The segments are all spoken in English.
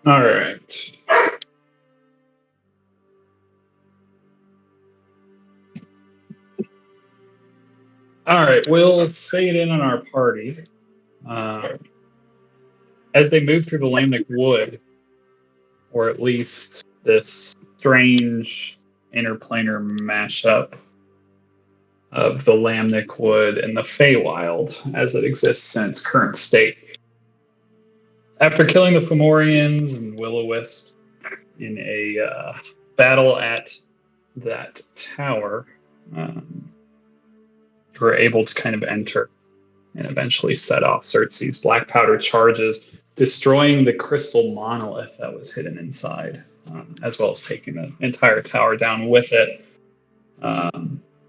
All right. All right, we'll fade in on our party. As they move through the Lamnic Wood, or at least this strange interplanar mashup of the Lamnic Wood and the Feywild as it exists in its current state. After killing the Fomorians and Will-O-Wisps in a battle at that tower, were able to kind of enter and eventually set off Xerxes' black powder charges, destroying the crystal monolith that was hidden inside, as well as taking the entire tower down with it,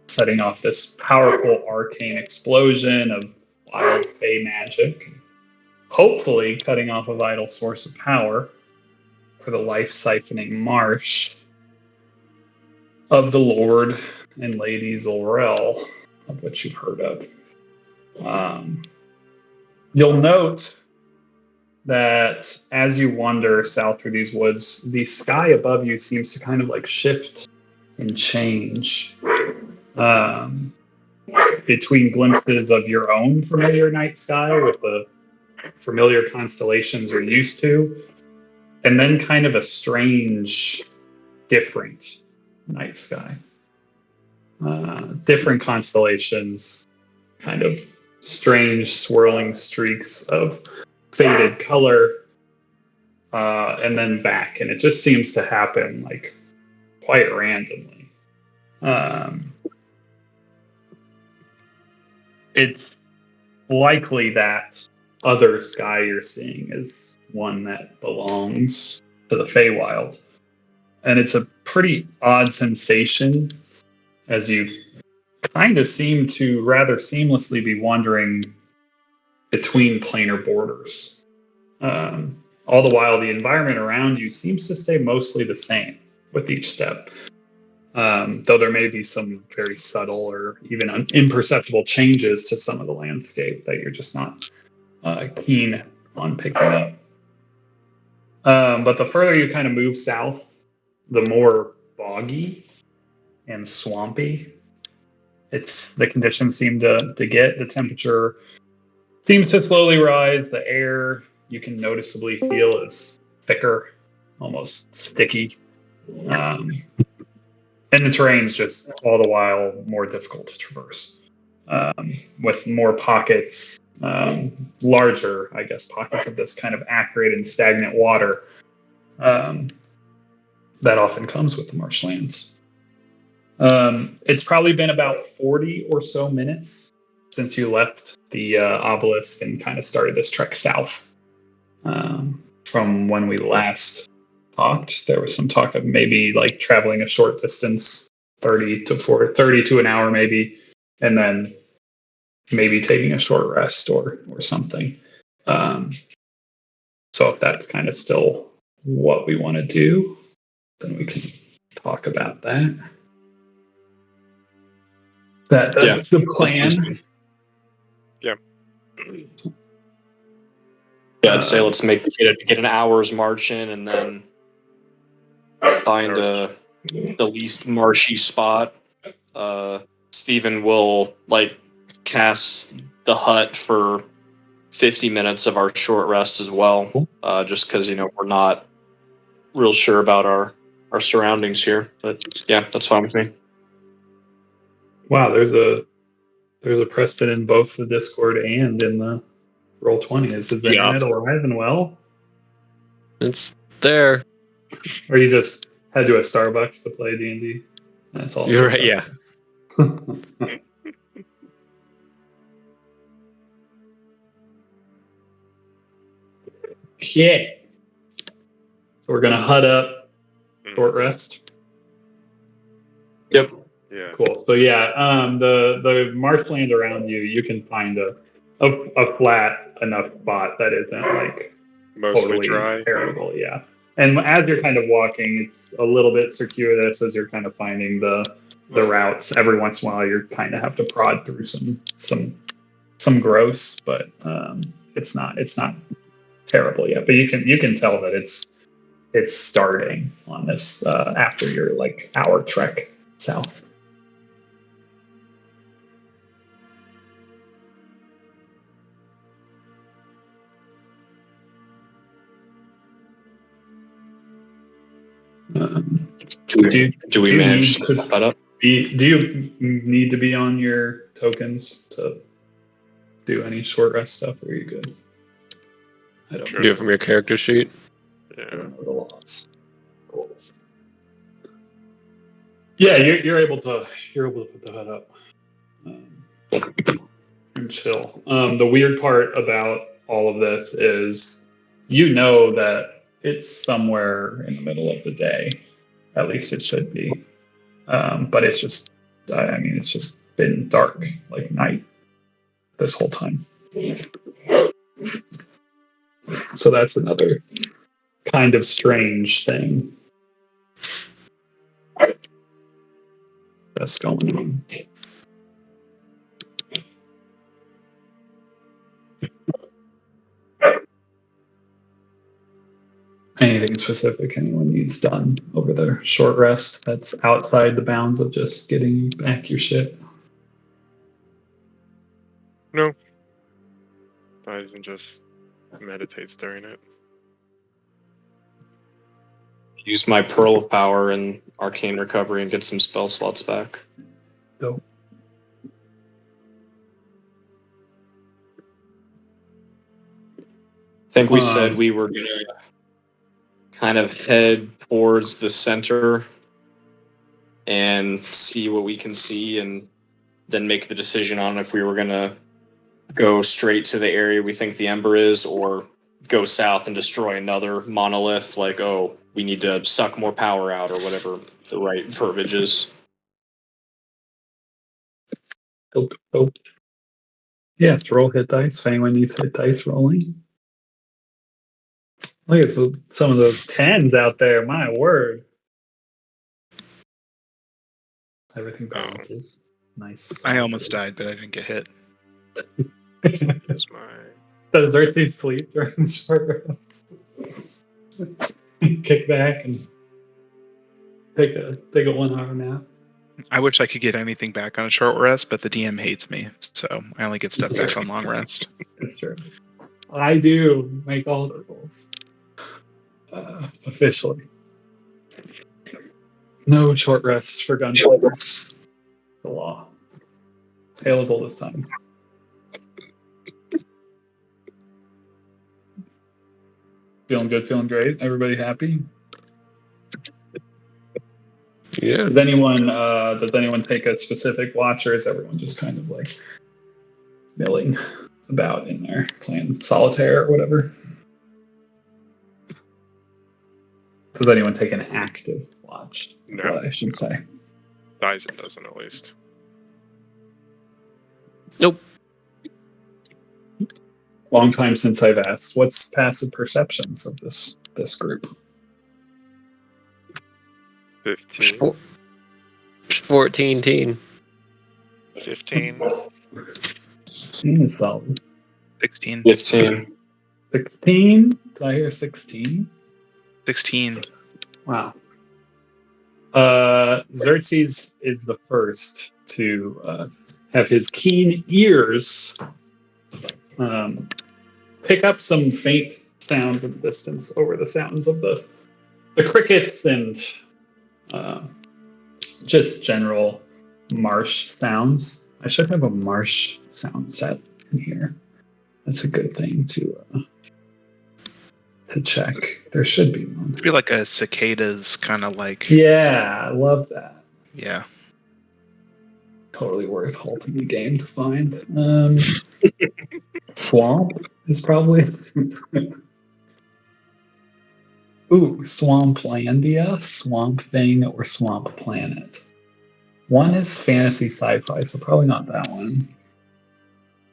setting off this powerful arcane explosion of wild fey magic, hopefully cutting off a vital source of power for the life-siphoning Marsh of the Lord and Lady Zolrel, of which you've heard of. You'll note that as you wander south through these woods, the sky above you seems to kind of like shift and change between glimpses of your own familiar night sky with the familiar constellations you're used to, and then kind of a strange, different night sky. Different constellations, kind of strange swirling streaks of faded color, and then back. And it just seems to happen like quite randomly. It's likely that other sky you're seeing is one that belongs to the Feywild. And it's a pretty odd sensation as you kind of seem to rather seamlessly be wandering between planar borders. All the while, the environment around you seems to stay mostly the same with each step. Though there may be some very subtle or even imperceptible changes to some of the landscape that you're just not keen on picking up. But the further you kind of move south, the more boggy and swampy the conditions seem to get. The temperature seems to slowly rise. The air you can noticeably feel is thicker, almost sticky. And the terrain's just all the while more difficult to traverse, with more pockets, larger, I guess, pockets of this kind of acrid and stagnant water that often comes with the marshlands. It's probably been about 40 or so minutes since you left the obelisk and kind of started this trek south. From when we last talked, there was some talk of maybe like traveling a short distance, 30 to an hour maybe, and then maybe taking a short rest or something. So if that's kind of still what we want to do, then we can talk about that. That's the plan. Yeah. Yeah, I'd say let's get an hour's march in and then find the least marshy spot. Steven will cast the hut for 50 minutes of our short rest as well, just because we're not real sure about our surroundings here. But yeah, that's fine with me. Wow, there's a Preston in both the Discord and in the Roll20. Is the internet alive and well? It's there. Or you just head to a Starbucks to play D&D? That's all. You're right, yeah. Okay. So we're going to hut up, short rest. Yep. Yeah. Cool. So the marshland around you, you can find a flat enough spot that isn't mostly totally dry. Terrible, yeah. And as you're kind of walking, it's a little bit circuitous as you're kind of finding the routes. Every once in a while, you kind of have to prod through some gross, but it's not terrible yet, but you can tell that it's starting on this after your like hour trek south. Do we manage to put up? Do you need to be on your tokens to do any short rest stuff, or are you good? I don't Do it from your character sheet. I don't know the laws. Yeah, you're able to put the HUD up and chill. The weird part about all of this is you know that it's somewhere in the middle of the day. At least it should be. But it's just, I mean, it's just been dark, like night, this whole time. So that's another kind of strange thing that's going on. Anything specific anyone needs done over their short rest that's outside the bounds of just getting back your shit? No. I even just meditates during it. Use my Pearl of Power and Arcane Recovery and get some spell slots back. Go. I think we said we were going to kind of head towards the center and see what we can see and then make the decision on if we were going to go straight to the area we think the Ember is or go south and destroy another monolith, like, oh, we need to suck more power out or whatever the right verbiage is. Oh. Yes, roll hit dice. If anyone needs hit dice rolling. Look at some of those 10s out there. My word. Everything balances. Nice. I almost died, but I didn't get hit. Is my Does Earthy sleep during short rests? Kick back and take a 1 hour nap. I wish I could get anything back on a short rest, but the DM hates me, so I only get stuff back on long rest. That's true. I do make all the rules. Officially. No short rests for gunslinger. The law. Tale as old as time. Feeling good, feeling great. Everybody happy? Yeah. Does anyone take a specific watch, or is everyone just kind of like milling about in there playing solitaire or whatever? Does anyone take an active watch? No. I should say. Dyson doesn't, at least. Nope. Long time since I've asked. What's passive perceptions of this group? 15. 14 teen. 15. 15 is solid. 16. 15. 16? Did I hear 16? 16. Wow. Xerxes is the first to have his keen ears pick up some faint sound in the distance over the sounds of the crickets and just general marsh sounds. I should have a marsh sound set in here. That's a good thing to check. There should be one. It'd be like a cicadas kind of like. Yeah, I love that. Yeah. Totally worth halting the game to find. Swamp is probably. Ooh, Swamplandia, Swamp Thing, or Swamp Planet. One is fantasy sci-fi, so probably not that one.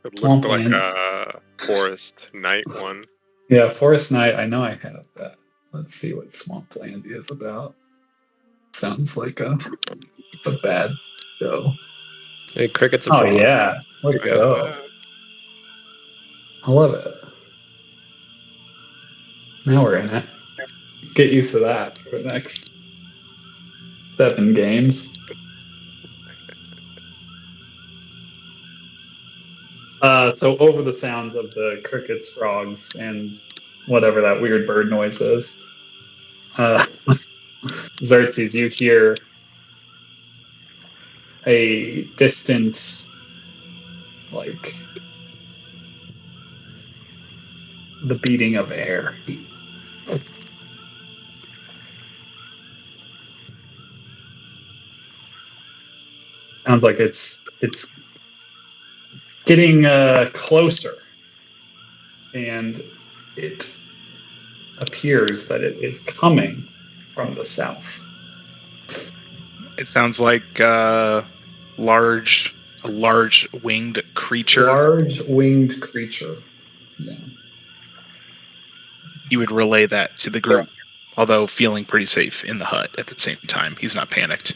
It looked like Swampland. a Forest Night one. Yeah, Forest Night, I know I have that. Let's see what Swamplandia is about. Sounds like a bad show. Hey, crickets are Oh, frogs. yeah. Let's go. I love it. Now we're in it. Get used to that for the next 7 games. So over the sounds of the crickets, frogs, and whatever that weird bird noise is, Xerxes, you hear a distant, like, the beating of air. Sounds like it's getting closer, and it appears that it is coming from the south. It sounds like a large winged creature. Large winged creature. Yeah. He would relay that to the group, although feeling pretty safe in the hut at the same time. He's not panicked.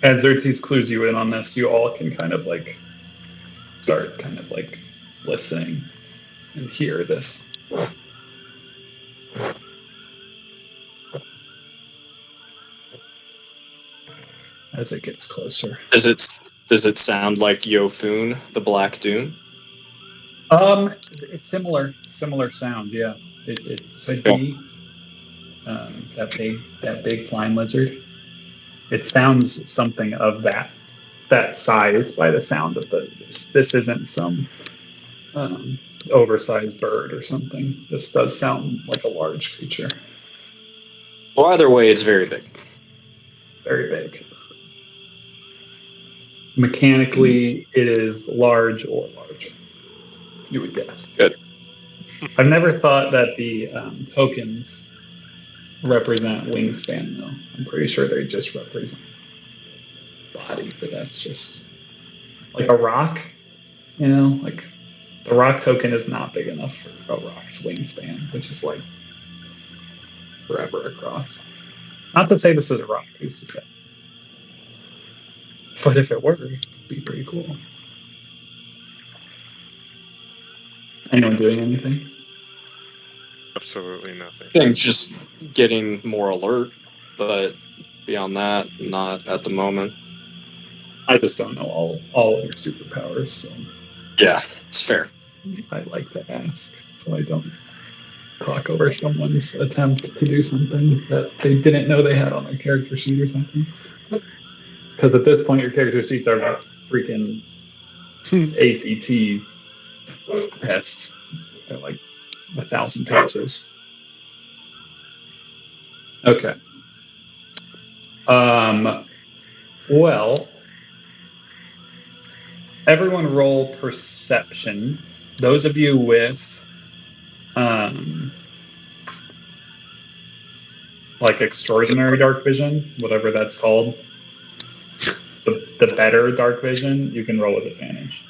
As Xerxes clues you in on this, you all can kind of like start kind of like listening and hear this. As it gets closer. Does it sound like Yofun, the Black Doom? It's similar sound. Yeah, it could be that big flying lizard. It sounds something of that size by the sound of this isn't some oversized bird or something. This does sound like a large creature. Well, either way, it's very big. Very big. Mechanically, it is large or larger. You would guess. Good. I've never thought that the tokens represent wingspan, though. I'm pretty sure they just represent body, but that's just like a rock. You know, like the rock token is not big enough for a rock's wingspan, which is like forever across. Not to say this is a rock, who's to say? But if it were, it'd be pretty cool. Anyone doing anything? Absolutely nothing. I think just getting more alert, but beyond that, not at the moment. I just don't know all of your superpowers, so Yeah, it's fair. I like to ask, so I don't talk over someone's attempt to do something that they didn't know they had on their character sheet or something. Because at this point, your character sheets are freaking ACT tests. They're like 1,000 pages. Okay. Well, everyone roll perception. Those of you with like extraordinary dark vision, whatever that's called, the better dark vision, you can roll with advantage.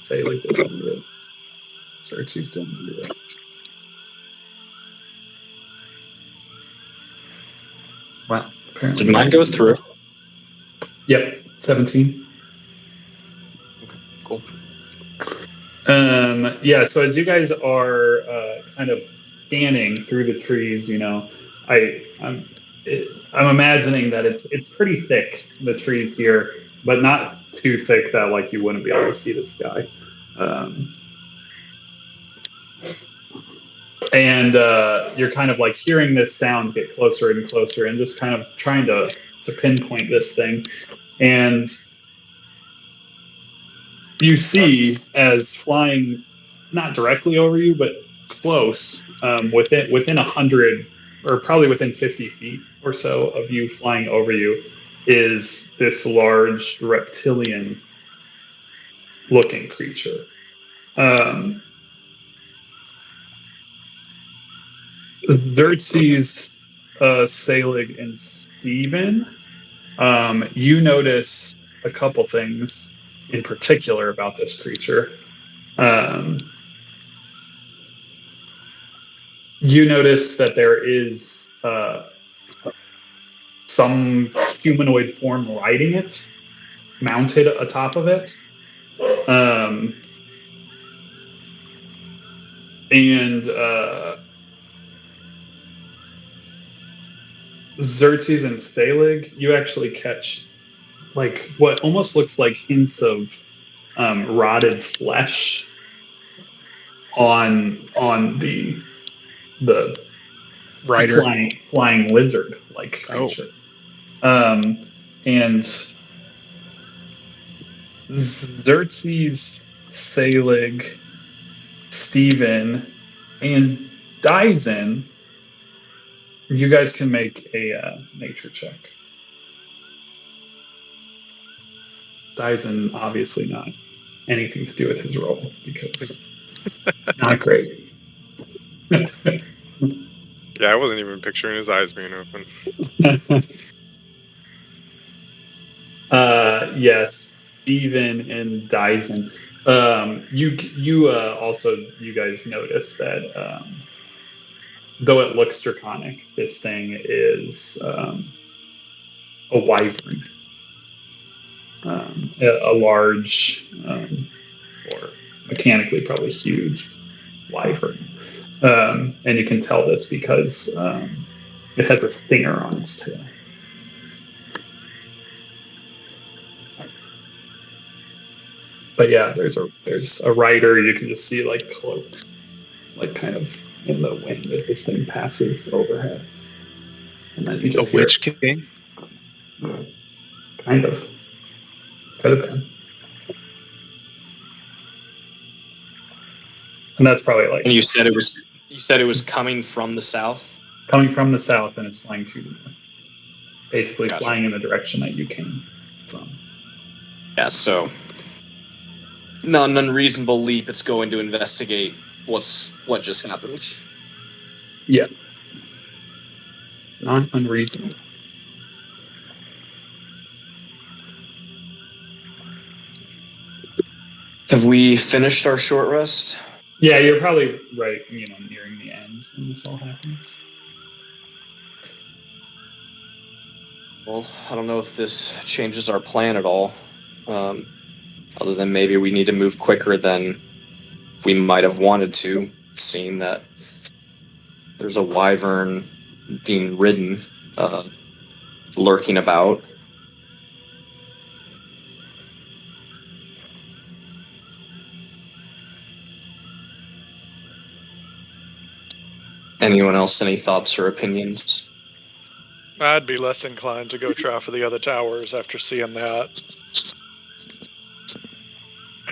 Say like this. Xerxes didn't do it. Wow. Apparently. Did mine go through? Yep. 17. Cool. Yeah, so as you guys are kind of scanning through the trees, you know, I'm imagining that it's pretty thick, the trees here, but not too thick that like you wouldn't be able to see the sky. And you're kind of like hearing this sound get closer and closer, and just kind of trying to pinpoint this thing. And you see as flying not directly over you, but close, within 100 or probably within 50 feet or so of you flying over you, is this large reptilian looking creature. Xerxes, Salig, and Steven, you notice a couple things in particular about this creature. You notice that there is some humanoid form riding it, mounted atop of it. And Xerxes and Selig, you actually catch like what almost looks like hints of rotted flesh on the Rider. flying lizard like creature. And Xerxes, Selig, Steven, and Dyson, you guys can make a nature check. Dyson, obviously not anything to do with his role because not great. Yeah, I wasn't even picturing his eyes being open. Yes, Steven and Dyson. You also, you guys notice that though it looks draconic, this thing is a wyvern. A large, or mechanically probably huge wyvern. And you can tell this because it has a stinger on its tail. But yeah, there's a rider. You can just see like cloaks, like kind of in the wind as this thing passes overhead. And then you The just hear Witch King. it. Kind of. Could have been. And that's probably like And you said it was coming from the south. coming from the south, and it's flying to the north. Basically, Gotcha. flying in the direction that you came from. Yeah, so not an unreasonable leap. It's going to investigate what just happened. Yeah. Not unreasonable. Have we finished our short rest? Yeah, you're probably right, nearing the end when this all happens. Well, I don't know if this changes our plan at all. Other than maybe we need to move quicker than we might have wanted to, seeing that there's a wyvern being ridden, lurking about. Anyone else, any thoughts or opinions? I'd be less inclined to go try for the other towers after seeing that.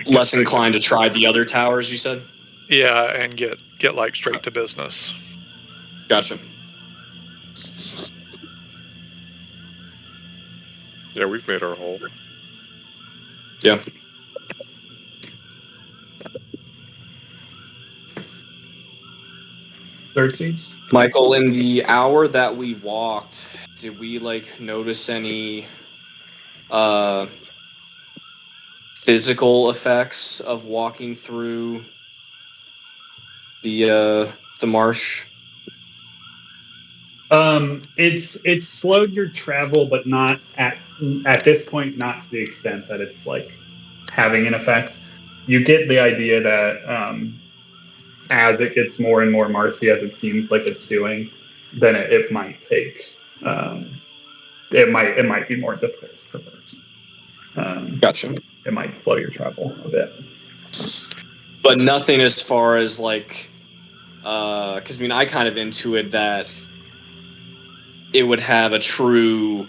Less inclined to try the other towers, you said? Yeah, and get like straight to business. Gotcha. Yeah, we've made our hole. Yeah. Xerxes? Michael, in the hour that we walked, did we notice any physical effects of walking through the marsh? It's slowed your travel, but not at this point, not to the extent that it's like having an effect. You get the idea that as it gets more and more marshy, as it seems like it's doing, then it might take it might be more difficult to traverse. Gotcha. It might slow your travel a bit. But nothing as far as because I kind of intuit that it would have a true,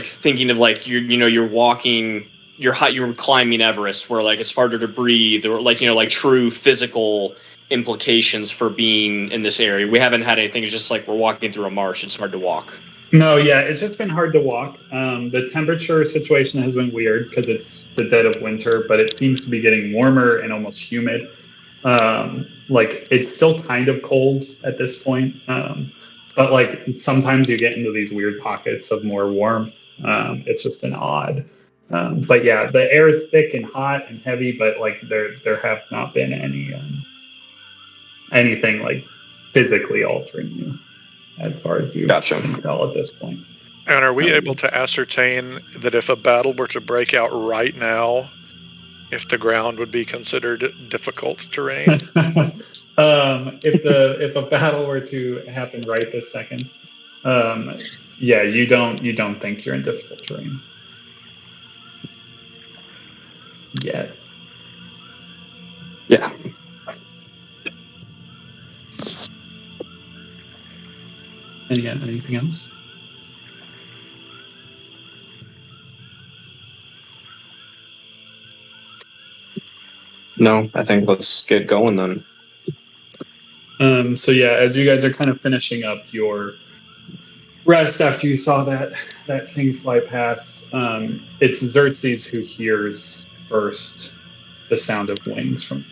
thinking of you're walking, you're climbing Everest, where it's harder to breathe, or true physical implications for being in this area. We haven't had anything. It's just we're walking through a marsh. It's hard to walk. No, yeah, it's just been hard to walk. The temperature situation has been weird because it's the dead of winter, but it seems to be getting warmer and almost humid. It's still kind of cold at this point, but sometimes you get into these weird pockets of more warmth. It's just an odd. But yeah, the air is thick and hot and heavy, but there have not been anything like physically altering you, as far as you Gotcha. can tell at this point. And are we able to ascertain that if a battle were to break out right now, if the ground would be considered difficult terrain? If a battle were to happen right this second, yeah, you don't think you're in difficult terrain yet. Yeah. Anything else? No, I think let's get going then. So yeah, as you guys are kind of finishing up your rest after you saw that thing fly past, it's Xerxes who hears first the sound of wings from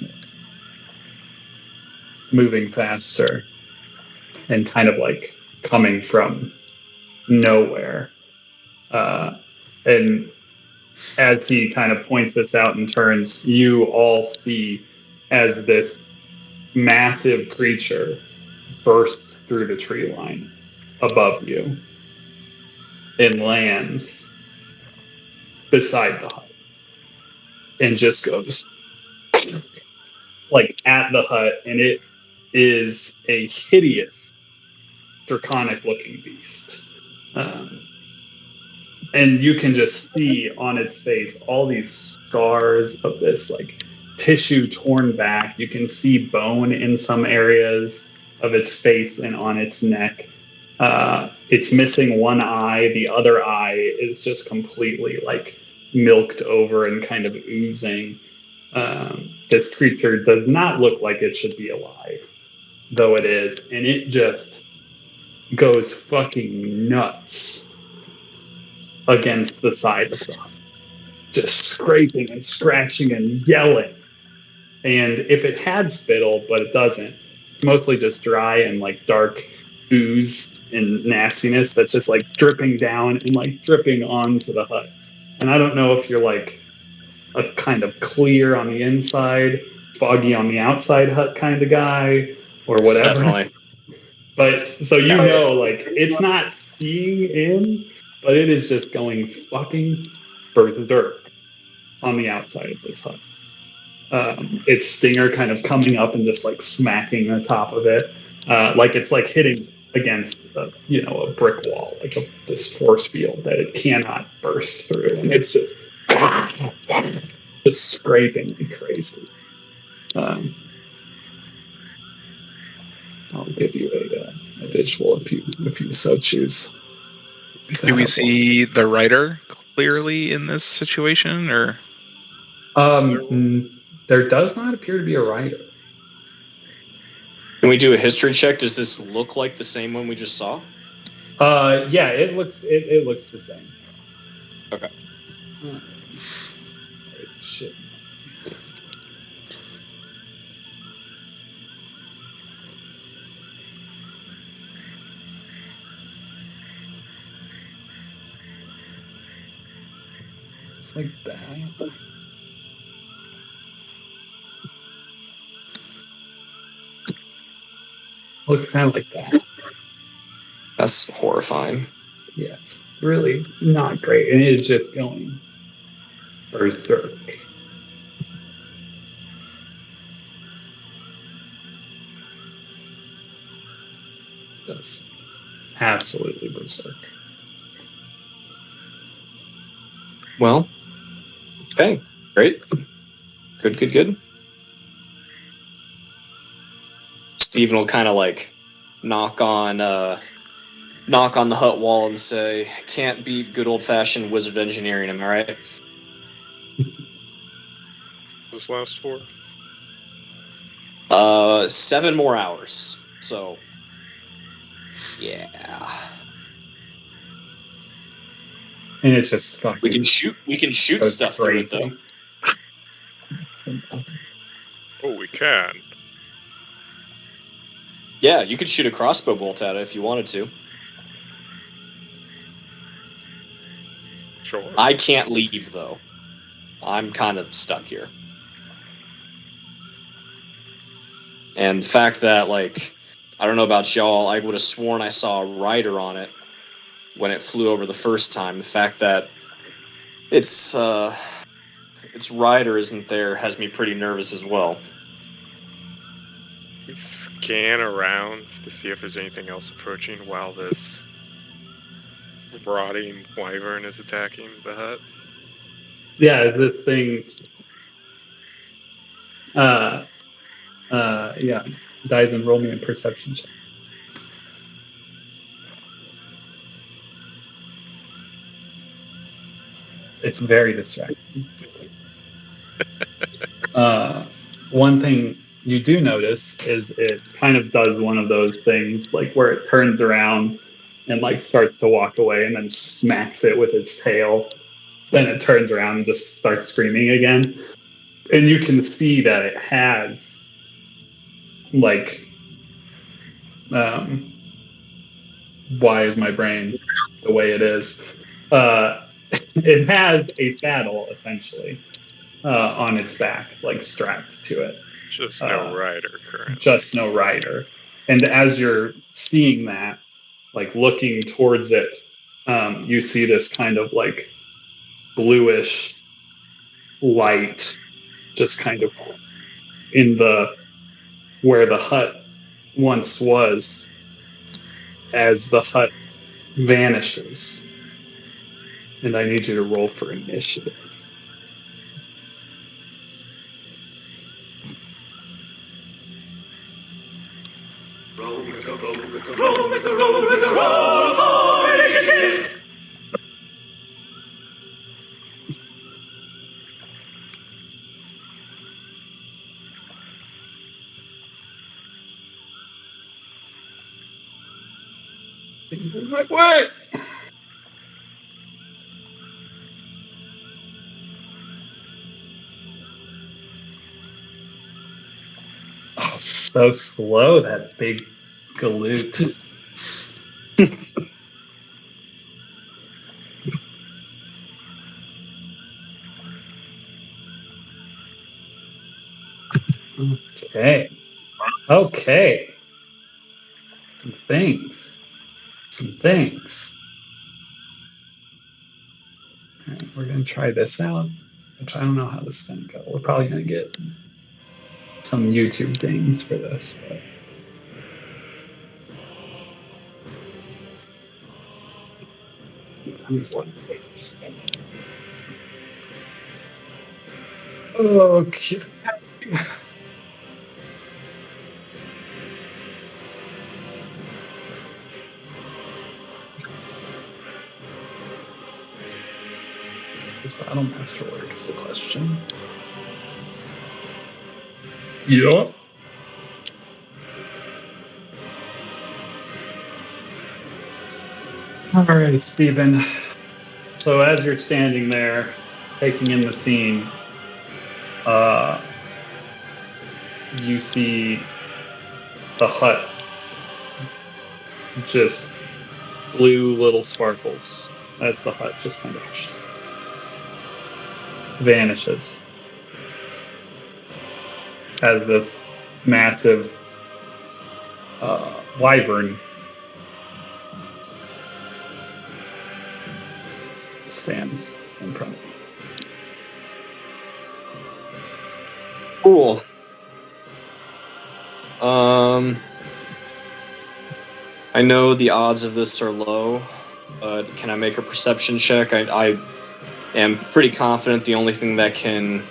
moving faster and kind of like coming from nowhere. And as he kind of points this out and turns, you all see as this massive creature bursts through the tree line above you and lands beside the hut and just goes like at the hut, and it is a hideous draconic looking beast. And you can just see on its face all these scars of this like tissue torn back. You can see bone in some areas of its face and on its neck. It's missing one eye. The other eye is just completely like milked over and kind of oozing. This creature does not look like it should be alive, though it is, and it just goes fucking nuts against the side of the hut, just scraping and scratching and yelling. And if it had spittle, but it doesn't, it's mostly just dry and like dark ooze and nastiness that's just like dripping down and like dripping onto the hut. And I don't know if you're like a kind of clear on the inside, foggy on the outside hut kind of guy or whatever. Definitely. But so you know, like it's not seeing in, but it is just going fucking berserk on the outside of this hut. Its stinger kind of coming up and just like smacking the top of it, like it's like hitting against a brick wall, like this force field that it cannot burst through, and it's just scraping like crazy. I'll give you a visual if you so choose. Do we see the writer clearly in this situation, or? There does not appear to be a writer. Can we do a history check? Does this look like the same one we just saw? Yeah, it looks the same. Okay. Shit. It's like that. Looks kind of like that. That's horrifying. Yes, really not great, and it is just going berserk. Just absolutely berserk. Well, okay, great. Good. Steven will kind of like knock on the hut wall and say, "Can't beat good old-fashioned wizard engineering, am I right?" This last 4? 7 more hours. So, yeah. And it's just fucking. We can shoot goes stuff through it crazy. though. Oh, we can. Yeah, you could shoot a crossbow bolt at it if you wanted to. Sure. I can't leave though. I'm kind of stuck here. And the fact that, like, I don't know about y'all, I would have sworn I saw a rider on it when it flew over the first time. The fact that its rider isn't there has me pretty nervous as well. We scan around to see if there's anything else approaching while this rotting wyvern is attacking the hut. Yeah, this thing. Yeah, dive and roll me a perception check. It's very distracting. One thing you do notice is it kind of does one of those things, like where it turns around and like starts to walk away and then smacks it with its tail. Then it turns around and just starts screaming again. And you can see that it has like why is my brain the way it is? It has a saddle essentially on its back, like strapped to it. Just no rider currently. Just no rider. And as you're seeing that, like looking towards it, you see this kind of like bluish light just kind of in the where the hut once was as the hut vanishes. And I need you to roll for initiative. Roll for initiative! Things in my way. Oh, so slow, that big galoot. Okay. Some things. All right, we're gonna try this out. Which I don't know how this is gonna go. We're probably gonna get some YouTube things for this. But... Okay. Does Battle Master work is the question. Yup. All right, Stephen. So as you're standing there, taking in the scene, you see the hut just blue little sparkles as the hut just kind of vanishes as the massive wyvern stands in front of you. Cool. I know the odds of this are low, but can I make a perception check? I am pretty confident the only thing that can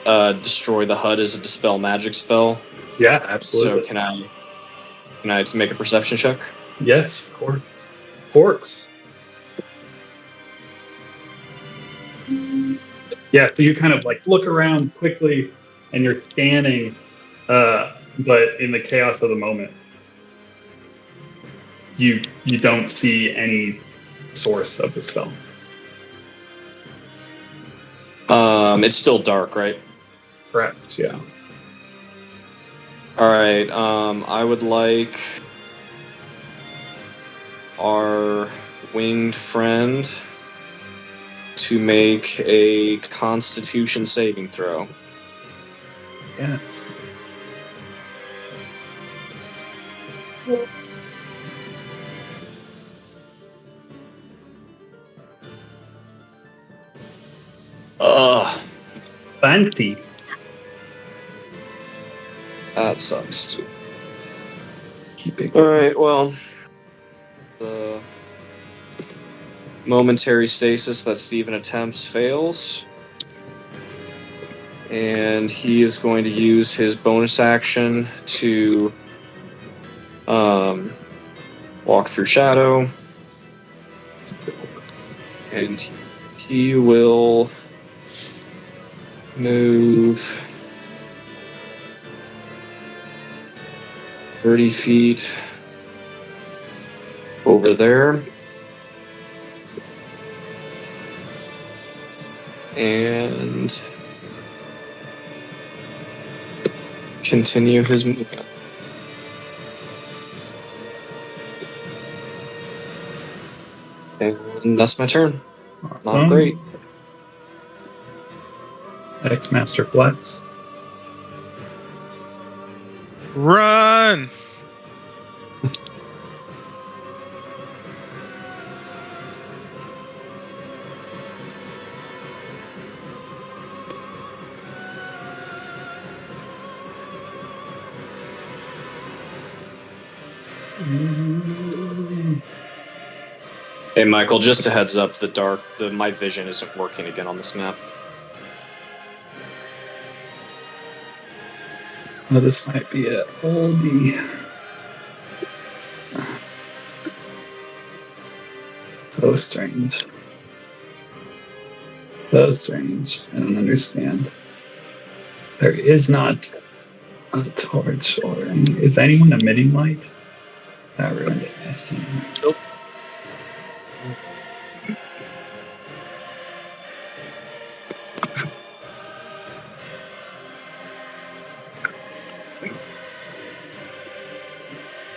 destroy the hut is a dispel magic spell. Yeah, absolutely. So can I just make a perception check? Yes, of course. Of course. Yeah, so you kind of like look around quickly and you're scanning, but in the chaos of the moment, you don't see any source of the spell. It's still dark, right? Correct, yeah. Alright, I would like our winged friend to make a Constitution saving throw. Yeah. Fancy. That sucks. Keep it. All right, well, the momentary stasis that Steven attempts fails. And he is going to use his bonus action to walk through shadow. And he will move 30 feet over there. And continue his movement. And that's my turn. Not great. X-Master Flex. Run! Hey, Michael, just a heads up, my vision isn't working again on this map. Oh, this might be a oldie. So strange. So strange. I don't understand. There is not a torch or any. Is anyone emitting light? Is that ruined it last time? Nope.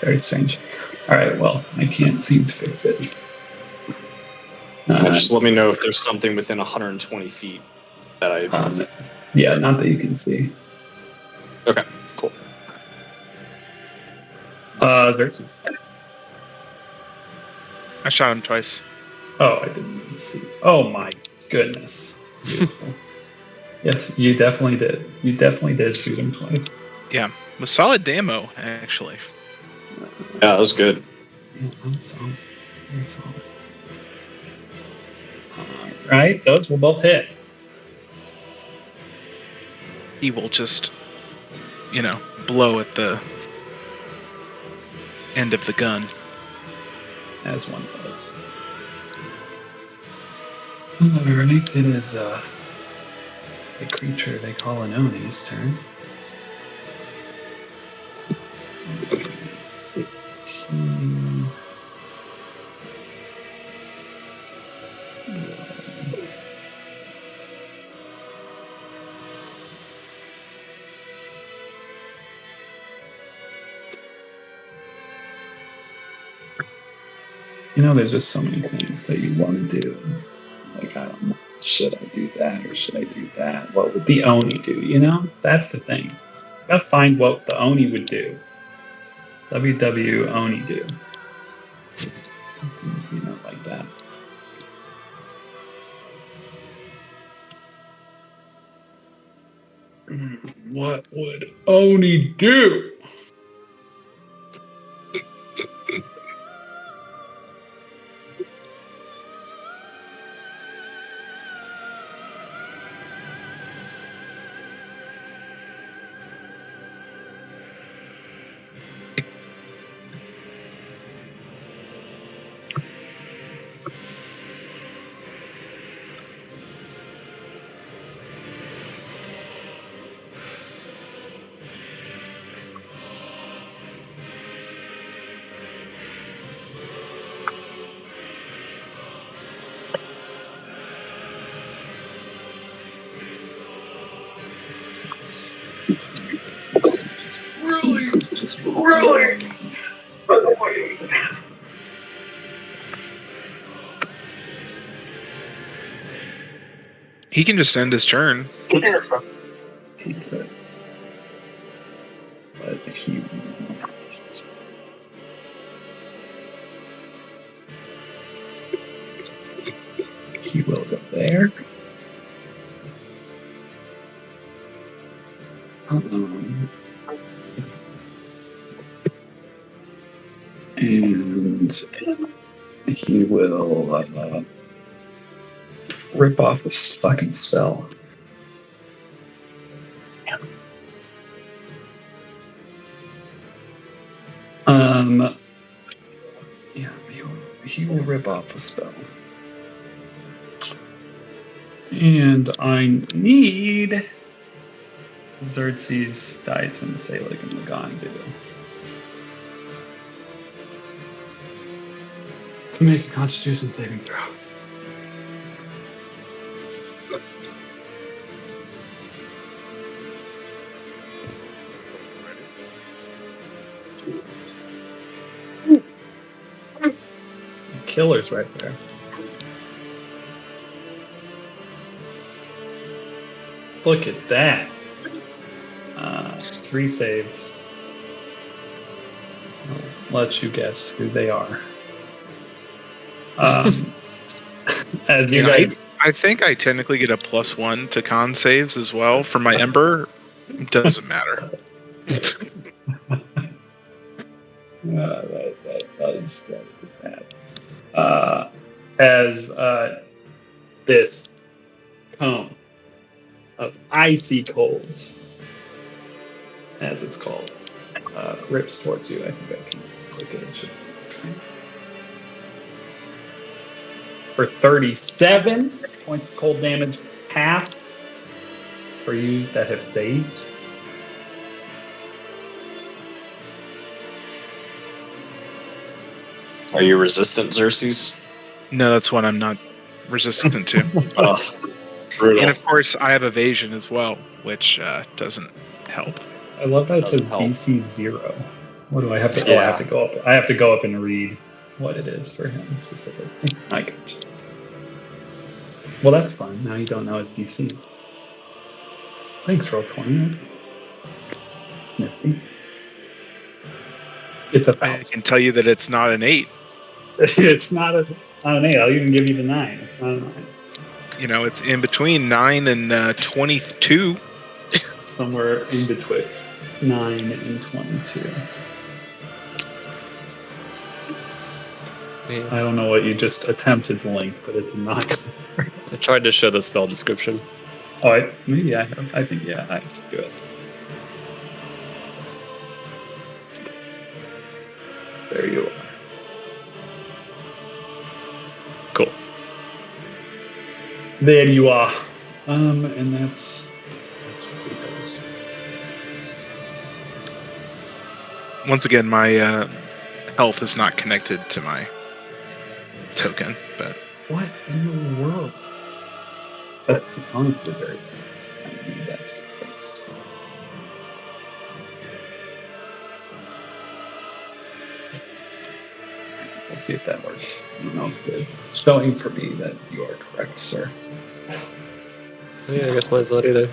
Very strange. Alright, well, I can't seem to fix it. Just let me know if there's something within 120 feet that I... yeah, not that you can see. Okay, cool. Xerxes. I shot him twice. Oh, I didn't even see. Oh my goodness. Beautiful. Yes, you definitely did. You definitely did shoot him twice. Yeah, with solid demo, actually. Yeah, that was good. Yeah, I'm solid. I'm solid. Right, those will both hit. He will just, blow at the end of the gun. As one does. Alright, it is a creature they call an Oni's turn. There's just so many things that you want to do. Like, I don't know, should I do that or should I do that? What would the Oni do, That's the thing. You gotta find what the Oni would do. WW Oni do. Something, like that. What would Oni do? He can just end his turn. He could. But he will go there. he will rip off this fucking spell. Yeah, he will rip off the spell. And I need Xerxes, Dyson, Selig, and Lagan to make a Constitution saving throw. Some killers right there. Look at that. 3 saves. I'll let you guess who they are. As you guys, I think I technically get a +1 to con saves as well for my Ember. Doesn't matter. that is bad. As this cone of icy cold, as it's called, rips towards you. I think I can click it. It should for 37 points of cold damage, half for you that have saved. Are you resistant, Xerxes? No, that's what I'm not resistant to. Brutal. And of course, I have evasion as well, which doesn't help. I love that it says Doesn't help. DC 0. What do I have to? Yeah. Oh, I have to go up. I have to go up and read what it is for him specifically. I got you. Well, that's fun. Now you don't know his DC. Thanks, Roll20. Nifty. It's a I can tell you that it's not an 8. It's not an 8. I'll even give you the 9. It's not a 9. You know, it's in between 9 and 22. Somewhere in betwixt 9 and 22. Yeah. I don't know what you just attempted to link, but it's not. I tried to show the spell description. Oh, maybe I have. I think, yeah, I have to do it. There you are. Cool. There you are. And that's what he does. Once again, my health is not connected to my token, but What in the world? That's honestly very bad. I need that to be fixed. We'll see if that worked. I don't know if it's showing for me that you are correct, sir. Oh, yeah, I guess mine's not either.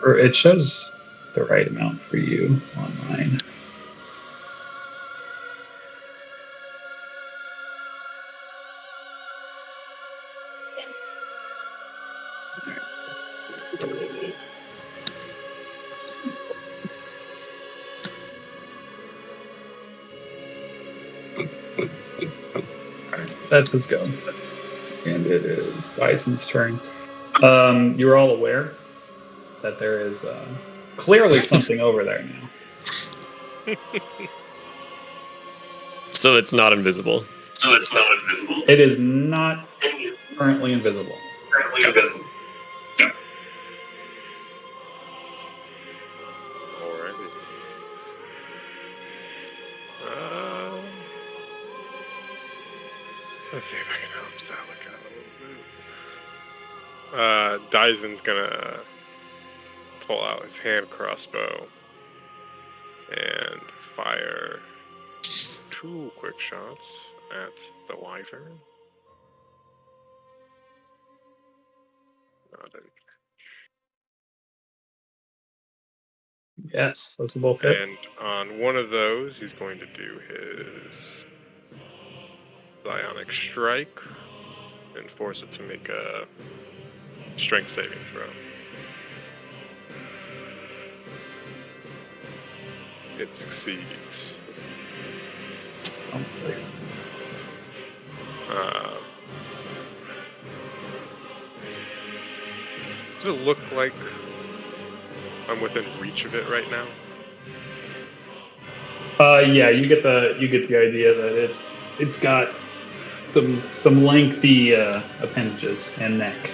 Or it shows the right amount for you online. That's his go. And it is Dyson's turn. You're all aware that there is clearly something over there now. So it's not invisible. It is not currently invisible. Alrighty. Let's see if I can help Salik out a little bit. Dyson's gonna pull out his hand crossbow and fire 2 quick shots at the wyvern. Not an Yes, those will both hit. And on one of those, he's going to do his Psionic Strike and force it to make a strength saving throw. It succeeds. Does it look like I'm within reach of it right now? Yeah, you get the idea that it's got some lengthy appendages and neck.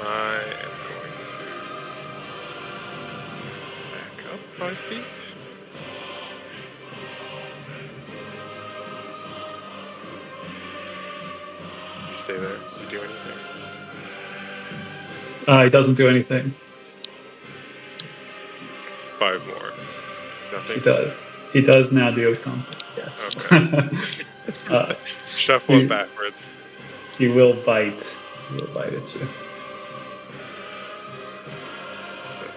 I am going to back up 5 feet. Does he stay there? Does he do anything? It doesn't do anything. 5 more. Nothing. He does. He does now do something. Yes. Okay. Shuffling backwards. He will bite. He will bite at you.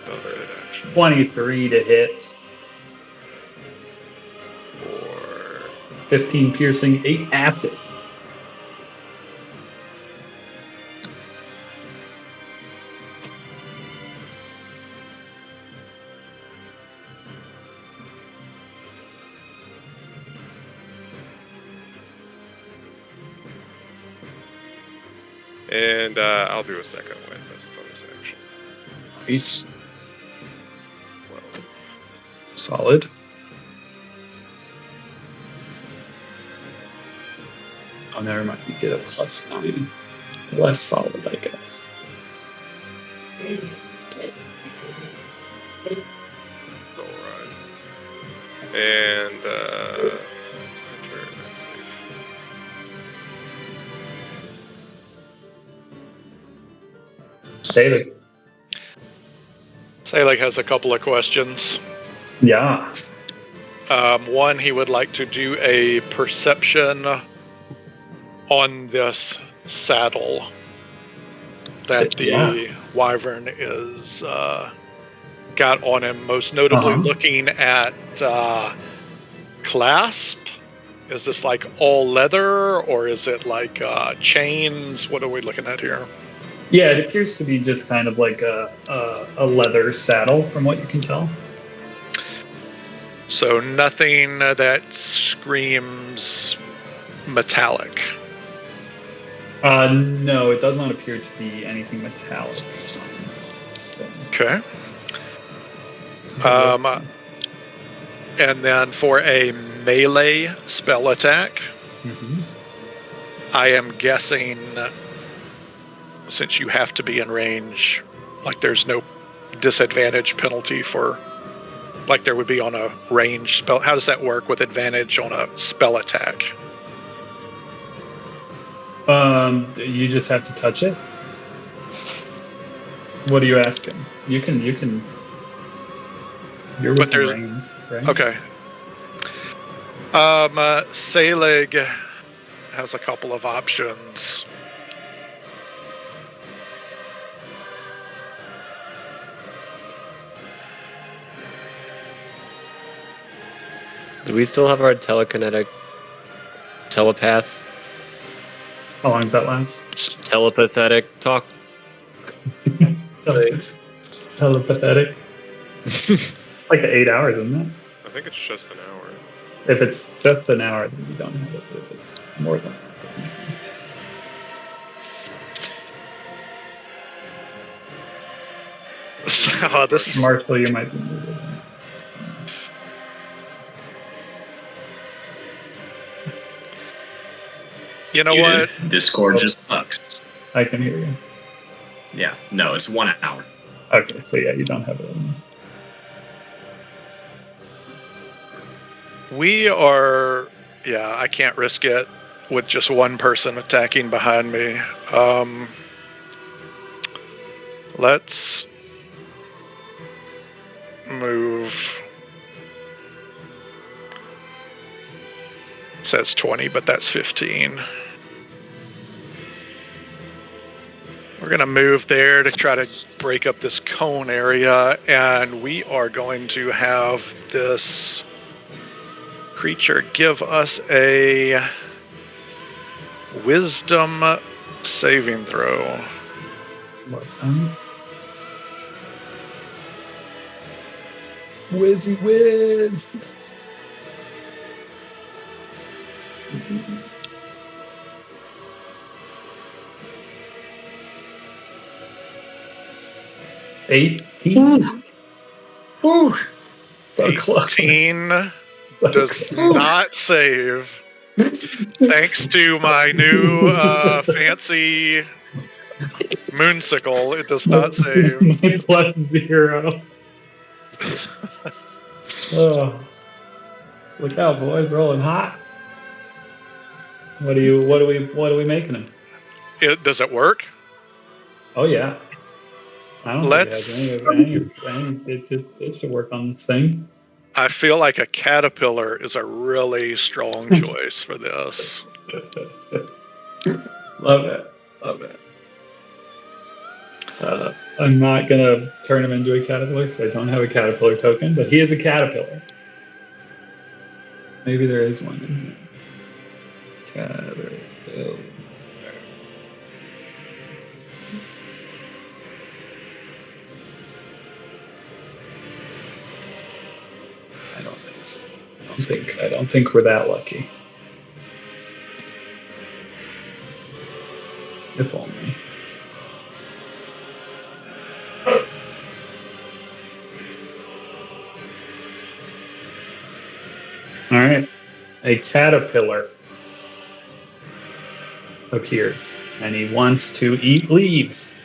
That does it, actually. 23 to hit. For 15 piercing, 8 active. And I'll do a second wind as a bonus action. Nice. 12. Solid. Oh, never mind. You get a +9. Less solid, I guess. Alright. And it's my turn. David. Salek has a couple of questions. Yeah. One, he would like to do a perception on this saddle that the wyvern is got on him, most notably looking at clasp. Is this like all leather, or is it like chains? What are we looking at here? Yeah, it appears to be just kind of like a leather saddle, from what you can tell. So nothing that screams metallic. No, it does not appear to be anything metallic. So. Okay. And then for a melee spell attack, I am guessing, since you have to be in range, like there's no disadvantage penalty for, like there would be on a range spell. How does that work with advantage on a spell attack? You just have to touch it. What are you asking? You can. You're within range, right? Okay. Saleg has a couple of options. Do we still have our telekinetic telepath? How long does that last? Telepathetic talk? Telepathetic. Like 8 hours, isn't it? I think it's just an hour. If it's just an hour, then you don't have it. If it's more than that. So this Marshall, you might be moving. You know what? Discord just sucks. I can hear you. Yeah, no, it's 1 hour. Okay, so yeah, you don't have it. We are, I can't risk it with just one person attacking behind me. Let's move. It says 20, but that's 15. We're going to move there to try to break up this cone area, and we are going to have this Creature, give us a wisdom saving throw. What? Wizzy whiz. Eight. Ooh. So close. 18 So does close. not save. Thanks to my new fancy moonsicle, it does not save. My +0. Oh, look out, boys! Rolling hot. What are we making him? Does it work? Oh yeah. I don't Let's- think it has it should work on this thing. I feel like a caterpillar is a really strong choice for this. Love it. Love it. I'm not gonna turn him into a caterpillar because I don't have a caterpillar token, but he is a caterpillar. Maybe there is one in here. Caterpillar. I don't think so. I don't think we're that lucky. If only. All right. A caterpillar appears and he wants to eat leaves.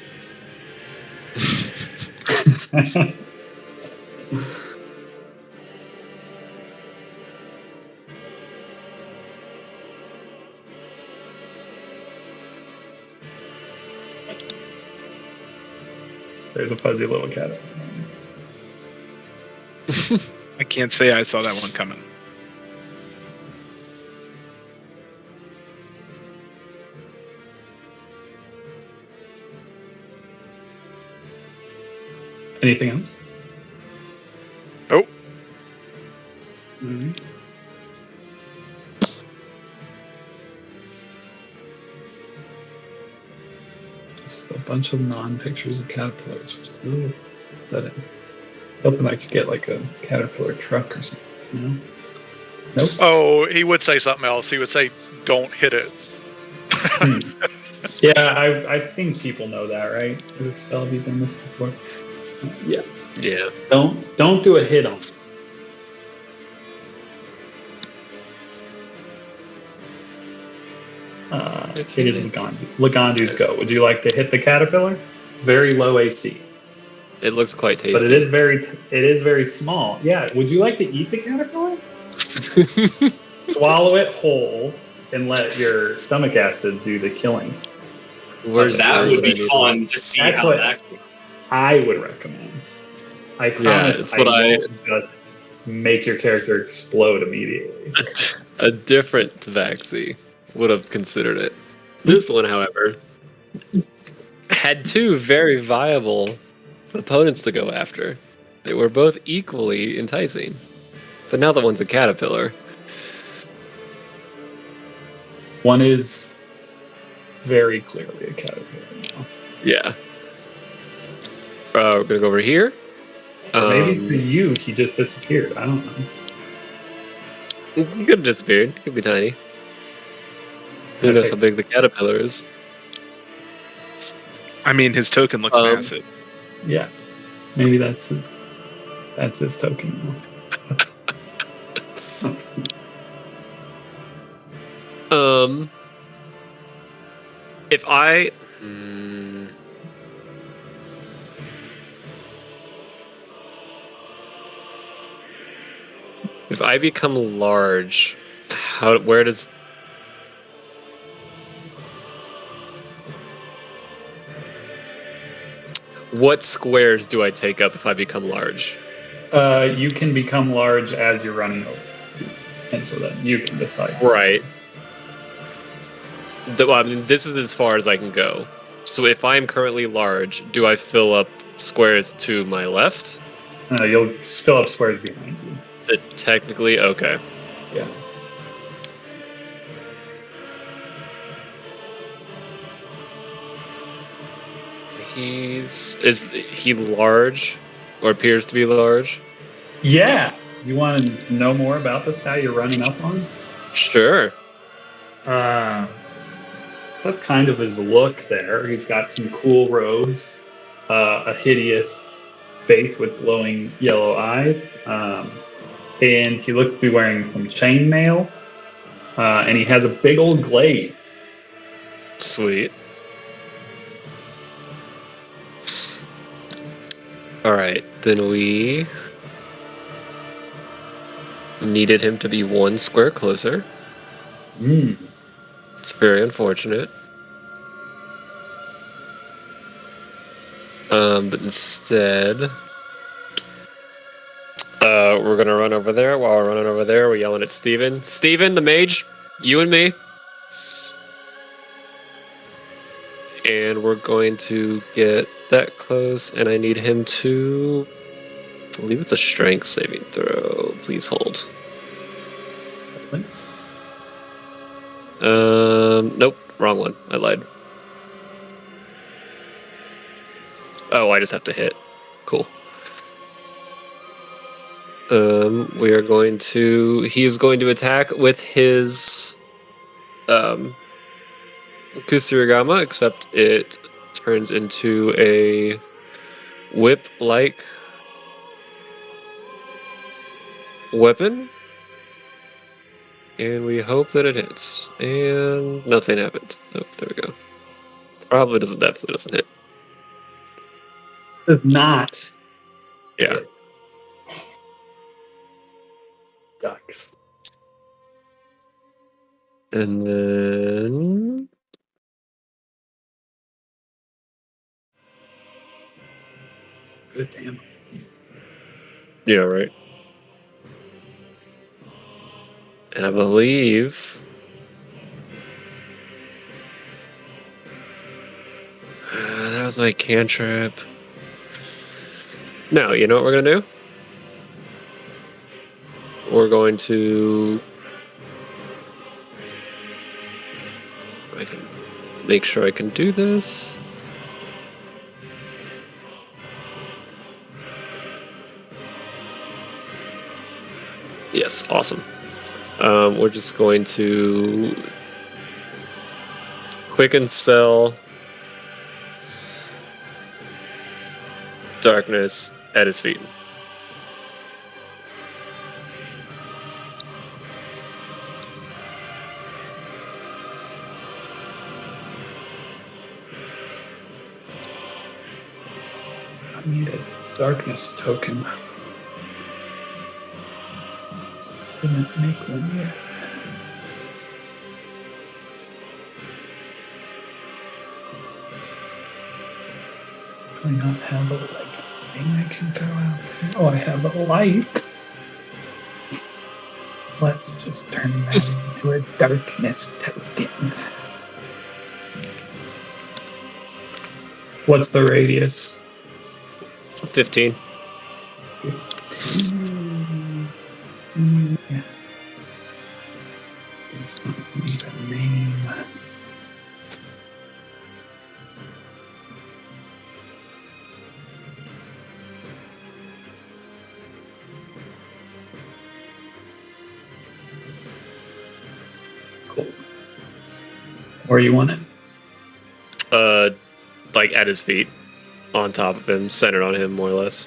There's a fuzzy little caterpillar. I can't say I saw that one coming. Anything else? Oh, Mm-hmm. Just a bunch of non-pictures of caterpillars. Just really pathetic. I was hoping I could get like a caterpillar truck or something, you know? Nope. oh, he would say something else. He would say, "Don't hit it." Yeah, I think people know that, right? For the spell, have you done this before? Yeah. Yeah. Don't do a hit on. It is Lagandu. Lagandu's go. Would you like to hit the caterpillar? Very low AC, It looks quite tasty. but it is very small. Yeah. Would you like to eat the caterpillar? Swallow it whole and let your stomach acid do the killing. Where's That would be I need fun to see That's how what- that goes. I would recommend. I promise it's I what won't just make your character explode immediately. A different Tabaxi would have considered it. This one, however, had two very viable opponents to go after. They were both equally enticing. But now that one's a caterpillar. One is very clearly a caterpillar now. Yeah. We're gonna go over here. Or maybe for you, he just disappeared. I don't know. He could have disappeared. It could be tiny. Who knows how big the caterpillar is? I mean, his token looks massive. Yeah, maybe that's his token. That's, If I if I become large, where does what squares do I take up if I become large? you can become large as you're running over, and so then you can decide. Right. I mean, this is as far as I can go. So if I'm currently large, do I fill up squares to my left? You'll fill up squares behind you. Technically, okay. Yeah. Is he large, or appears to be large? Yeah. You want to know more about this guy you're running up on? Sure. So that's kind of his look there. He's got some cool robes, a hideous face with glowing yellow eyes, and he looks to be wearing some chainmail, and he has a big old glaive. Sweet. All right, then we needed him to be 1 square closer. It's very unfortunate. But instead, we're gonna run over there. While we're running over there, we're yelling at Steven. Steven, the mage, you and me. And we're going to get that close, and I need him to... I believe it's a strength saving throw. Please hold. Nope, wrong one. I lied. Oh, I just have to hit. Cool. We are going to... He is going to attack with his... Kusarigama, except it turns into a whip-like weapon. And we hope that it hits. And nothing happened. Oh, there we go. Probably doesn't hit. Does not. Yeah. Duck. And then... Good damn. Yeah, right. And I believe... that was my cantrip. No, you know what we're going to do? We're going to... I can make sure I can do this. Yes, awesome. We're just going to quicken spell darkness at his feet. I need a darkness token. Didn't make one yet. Do I not have a thing I can throw out there? Oh, I have a light. Let's just turn that into a darkness token. What's the radius? 15. Yeah. It's not need a name. Cool. Where you want it? Like at his feet, on top of him, centered on him, more or less.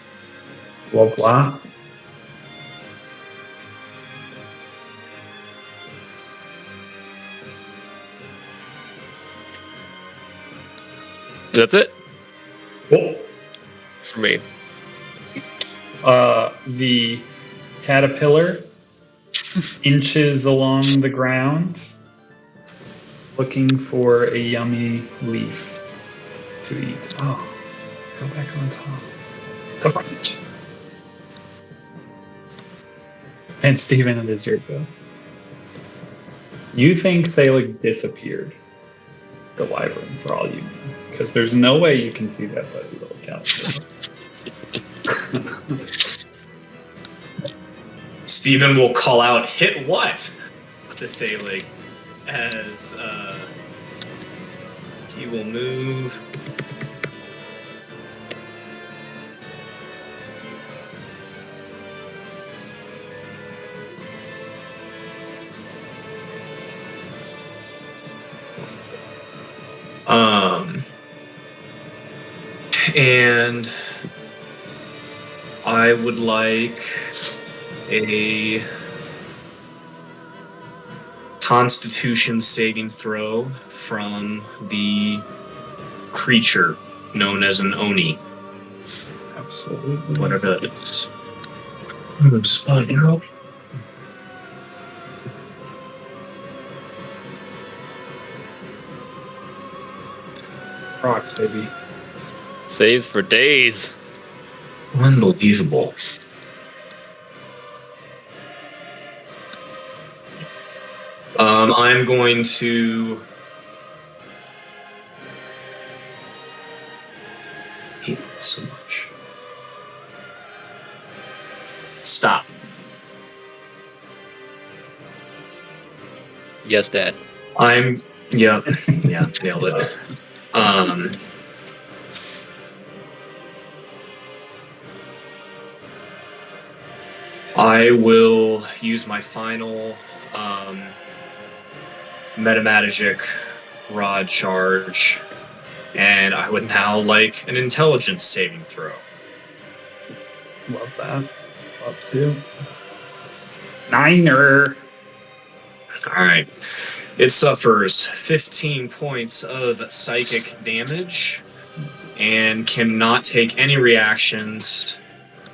Blah blah. That's it Cool. for me. The caterpillar inches along the ground, looking for a yummy leaf to eat. Oh, go back on top. The branch. And Steven, it is your go. You think Selig disappeared, the wyvern, for all you know, because there's no way you can see that fuzzy little caterpillar. Steven will call out, "Hit what?" to Selig as he will move. And I would like a Constitution saving throw from the creature known as an Oni. Absolutely. Whatever that is. Spot arrow. Rocks, baby. Saves for days. Unbelievable. I'm going to hate it so much. Stop. Yes, Dad. Yeah, nailed it. I will use my final metamagic rod charge, and I would now like an intelligence saving throw. Love that. Love to. Niner. All right. It suffers 15 points of psychic damage and cannot take any reactions.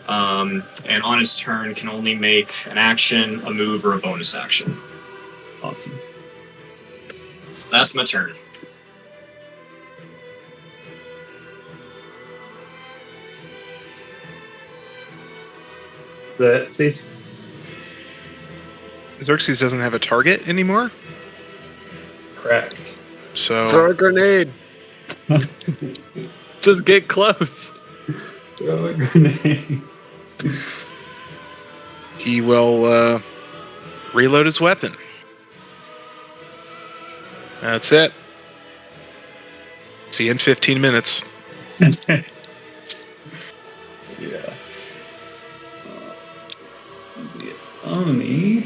And on its turn, can only make an action, a move, or a bonus action. Awesome. That's my turn. This Xerxes doesn't have a target anymore, correct. so Throw a grenade. Just get close. Throw a grenade. he will reload his weapon. That's it. See you in 15 minutes. Yes. The Oni.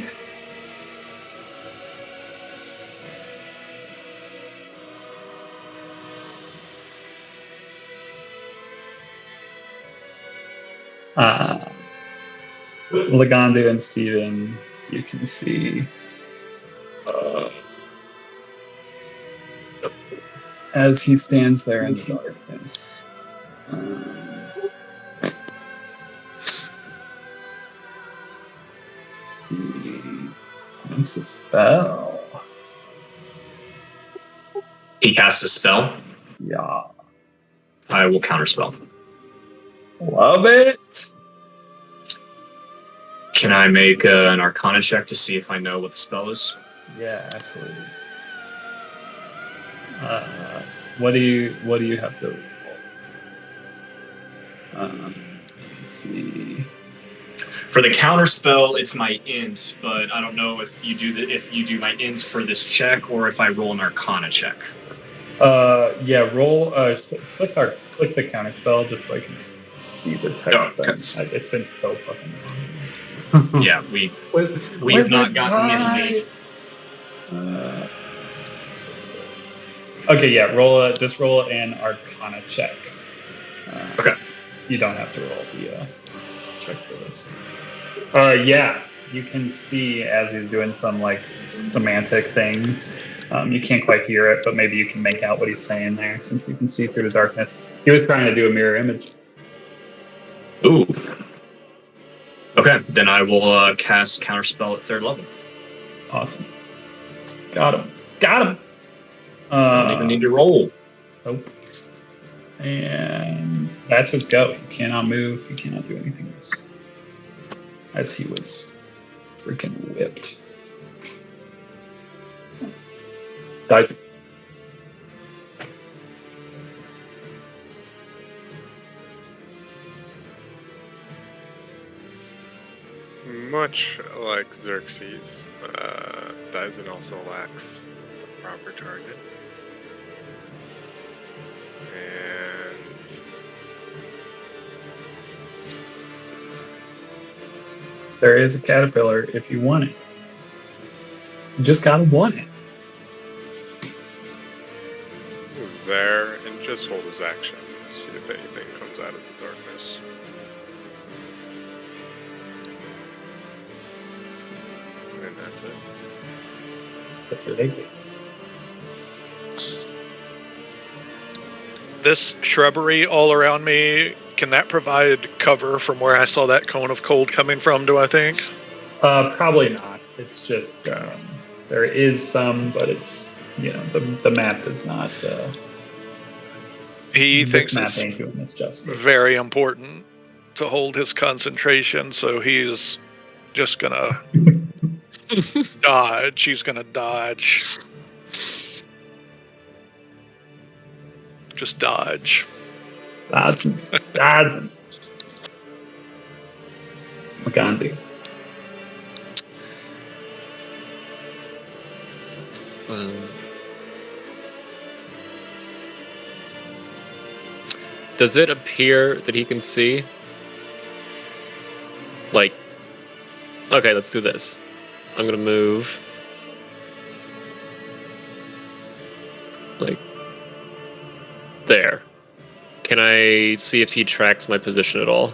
Lagandu and Steven, you can see as he stands there in the darkness. It's a spell. He casts a spell. Yeah. I will counterspell. Love it. Can I make an Arcana check to see if I know what the spell is? Yeah, absolutely. What do you have to roll? Let's see. For the counterspell, it's my int, but I don't know if you do my int for this check or if I roll an Arcana check. Yeah, roll. Click the counter spell just so I can see the text. Oh, okay. It's been so fucking long. Yeah, we've not gotten any. Okay, yeah. Just roll an Arcana check. Okay. You don't have to roll the check for this. Yeah, you can see as he's doing some like semantic things. You can't quite hear it, but maybe you can make out what he's saying there, since you can see through the darkness. He was trying to do a mirror image. Ooh. Okay, then I will cast counterspell at 3rd level. Awesome. Got him. Got him. Don't even need to roll. Nope. And that's his go. He cannot move. He cannot do anything else. As he was freaking whipped. Dies. Much like Xerxes, Dyson also lacks a proper target. And There is a caterpillar if you want it. You just gotta want it. move there and just hold his action. See if anything comes out of the darkness. And that's it. But you're naked. This shrubbery all around me, can that provide cover from where I saw that cone of cold coming from, do I think? Probably not. It's just there is some, but it's the map does not. He this thinks map it's ain't doing this justice. very important to hold his concentration, so he's just gonna dodge. He's gonna dodge. Just dodge. Dodging. Makanzi. Does it appear that he can see? Like, okay, let's do this. I'm gonna move. Like, there. Can I see if he tracks my position at all?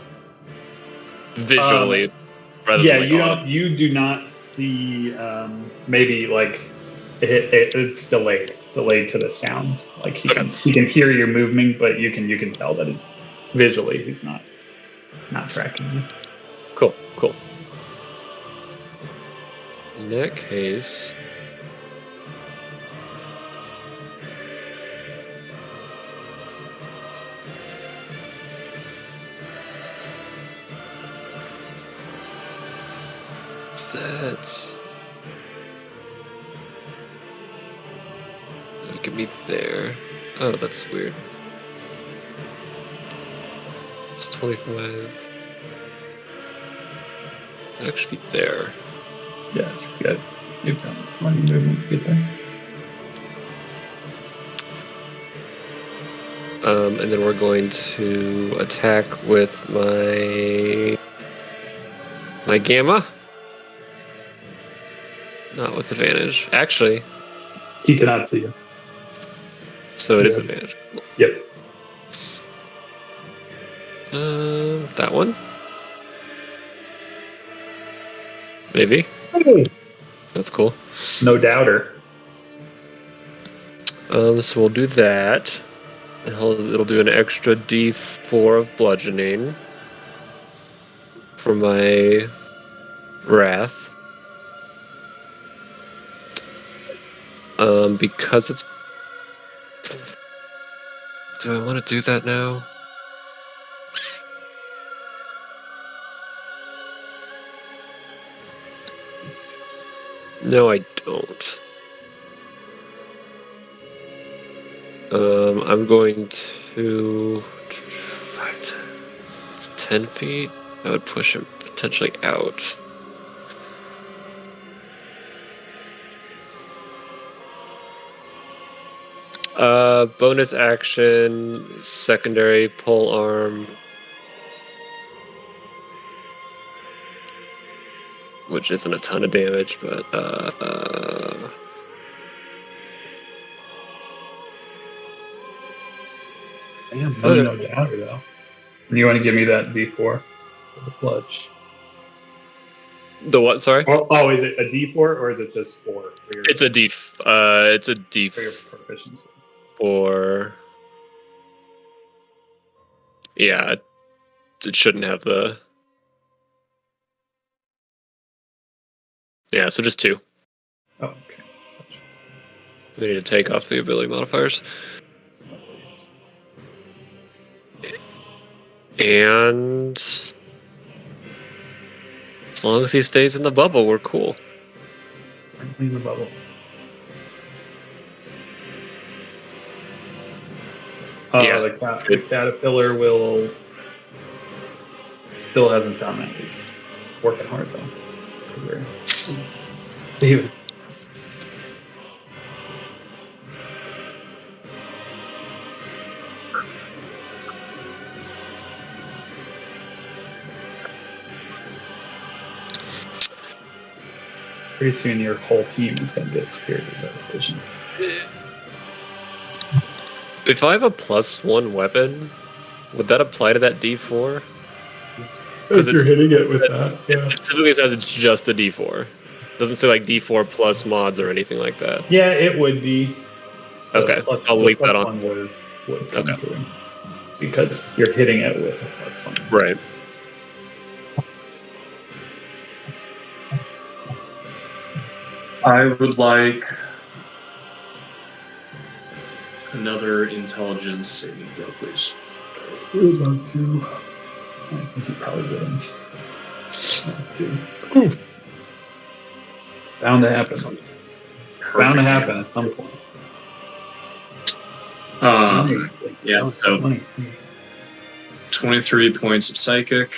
Visually, rather Yeah, than you like don't. You do not see. Maybe like it's delayed to the sound. Like he can hear your movement, but you can tell that is visually he's not tracking you. Cool. In that case, what's that? Look at me there. Oh, that's weird. It's 25. I'd actually be there. Yeah, good. You've got plenty of movement to get there. And then we're going to attack with my gamma. Not with advantage. Actually, He cannot see you. so it is Yeah. advantage. Yep. That one? Maybe. That's cool. No doubter. So we'll do that. It'll do an extra D4 of bludgeoning for my wrath. Because it's... Do I want to do that now? No, I don't. I'm going to... it's 10 feet. That would push him potentially out. Bonus action, secondary pole arm, which isn't a ton of damage, but Damn, no doubter though. You want to give me that D4 for the bludge? the what? Sorry, Oh, is it a D4 or is it just 4 for your? it's a D. It's a for your proficiency. D4. Yeah, it shouldn't have the. Yeah, so just 2. Oh, okay. We need to take off the ability modifiers. And as long as he stays in the bubble, we're cool. Clean the bubble. Yeah, The caterpillar still hasn't done that. working hard though. Steven. Pretty soon your whole team is going to get security investigation. If I have a +1 weapon, would that apply to that D4? Because you're hitting it with that. It Yeah. specifically says it's just a D4. It doesn't say like D4 plus mods or anything like that. Yeah, it would be. Okay, I'll leave that on. Would come Okay. through because you're hitting it with +1. Right. I would like another intelligence saving throw, please. Who's on 2? I think he probably wouldn't. 2. Bound to happen. Bound to happen at some point. Yeah, so 23 points of psychic,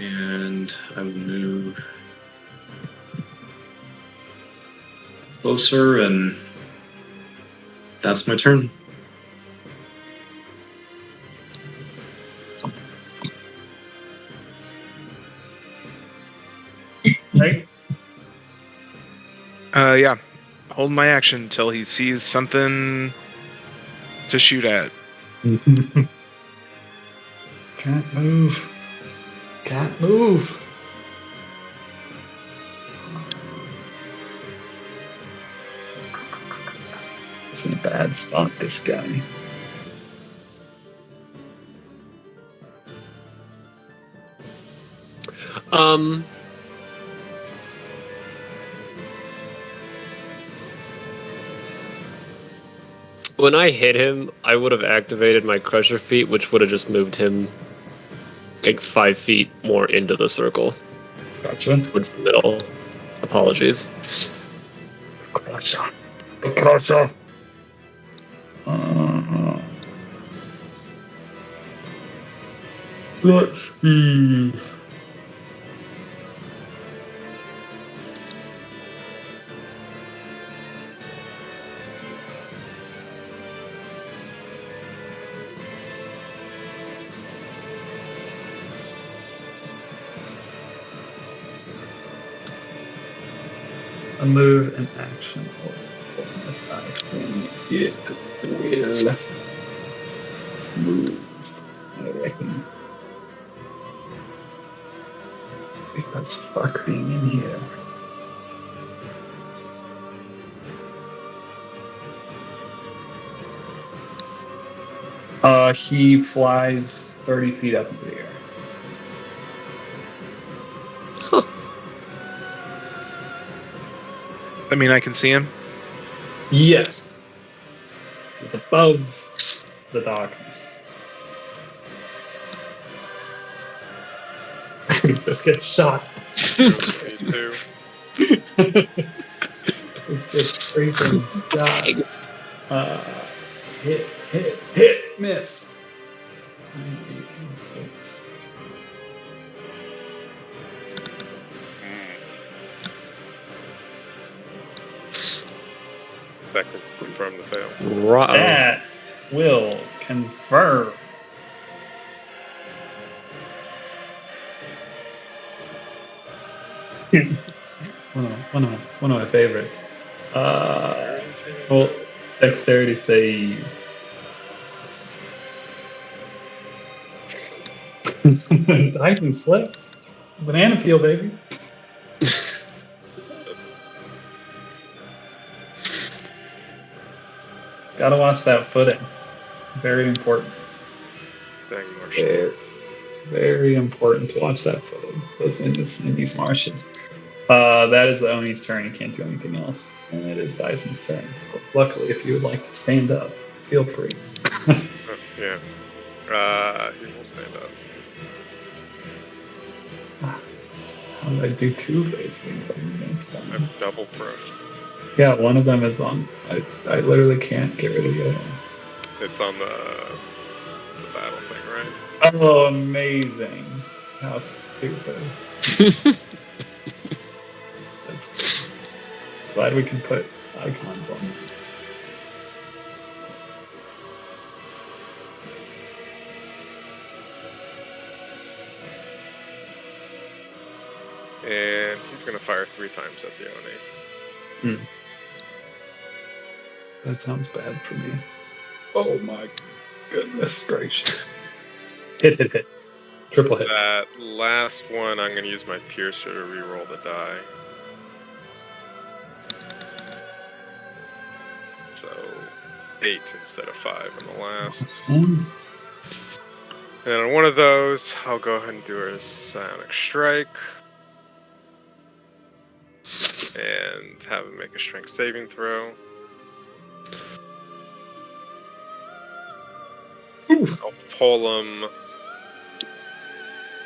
and I will move closer, and that's my turn. Right? Yeah. Hold my action until he sees something to shoot at. Can't move. Can't move. He's in a bad spot, this guy. When I hit him, I would have activated my Crusher Feet, which would have just moved him like 5 feet more into the circle. Gotcha. Towards the middle. Apologies. Gotcha. Gotcha. Let's see. A move and action or bonus action. It will move, I reckon. Because fuck being in here. He flies 30 feet up in the air. I mean, I can see him. Yes. It's above the darkness. Just get shot. Me too. Just get freaking shot. Hit, miss. 9, 8, and 6. That could confirm the fail. That will confirm. one of my favorites. Well, dexterity save. Diving slips. Banana peel, baby. Gotta watch that footing. Very important. Dang, Marsh. Very, very important to watch that footing. That's in these marshes. That is the Oni's turn. He can't do anything else. And it is Dyson's turn. So luckily, if you would like to stand up, feel free. Yeah. He will stand up. How do I do 2 of those things on against one? I'm double pressed. Yeah, one of them is on. I literally can't get rid of the other one. It's on the battle thing, right? Oh, amazing. How stupid. That's glad we can put icons on. And he's going to fire 3 times at the Oni. That sounds bad for me. Oh my goodness gracious. Hit. Triple hit. That last one, I'm going to use my Piercer to reroll the die. So 8 instead of 5 on the last. And on one of those, I'll go ahead and do a Psionic Strike. And have him make a Strength saving throw. I'll pull him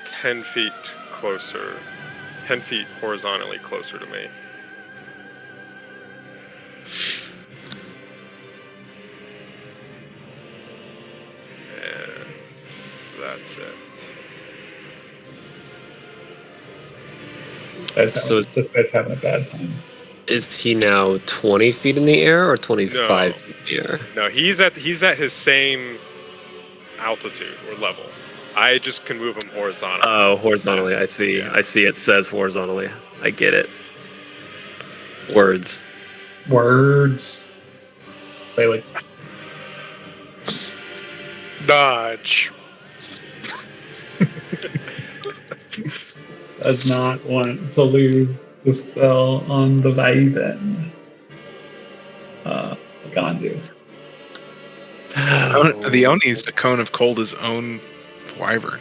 10 feet closer. 10 feet horizontally closer to me. And that's it. This guy's having a bad time. Is he now 20 feet in the air or 25 feet in the air? No, he's at his same altitude or level. I just can move him horizontally. Oh, horizontally. I see. Yeah. I see. It says horizontally. I get it. Words. Say like Dodge. does not want to lose the spell on the Vaiden. Gandu. The Oni used a cone of cold his own wyvern.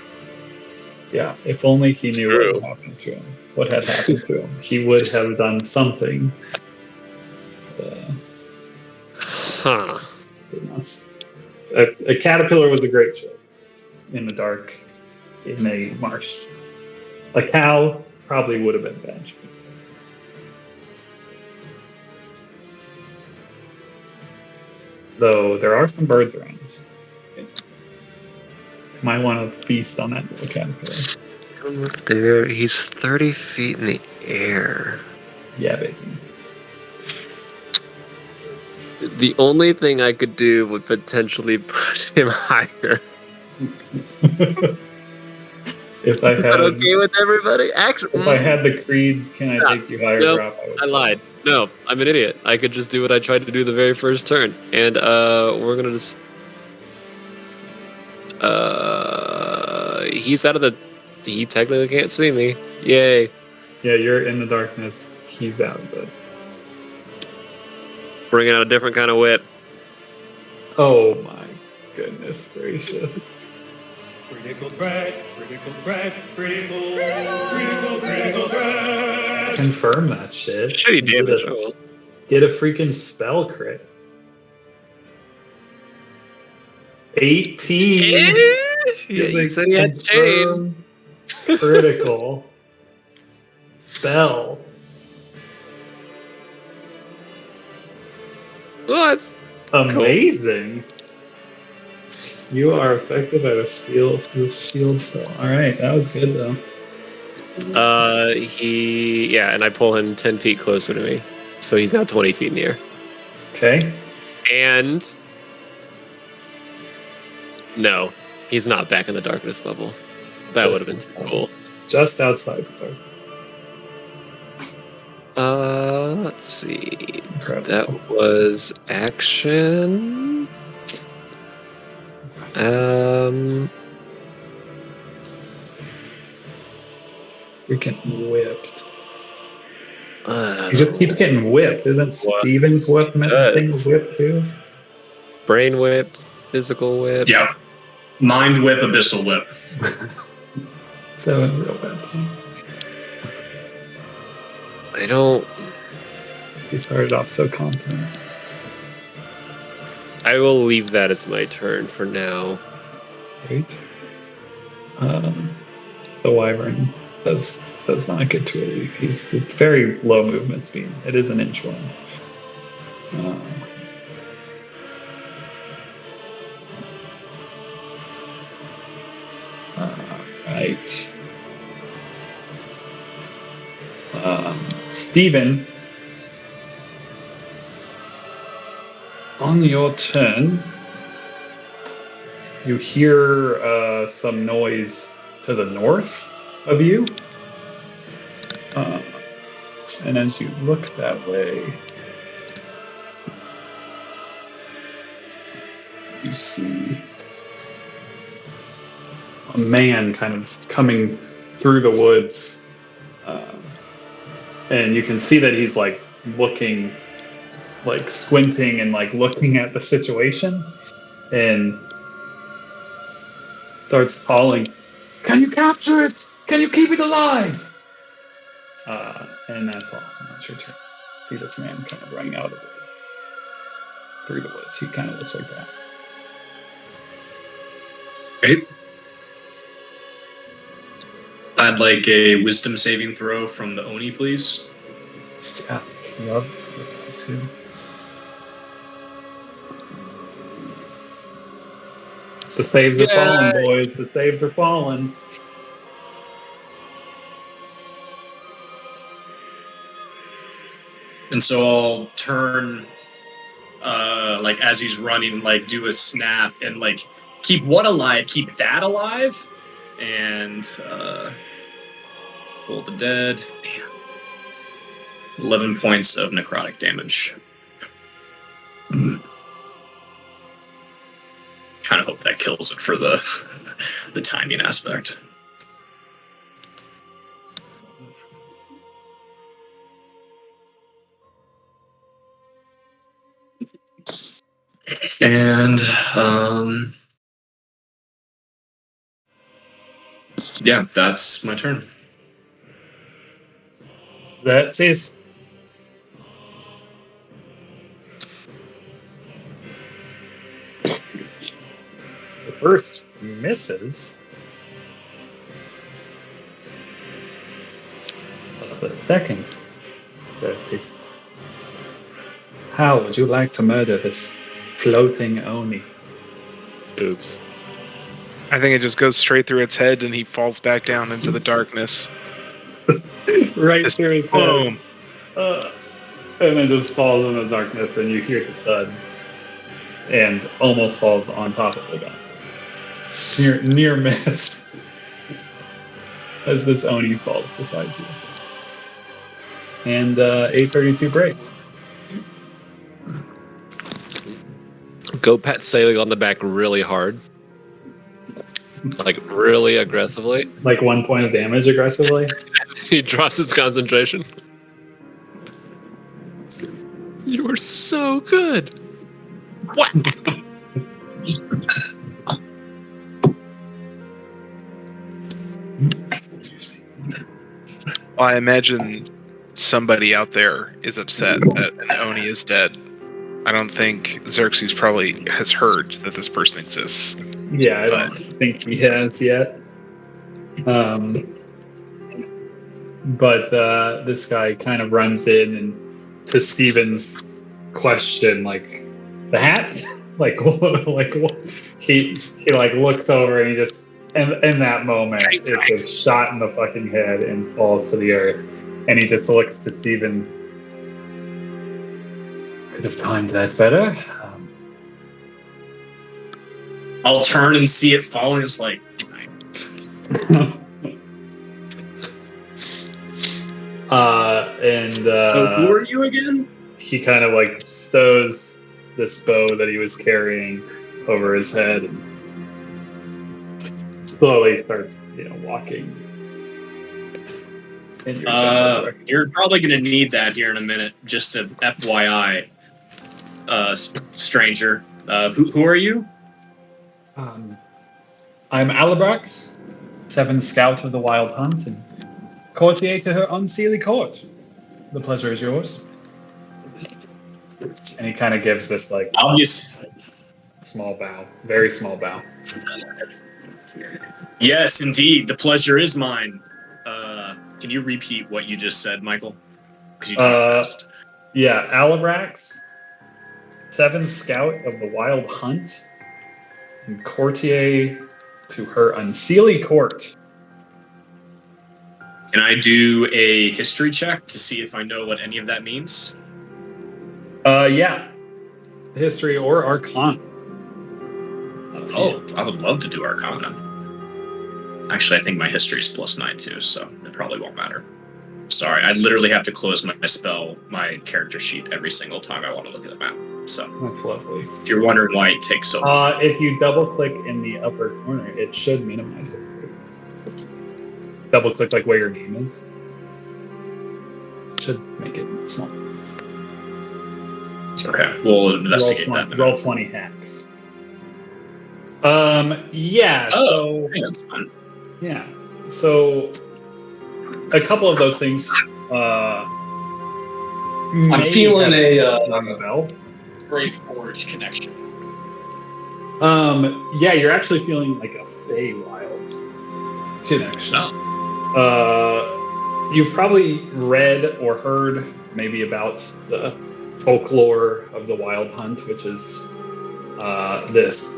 Yeah, if only he knew True. what had happened to him. What had happened to him. He would have done something. Huh. A caterpillar was a great show in the dark in a marsh. A cow probably would have been bad. Though there are some birds around us. Might want to feast on that little caterpillar. There, he's 30 feet in the air. Yeah, baby. The only thing I could do would potentially put him higher. If I Is had, that okay with everybody? Actually, if I had the creed, can I take you higher? Nope, Drop, I lied. No, I'm an idiot. I could just do what I tried to do the very first turn, and we're gonna just. He's out of the. He technically can't see me. Yay! Yeah, you're in the darkness. He's out of it. Bringing out a different kind of whip. Oh my goodness gracious! Critical threat. Critical threat. Critical threat. Confirm that shit. Shitty damage. Oh well. Get a freaking spell crit. 18. Yeah, Is he a said he had chain. confirmed critical spell. What? Amazing. You are affected by the shield spell. Alright, that was good though. And I pull him 10 feet closer to me, so he's now 20 feet in the air. Okay. And no, he's not back in the darkness bubble. That would have been too cool. Just outside the darkness. Let's see. Incredible. That was action. You're getting whipped. Uh, He just keeps getting whipped. Isn't Steven's thing whipped too? brain whipped, physical whip. Yeah. Mind whip, abyssal whip. So in real bad time. I don't. He started off so confident. I will leave that as my turn for now. Great. The wyvern does not get to relief. He's a very low movement speed. It is an inch one. Right. Stephen, on your turn, you hear some noise to the north of you. And as you look that way, you see a man kind of coming through the woods. And you can see that he's like looking, like squinting and like looking at the situation, and starts calling, "Can you capture it? Can you keep it alive?" And that's all. I'm not sure to see this man kind of running out of the woods. Through the woods. He kind of looks like that. Great. I'd like a wisdom saving throw from the Oni, please. Yeah, love that too. The saves are falling, boys. The saves are falling. And so I'll turn, like as he's running, like do a snap and like keep what alive, keep that alive, and roll the dead. Damn. 11 points of necrotic damage. Kind of hope that kills it for the timing aspect. And yeah, that's my turn. That is. The first misses. The second. That is. How would you like to murder this floating Oni? Oops. I think it just goes straight through its head and he falls back down into the darkness. Right Just through his boom. head. And then just falls in the darkness, and you hear the thud. And almost falls on top of the gun. Near miss. As this Oni falls beside you. And 832 break. Go pat Sailing on the back really hard. Like really aggressively. Like 1 point of damage aggressively. He drops his concentration. You are so good. What? Well, I imagine somebody out there is upset that an Oni is dead. I don't think Xerxes probably has heard that this person exists. Yeah, I don't think he has yet. But this guy kind of runs in, and to Steven's question, like, the hat? like he like looked over and he just in that moment it's a shot in the fucking head and falls to the earth, and he just looks to Steven. Could have timed that better. I'll turn and see it falling. It's like, so who are you again? He kind of like stows this bow that he was carrying over his head and slowly starts, walking. In your general direction. You're probably going to need that here in a minute. Just a FYI, stranger. Who are you? I'm Alabrax, 7th Scout of the Wild Hunt, and courtier to her unseelie court. The pleasure is yours. And he kind of gives this, like, Obvious. small bow. Very small bow. Yes, indeed. The pleasure is mine. Can you repeat what you just said, Michael? Because you talk fast. Yeah, Alabrax, 7th Scout of the Wild Hunt, and courtier to her unseelie court. Can I do a history check to see if I know what any of that means? Yeah. History or Arcana. Oh, I would love to do Arcana. Actually, I think my history is +9 too, so it probably won't matter. Sorry, I literally have to close my character sheet every single time I want to look at the map. So That's lovely. if you're wondering why it takes so long. If you double click in the upper corner, it should minimize it. Double click like where your name is. Should make it small. Okay, we'll investigate that. Roll 20 hacks. Yeah. Oh, okay, that's fun. Yeah. So a couple of those things. I'm feeling a bell. Great Forge connection. Yeah, you're actually feeling like a Feywild connection. Oh. You've probably read or heard maybe about the folklore of the Wild Hunt, which is this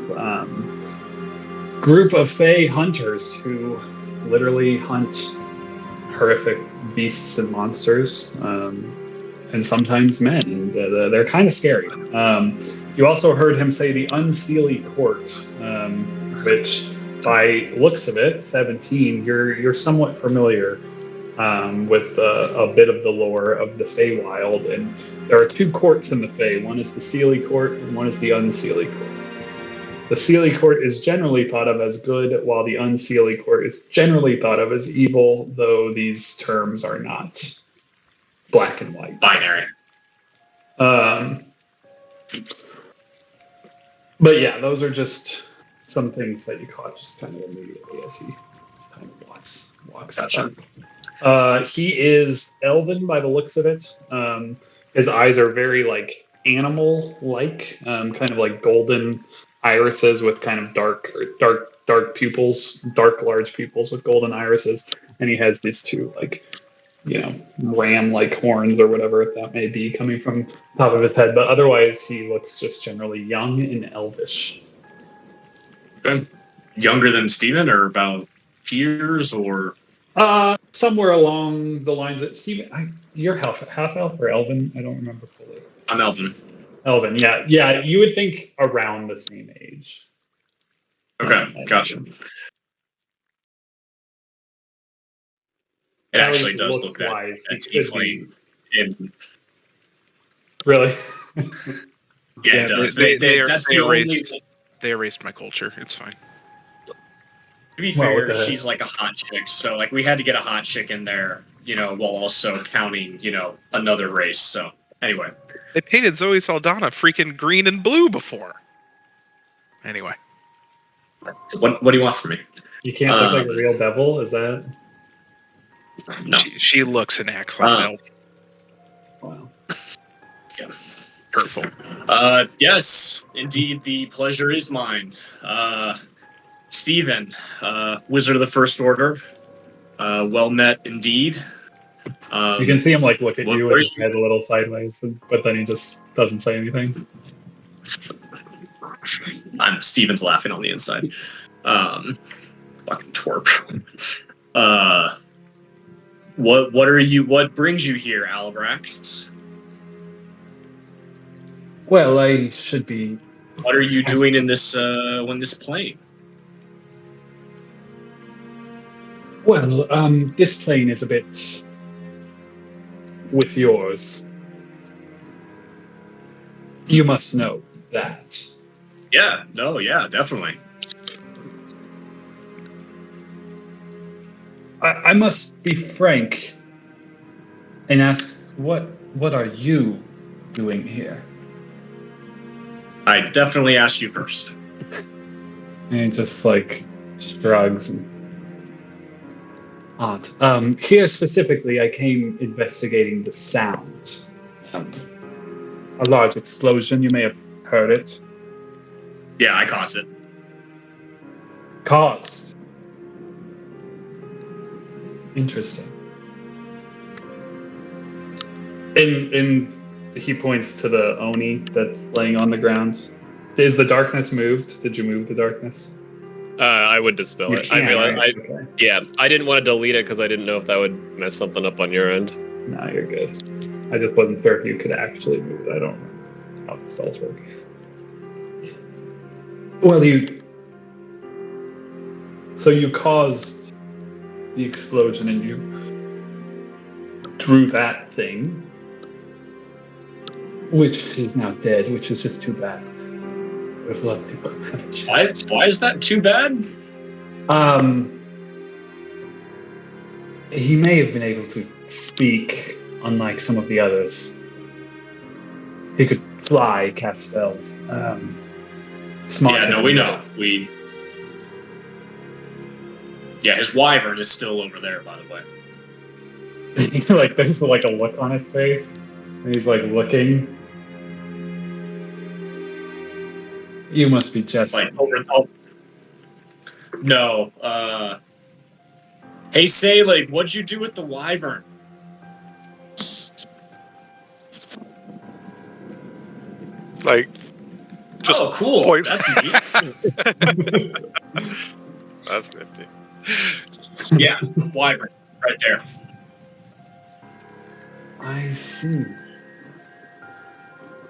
group of Fey hunters who literally hunt horrific beasts and monsters, and sometimes men. They're kind of scary. You also heard him say the Unseelie Court, which, by looks of it, 17, you're somewhat familiar with a bit of the lore of the Feywild. And there are two courts in the Fey. One is the Seelie Court, and one is the Unseelie Court. The Seelie Court is generally thought of as good, while the Unseelie Court is generally thought of as evil, though these terms are not black and white. Binary. But yeah, those are just some things that you caught just kind of immediately as he kind of walks Gotcha. up. He is elven by the looks of it. His eyes are very like animal-like, kind of like golden irises with kind of dark pupils, dark large pupils with golden irises, and he has these two like, ram-like horns or whatever that may be coming from top of his head. But otherwise, he looks just generally young and elvish. Okay. Younger than Steven, or about years, or Somewhere along the lines that Steven, you're half elf or elven? I don't remember fully. I'm elven. Elven, yeah. You would think around the same age. Okay, gotcha. It actually does look that tiefling in. Really? Yeah, it does. They erased my culture. It's fine. To be fair, she's like a hot chick, so like we had to get a hot chick in there, while also counting, another race. So anyway, they painted Zoe Saldana freaking green and blue before. Anyway, what do you want from me? You can't look like a real devil, is that? No. She looks and acts like that. Wow. Yeah. Hurtful. Yes, indeed, the pleasure is mine. Steven, Wizard of the First Order. Well met indeed. You can see him like look at you with his head a little sideways, but then he just doesn't say anything. Steven's laughing on the inside. Fucking twerp. What brings you here, Alabrax? Well, I should be. What are you doing in this plane? Well, this plane is a bit with yours. You must know that. Yeah, definitely. I must be frank and ask, what are you doing here? I definitely asked you first. And he just like shrugs and here specifically, I came investigating the sounds. A large explosion, you may have heard it. Yeah, I caused it. Caused? Interesting. And he points to the Oni that's laying on the ground. Is the darkness moved? Did you move the darkness? I would dispel You it. can, I realize. right? Okay. Yeah, I didn't want to delete it because I didn't know if that would mess something up on your end. No, you're good. I just wasn't sure if you could actually move it. I don't know how the spells work. Well, you caused the explosion and you drew that thing, which is now dead, which is just too bad. I would love to have a chat. Why is that too bad? He may have been able to speak, unlike some of the others. He could fly, cast spells. Smarter Yeah, no, than we the know. Yeah, his wyvern is still over there, by the way. like there's like a look on his face, and he's like looking. You must be just Like over. Oh, no. Hey, Selig, what'd you do with the wyvern? Like, just oh, cool. point- That's neat. That's nifty. Yeah, wyvern right there. I see.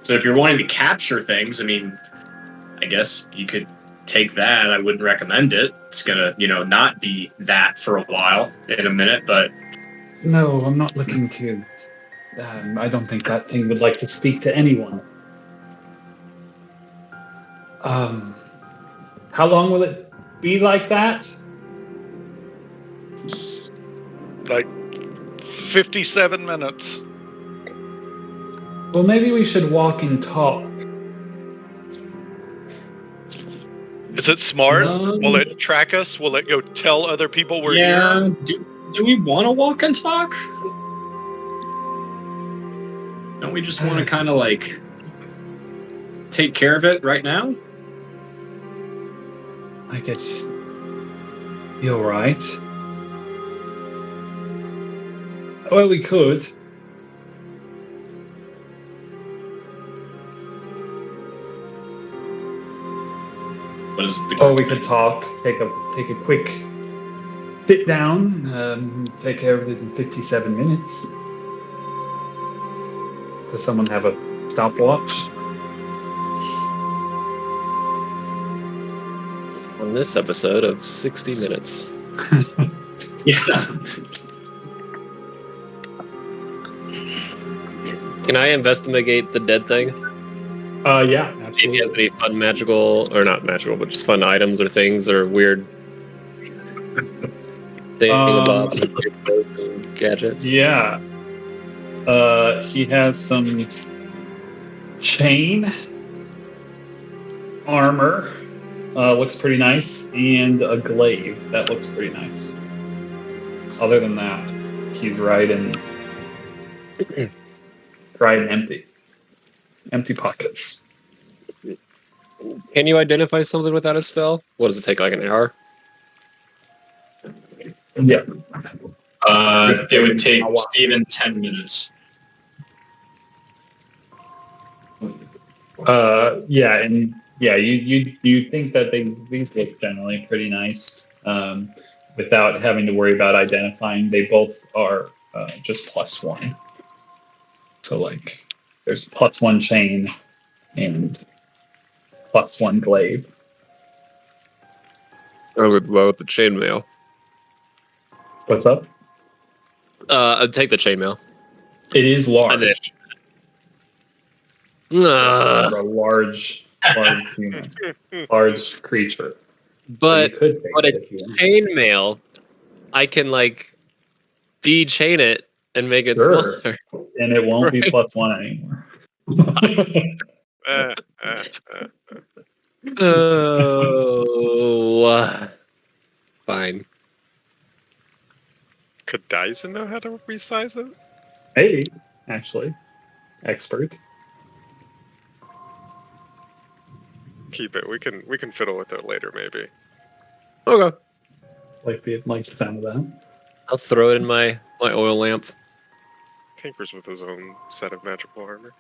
So if you're wanting to capture things, I mean, I guess you could take that. I wouldn't recommend it. It's gonna, not be that for a while, in a minute, but No, I'm not looking to. I don't think that thing would like to speak to anyone. How long will it be like that? like 57 minutes. Well, maybe we should walk and talk. Is it smart? Um, Will it track us? Will it go tell other people we're yeah. here? Do we want to walk and talk? Don't we just want to kind of like take care of it right now? I guess you're right. Well, we could. What is the Or we could talk. Take a quick sit down. Take care of it in 57 minutes. Does someone have a stopwatch? On this episode of 60 Minutes. Yeah. Can I investigate the dead thing? Yeah, See if he has absolutely. any fun magical, or not magical, but just fun items or things or weird thingamabobs and gadgets. Yeah. He has some chain armor. Looks pretty nice, and a glaive that looks pretty nice. Other than that, he's riding empty pockets. Can you identify something without a spell? What does it take, like an hour? Yeah. It would take Steven 10 minutes. Yeah, and yeah, you think that these look generally pretty nice, without having to worry about identifying. They both are just +1. So like, there's +1 chain and +1 glaive. Or with the chainmail? What's up? I'd take the chainmail. It is large. And then- For a large human, large creature. But you could take but it it's if you want. chainmail. I can like de-chain it and make it Sure. smaller. And it won't be Right. +1 anymore. Oh, fine. Could Dyson know how to resize it? Maybe, actually, expert. Keep it. We can fiddle with it later, maybe. Okay. Like the sound of that. I'll throw it in my oil lamp. Tinkers with his own set of magical armor.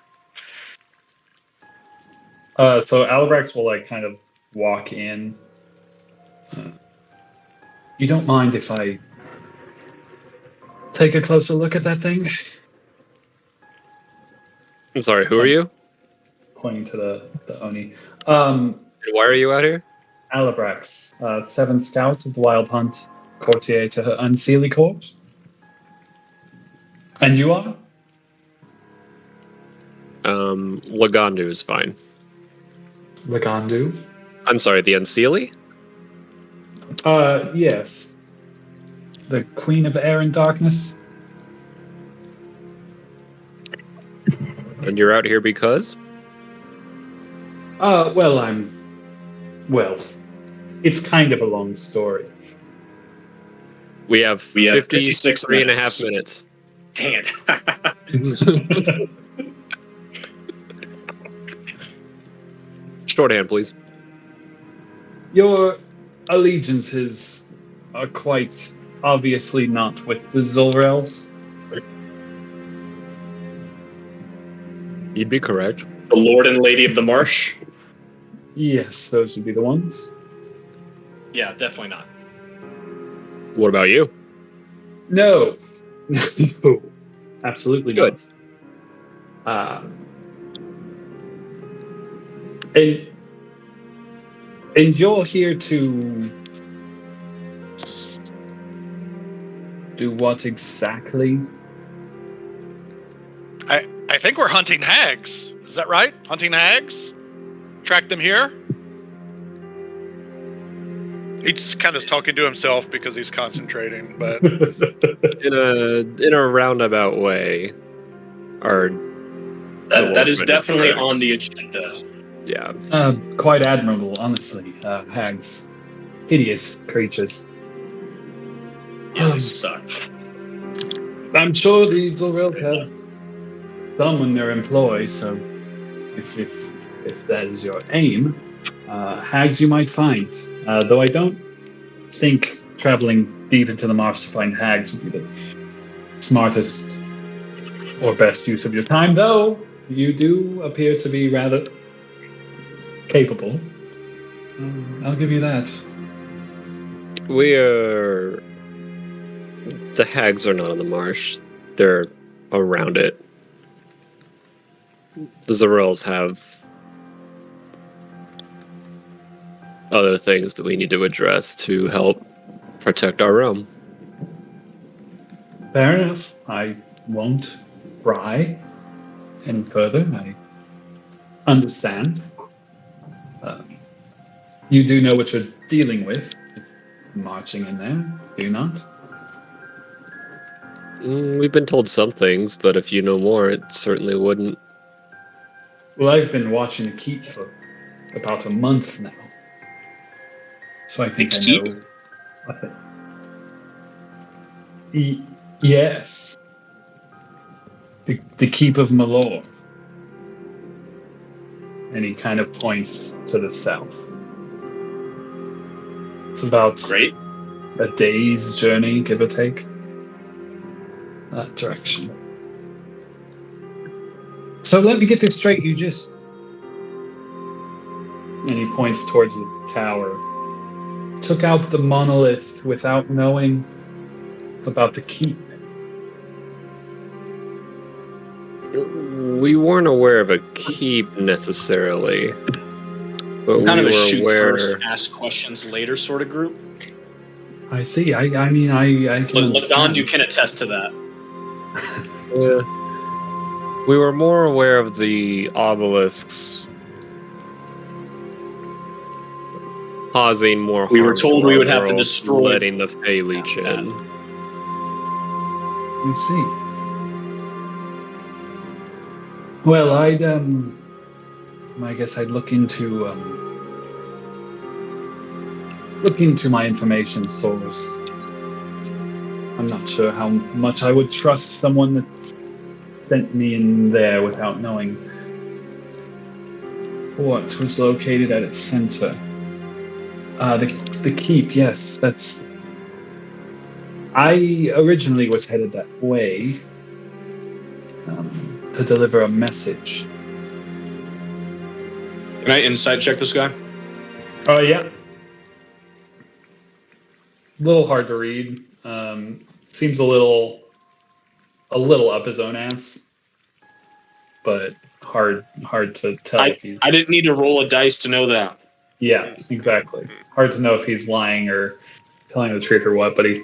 So Albrecht will like kind of walk in You don't mind if I take a closer look at that thing? I'm sorry, who are you? Pointing to the Oni. And why are you out here? Alabrax, 7 scouts of the Wild Hunt, courtier to her unseelie corpse. And you are? Lagandu is fine. Lagandu? I'm sorry, the Unseelie? Yes. The Queen of Air and Darkness? And you're out here because? Well, it's kind of a long story. We have 56 53 and a half minutes. Dang it. Shorthand, please. Your allegiances are quite obviously not with the Zolrels. You'd be correct. The Lord and Lady of the Marsh? Yes, those would be the ones. Yeah, definitely not. What about you? No. No. Absolutely Good. not. And you're here to do what exactly? I think we're hunting hags. Is that right? Hunting hags? Track them here? He's kind of talking to himself because he's concentrating, but In a roundabout way. That is definitely on the agenda. Yeah. Quite admirable, honestly. Hags. Hideous creatures. Yeah, they suck. I'm sure these Zolrels have some in their employ, so if that is your aim, hags you might find. Though I don't think traveling deep into the marsh to find hags would be the smartest or best use of your time, though you do appear to be rather capable. I'll give you that. The hags are not in the marsh. They're around it. The Zerels have other things that we need to address to help protect our realm. Fair enough. I won't pry any further. I understand. You do know what you're dealing with, marching in there, do you not? We've been told some things, but if you know more, it certainly wouldn't. Well, I've been watching the keep for about a month now, so I think The I keep? know. Yes, the keep of Malor, and he kind of points to the south. It's about Great. a day's journey, give or take. That direction. So let me get this straight. You just... And he points towards the tower. Took out the monolith without knowing about the keep. We weren't aware of a keep necessarily, but Kind we of a were shoot aware. first, ask questions later sort of group. I see. I mean, I can understand. Lagandu can attest to that. We were more aware of the obelisks causing more harm. We were told to we our would have to world, destroy letting the Fey leech in. I see. Well, I guess I'd look into my information source. I'm not sure how much I would trust someone that's sent me in there without knowing what was located at its center. The keep, yes, that's... I originally was headed that way to deliver a message. Can I insight check this guy? Oh, yeah. little hard to read. Seems a little up his own ass, but hard to tell if he's. I didn't need to roll a dice to know that. Yeah, exactly. Hard to know if he's lying or telling the truth or what, but he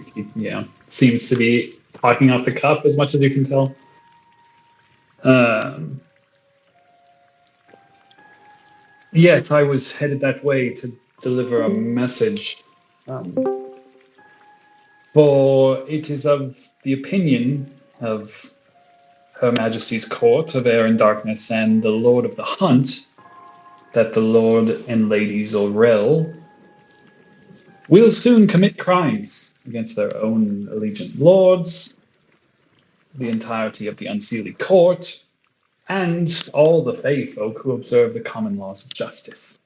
seems to be talking off the cuff as much as you can tell. Yes, I was headed that way to deliver a message. For it is of the opinion of Her Majesty's Court of Air and Darkness and the Lord of the Hunt that the Lord and Lady Zorel will soon commit crimes against their own allegiant lords, the entirety of the Unseelie Court, and all the Fey folk who observe the common laws of justice.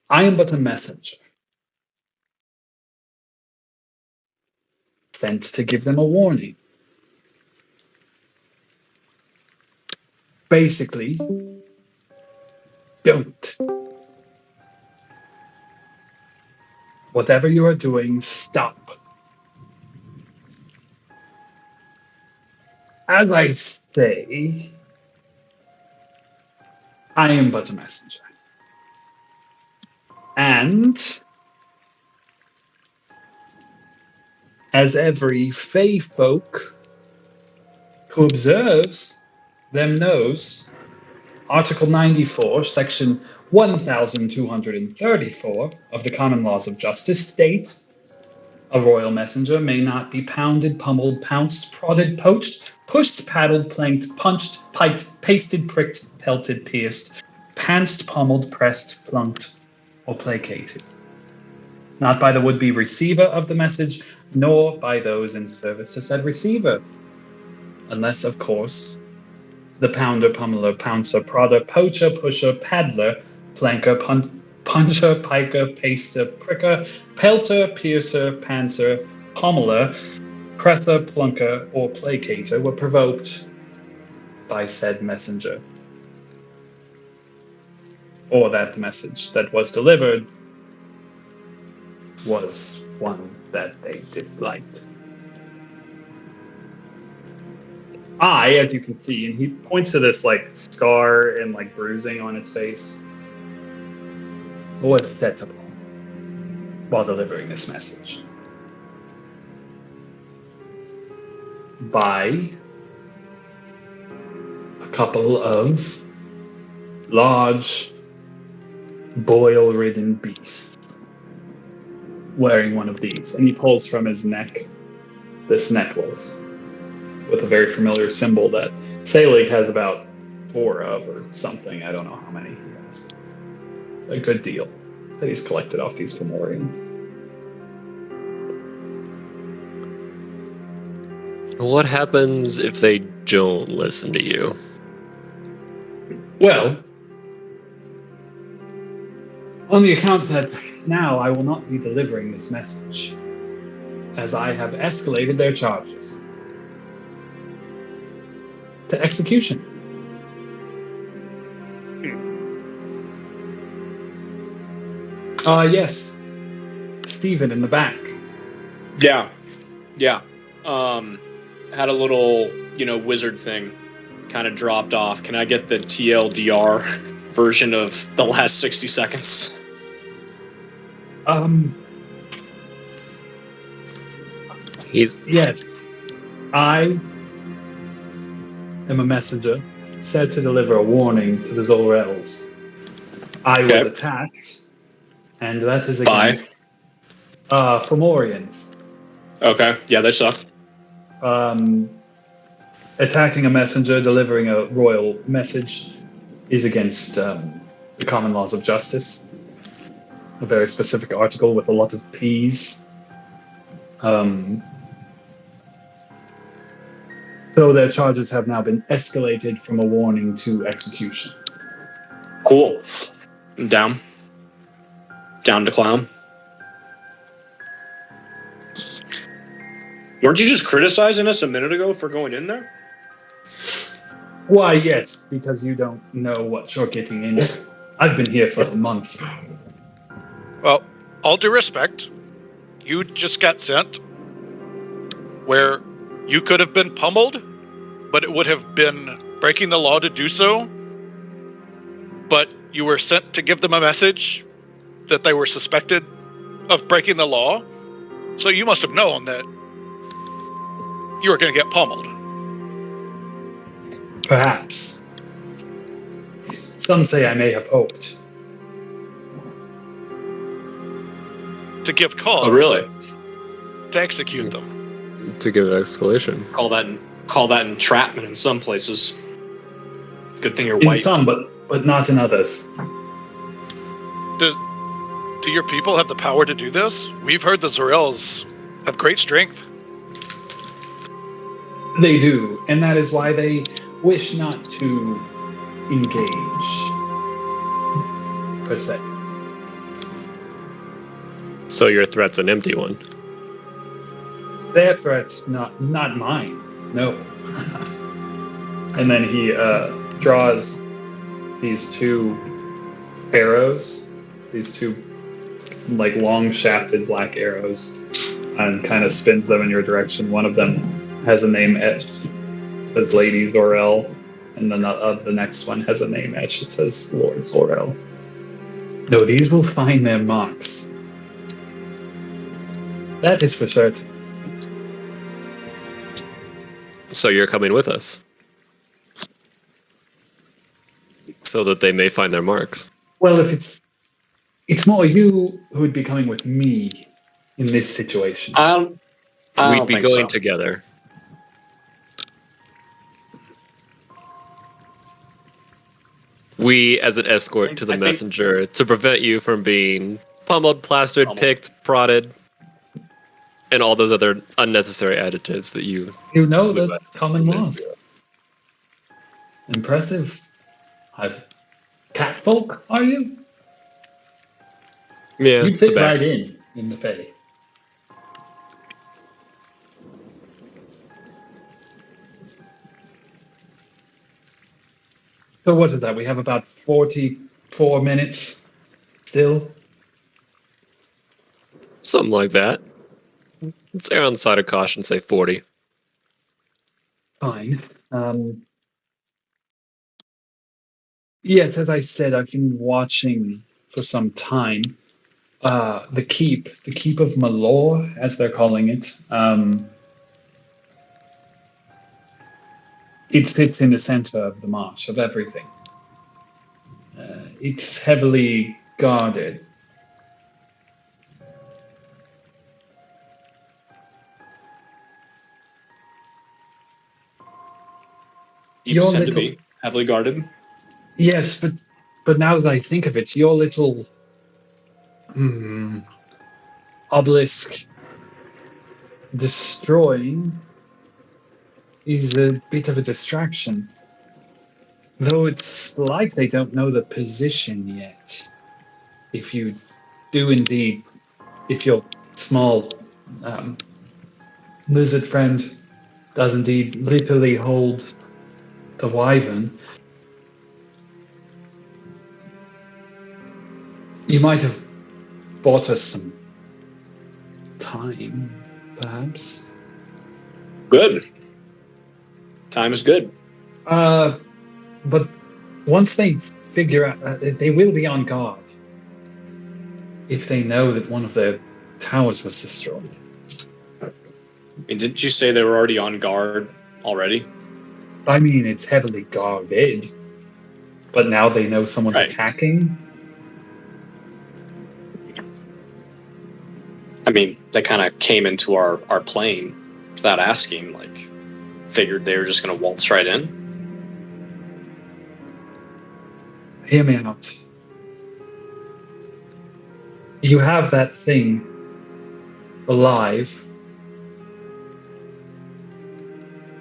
I am but a messenger, sent to give them a warning. Basically, don't. Whatever you are doing, stop. As I say, I am but a messenger. And as every Fey folk who observes them knows, Article 94, Section 1234 of the Common Laws of Justice states, a royal messenger may not be pounded, pummeled, pounced, prodded, poached, pushed, paddled, planked, punched, piked, pasted, pricked, pelted, pierced, pantsed, pummeled, pressed, flunked, or placated. Not by the would-be receiver of the message, nor by those in service to said receiver. Unless, of course, the pounder, pummeler, pouncer, prodder, poacher, pusher, paddler, planker, puncher, piker, paster, pricker, pelter, piercer, pantser, pommeler, presser, plunker, or placater were provoked by said messenger. Or that the message that was delivered was one that they disliked. I, as you can see, and he points to this like scar and like bruising on his face, was set upon while delivering this message by a couple of large boil-ridden beasts wearing one of these, and he pulls from his neck this necklace with a very familiar symbol that Selig has about 4 of or something. I don't know how many he has. A good deal that he's collected off these Fomorians. What happens if they don't listen to you? Well, on the account that now I will not be delivering this message, as I have escalated their charges to execution. Yes. Stephen in the back. Yeah. Had a little, wizard thing kind of dropped off. Can I get the TLDR version of the last 60 seconds? Yes. I am a messenger said to deliver a warning to the Zorels. I was attacked, and that is against Fomorians. Okay, yeah, they suck. Attacking a messenger, delivering a royal message is against the common laws of justice. A very specific article with a lot of P's. So their charges have now been escalated from a warning to execution. Cool. I'm down. Down to clown. Weren't you just criticizing us a minute ago for going in there? Why, yes, because you don't know what you're getting into. I've been here for a month. Well, all due respect, you just got sent where you could have been pummeled, but it would have been breaking the law to do so. But you were sent to give them a message that they were suspected of breaking the law. So you must have known that you were going to get pummeled. Perhaps. Some say I may have hoped. To give cause. Oh, really? To execute them. To give escalation. Call that entrapment in some places. Good thing you're In white. some, but not in others. Do your people have the power to do this? We've heard the Zorels have great strength. They do, and that is why they wish not to engage, per se. So your threat's an empty one. Their threat's not mine, no. And then he draws these two arrows, these two like long-shafted black arrows, and kind of spins them in your direction. One of them has a name etched. It says Lady Zorel, and then the next one has a name etched. It says Lord Zorel. No, these will find their marks. That is for certain. So you're coming with us. So that they may find their marks. Well, if it's more you who would be coming with me in this situation. I We'd don't be think going so. together. We, as an escort to the I think- messenger, to prevent you from being pummeled, plastered, picked, prodded, and all those other unnecessary adjectives that you... You know slew the at common 10 minutes laws. ago. Impressive. I've catfolk, are you? Yeah, You it's a fit bad... right in the Fae. So what is that? We have about 44 minutes still. Something like that. Let's err on the side of caution, say 40. Fine. Yes, as I said, I've been watching for some time. The keep of Malor, as they're calling it. It sits in the center of the marsh of everything. It's heavily guarded. You tend to be heavily guarded. Yes, but now that I think of it, your little obelisk destroying is a bit of a distraction. Though it's like they don't know the position yet. If you do indeed, if your small lizard friend does indeed literally hold the wyvern, you might have bought us some time, perhaps. Good. Time is good. But once they figure out, they will be on guard if they know that one of their towers was destroyed. I mean, didn't you say they were already on guard already? I mean, it's heavily guarded, but now they know someone's Right. attacking. I mean, they kind of came into our plane without asking, like, figured they were just going to waltz right in. Hear me out. You have that thing alive,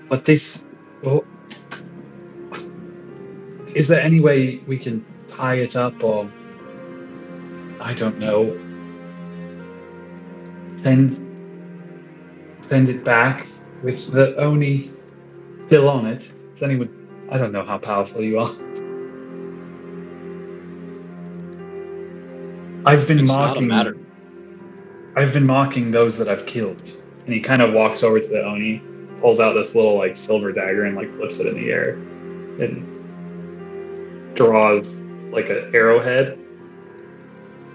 but this... Oh, is there any way we can tie it up or... I don't know. Send it back with the Oni still on it? Does anyone... I don't know how powerful you are. I've been It's not a marking. matter. I've been mocking those that I've killed. And he kind of walks over to the Oni, pulls out this little like silver dagger and like flips it in the air. And draws like an arrowhead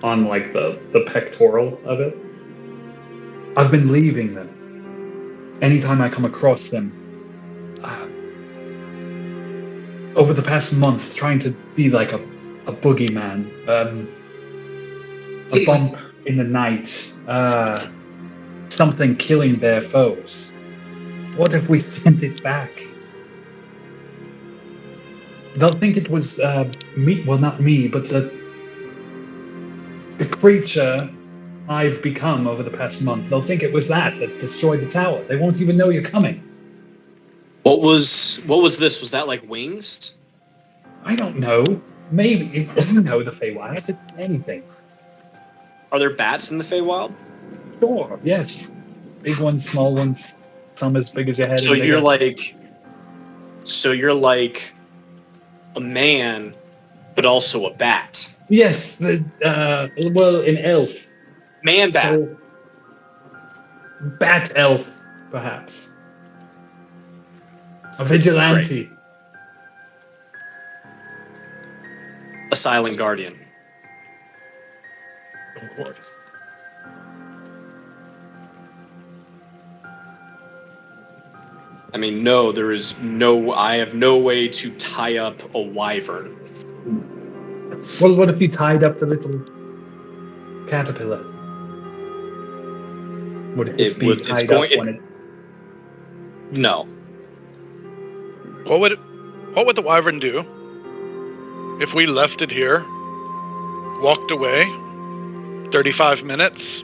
on like the pectoral of it. I've been leaving them. Anytime I come across them, over the past month, trying to be like a boogeyman, a bump in the night, something killing their foes. What if we sent it back? They'll think it was me. Well, not me, but the creature I've become over the past month. They'll think it was that destroyed the tower. They won't even know you're coming. What was this? Was that like wings? I don't know. Maybe. You know the Feywild. Anything. Are there bats in the Feywild? Sure, yes. Big ones, small ones, some as big as your head. So you're like a man, but also a bat. Yes, well, an elf. Man bat. So, bat elf, perhaps. A vigilante. Great. A silent guardian. Of course. I mean, no, there is no. I have no way to tie up a wyvern. Well, what if you tied up the little caterpillar? Would it be tied up when it? No. What would the wyvern do if we left it here, walked away, 35 minutes?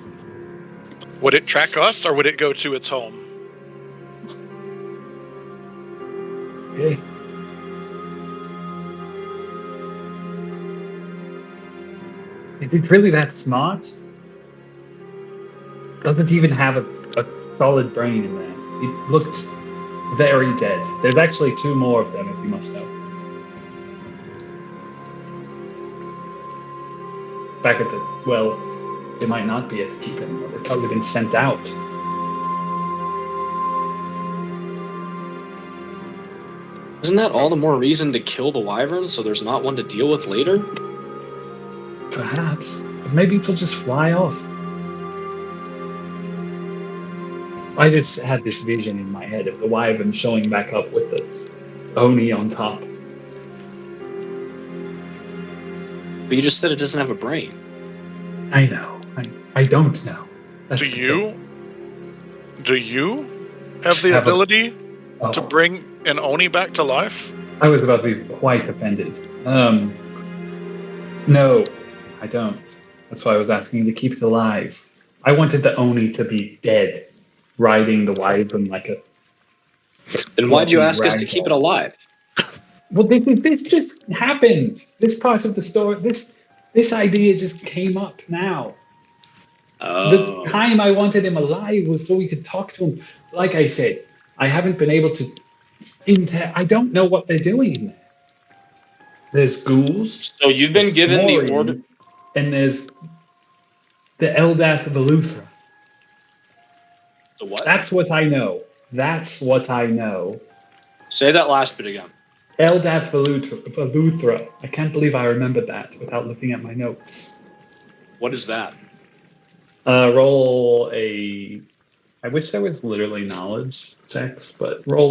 Would it track us, or would it go to its home? Okay. Is it really that smart? Doesn't even have a solid brain in there. It looks very dead. There's actually 2 more of them, if you must know. Back at the, well, it might not be at the keep anymore. They've probably been sent out. Isn't that all the more reason to kill the wyvern so there's not one to deal with later? Perhaps. But maybe it'll just fly off. I just had this vision in my head of the wyvern showing back up with the Oni on top. But you just said it doesn't have a brain. I know. I don't know. That's Do you have the ability to bring an Oni back to life? I was about to be quite offended. No, I don't. That's why I was asking to keep it alive. I wanted the Oni to be dead, riding the wyvern like a... Then why'd you ask us to keep it alive? Well, this just happened. This part of the story, this idea just came up now. Oh. The time I wanted him alive was so we could talk to him. Like I said, I haven't been able to... I don't know what they're doing in there. There's ghouls. So you've been given the order... And there's the Eldath of Eluthra. The what? That's what I know. That's what I know. Say that last bit again. Eldath Eluthra. I can't believe I remembered that without looking at my notes. What is that? Roll a... I wish there was literally knowledge checks, but roll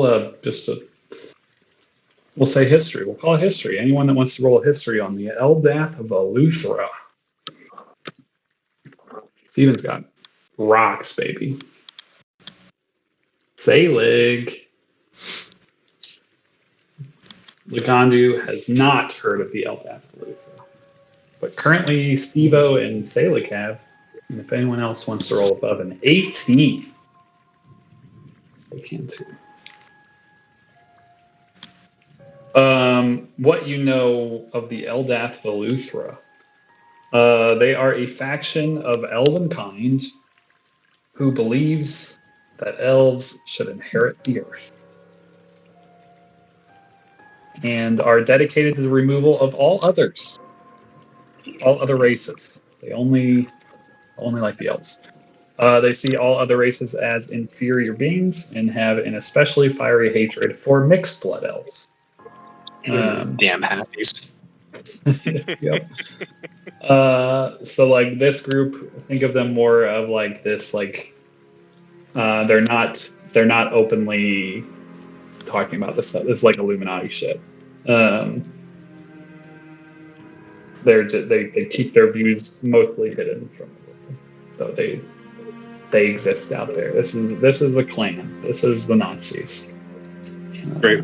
we'll say history. We'll call it history. Anyone that wants to roll a history on the Eldath of Eluthra. Steven's got rocks, baby. Thalig. Lagandu has not heard of the Eldath of Eluthra. But currently, Stevo and Selig have. And if anyone else wants to roll above an 18, they can too. What you know of the Eldath of Eluthra. They are a faction of elven kind who believes that elves should inherit the earth and are dedicated to the removal of all others, all other races. They only like the elves. They see all other races as inferior beings and have an especially fiery hatred for mixed blood elves. Damn halfies. Yep. So like this group, think of them more of like this, like they're not openly talking about this stuff. This is like Illuminati shit. They keep their views mostly hidden from everyone. So they exist out there. This is the Klan. This is the Nazis. Great.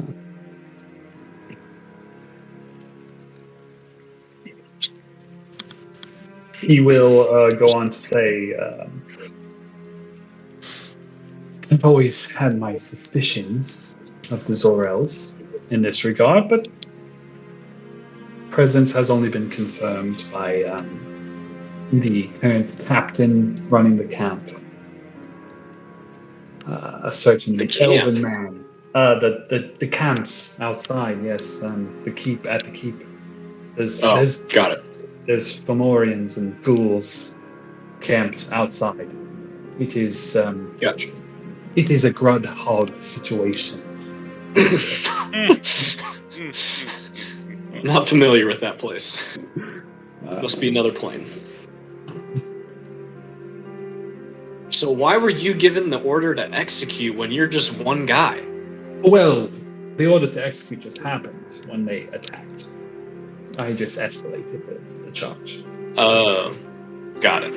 He will go on to say, I've always had my suspicions of the Zorels in this regard, but presence has only been confirmed by the current captain running the camp. A certain The camp? elven man. The camps outside, yes. The keep at the keep. There's got it. There's Fomorians and ghouls camped outside. It is Gotcha. It is a Grudhog situation. Not familiar with that place. Must be another plane. So why were you given the order to execute when you're just one guy? Well, the order to execute just happened when they attacked. I just escalated the charge. Got it.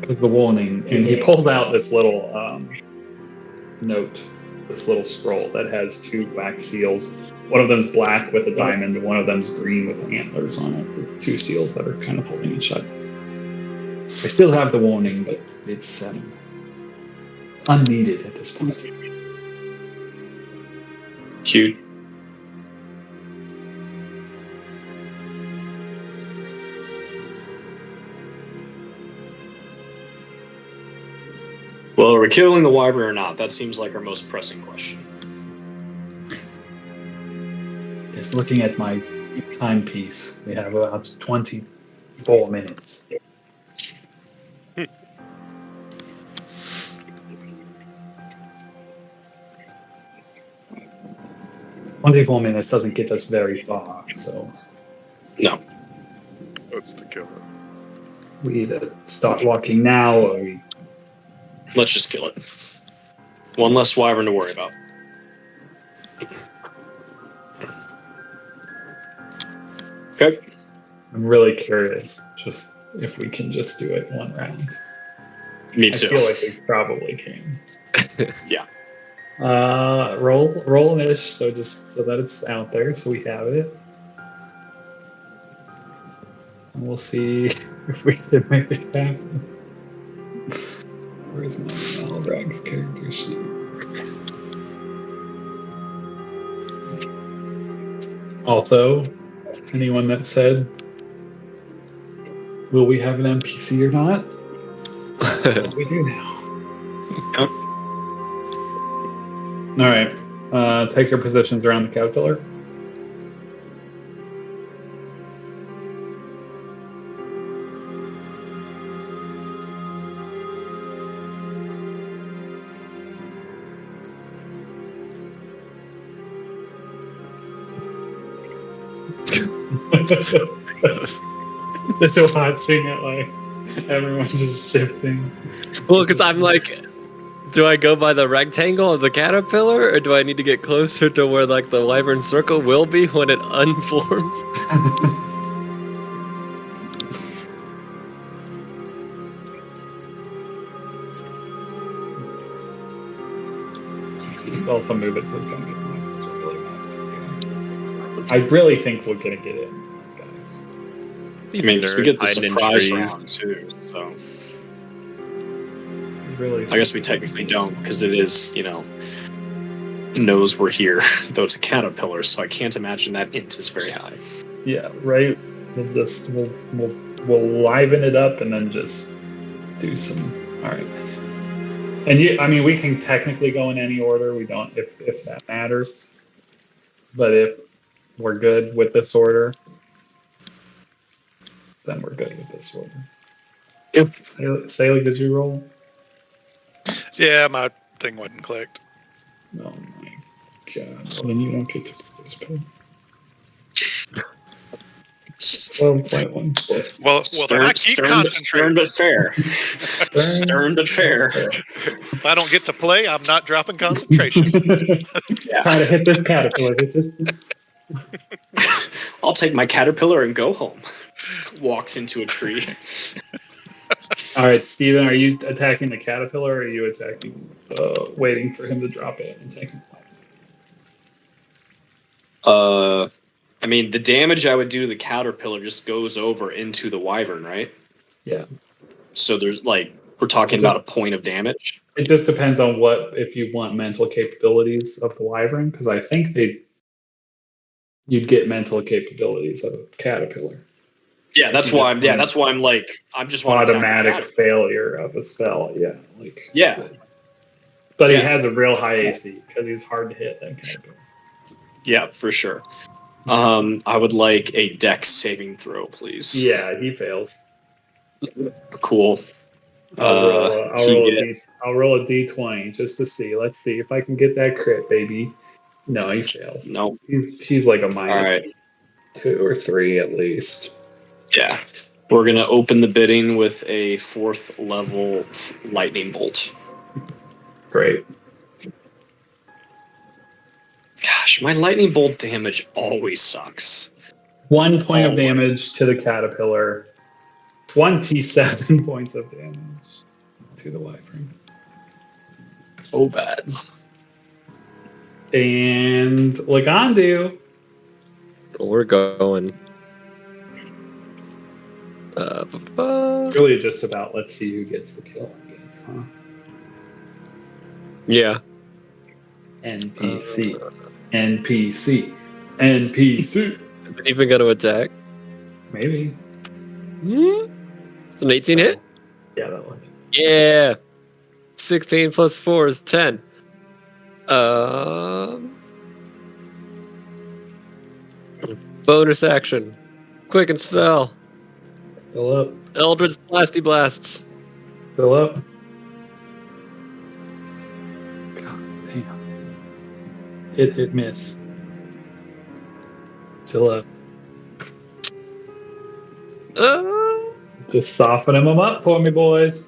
With the warning, and he pulls out this little note, this little scroll that has 2 wax seals. One of them's black with a diamond, and one of them's green with antlers on it. The 2 seals that are kind of holding it shut. I still have the warning, but it's unneeded at this point. Cute. Well, are we killing the wyvern or not? That seems like our most pressing question. Just looking at my timepiece, we have about 24 minutes. 24 minutes doesn't get us very far, so No. What's the killer? we either start walking now or we... Let's just kill it. One less wyvern to worry about. Okay. I'm really curious just if we can just do it one round. Me too. I feel like we probably can. Yeah. Roll an ish, so just so that it's out there, so we have it. And we'll see if we can make it happen. Where's my Maldrag's character sheet? Also, anyone that said, will we have an NPC or not? We do now. Yep. Alright, take your positions around the cow pillar. Just watching it, like everyone's just shifting. Well, because I'm like, do I go by the rectangle of the caterpillar, or do I need to get closer to where like the wyvern circle will be when it unforms? Also move it to the center. I really think we're gonna get in, guys. I mean, 'cause we get the Hiding in surprise trees. round too, so Really, I guess we technically don't because it is, knows we're here, though it's a caterpillar, so I can't imagine that int is very high. yeah, right. We'll liven it up and then just do some. All right. And I mean, we can technically go in any order. We don't, if that matters. But if we're good with this order, then we're good with this order. Saley, did you roll? Yeah, my thing wasn't clicked. Oh my god. Well, then you don't get to participate. 12.1. Well, then I keep Stern concentrating. but fair. Stern but fair. If I don't get to play, I'm not dropping concentration. Try to hit this caterpillar. It's just I'll take my caterpillar and go home. Walks into a tree. all right, Steven, are you attacking the caterpillar or are you attacking waiting for him to drop it and taking I mean, the damage I would do to the caterpillar just goes over into the wyvern, right? Yeah. So there's like we're talking about a point of damage. It just depends on what if you want mental capabilities of the wyvern, because I think you'd get mental capabilities of a caterpillar. Yeah, that's why I'm. Yeah, that's why I'm like I'm just want to attack the Automatic caterpillar. failure of a spell, yeah. Yeah, But he Yeah. has a real high AC because he's hard to hit, that caterpillar. yeah, for sure. I would like a dex saving throw, please. Yeah, he fails. Cool. I'll roll he a d20 just to see. Let's see if I can get that crit, baby. No, he fails. No. He's like a minus Alright. 2 or 3 at least. Yeah. We're gonna open the bidding with a 4th level lightning bolt. Great. Gosh, my lightning bolt damage always sucks. 1 point of Oh. damage to the caterpillar. 27 points of damage to the wyvern. So bad. And Lagandu. We're going. Really just about let's see who gets the kill, I guess, huh? Yeah. NPC. NPC. NPC. Is it even going to attack? Maybe. It's an 18 hit? Yeah, that one. Yeah. 16 plus 4 is 10. Bonus action. Quicken spell. Fill up. Eldritch Blasty Blasts. Fill up. God damn. Hit, miss. Fill up. Just softening them up for me, boys.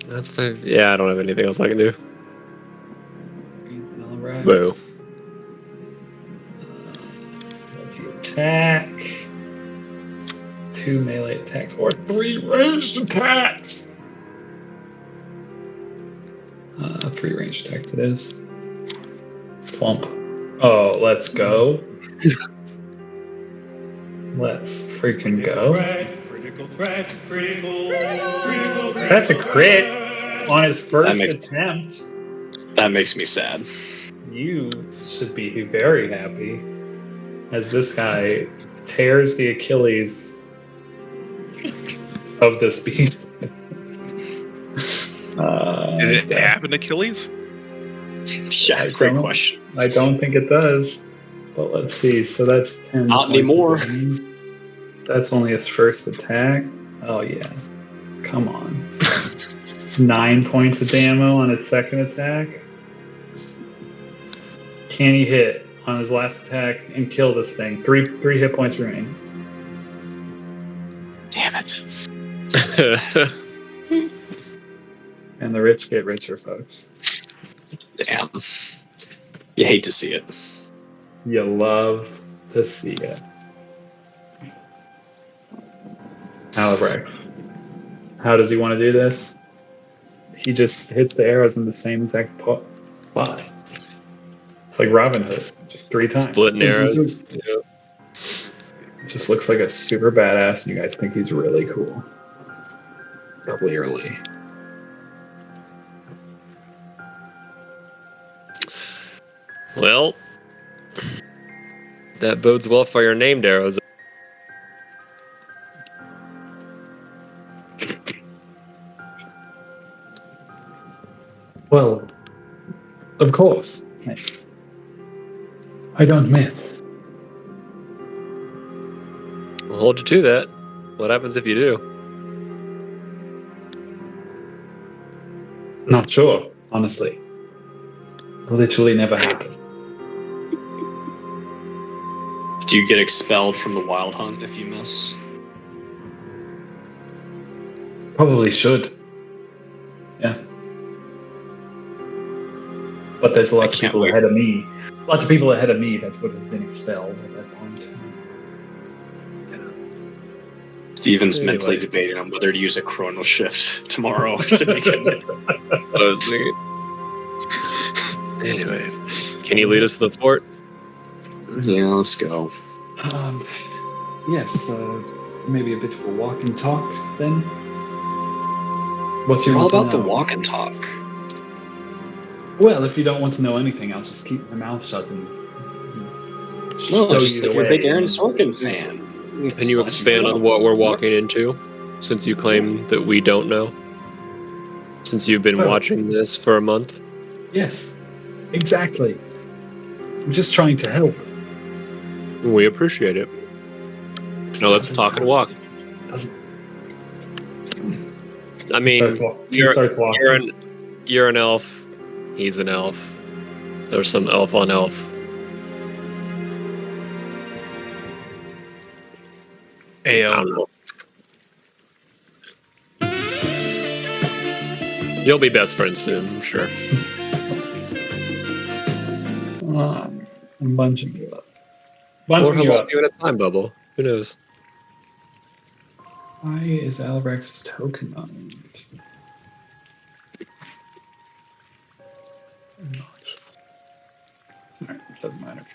That's 5. Yeah, I don't have anything else I can do. All right. Boo. Let's attack. 2 melee attacks or 3 ranged attacks. 3 ranged attacks it is. Plump. Oh, let's go. Let's freaking go. Critical threat. That's a crit on his first makes- attempt. That makes me sad. You should be very happy as this guy tears the Achilles of this beast. Did it have an Achilles? Yeah, I great don't- question. I don't think it does. But let's see. So that's 10. Not points of anymore. damage. That's only his first attack. Oh, yeah. Come on. 9 points of damage on his second attack. Can he hit on his last attack and kill this thing? Three hit points remain. Damn it. And the rich get richer, folks. Damn. You hate to see it. You love to see it. Alibrex. How does he want to do this? He just hits the arrows in the same exact spot. It's like Robin Hood, just 3 times. Splitting arrows. Yeah. Just looks like a super badass, and you guys think he's really cool. Clearly. Well, that bodes well for your named arrows. Well, of course. I don't miss. We'll hold you to that. What happens if you do? Not sure, honestly. Literally never happened. Do you get expelled from the Wild Hunt if you miss? Probably should. Yeah. But there's lots of can't people wait. ahead of me. Lots of people ahead of me that would have been expelled at that point. Steven's Anyway. mentally debating on whether to use a chrono shift tomorrow to make it. So I was thinking. Anyway, can you lead us to the fort? Yeah, let's go. Yes, maybe a bit of a walk and talk then. What's your All want to about the know? walk and talk. Well, if you don't want to know anything, I'll just keep my mouth shut and No, show just you like the you're a way. big Aaron Sorkin fan. Can you expand on what we're walking into, since you claim that we don't know? Since you've been Oh. watching this for a month? Yes, exactly. I'm just trying to help. We appreciate it. Now let's talk and walk. Doesn't I mean, you start walking. you're an elf. He's an elf. There's some elf on elf. I Ayo. don't know. You'll be best friends soon, I'm sure. I'm bunching you up. Or Bunching he'll you walk up. you in a time bubble. Who knows? Why is Albrex's token on? Alright, doesn't matter.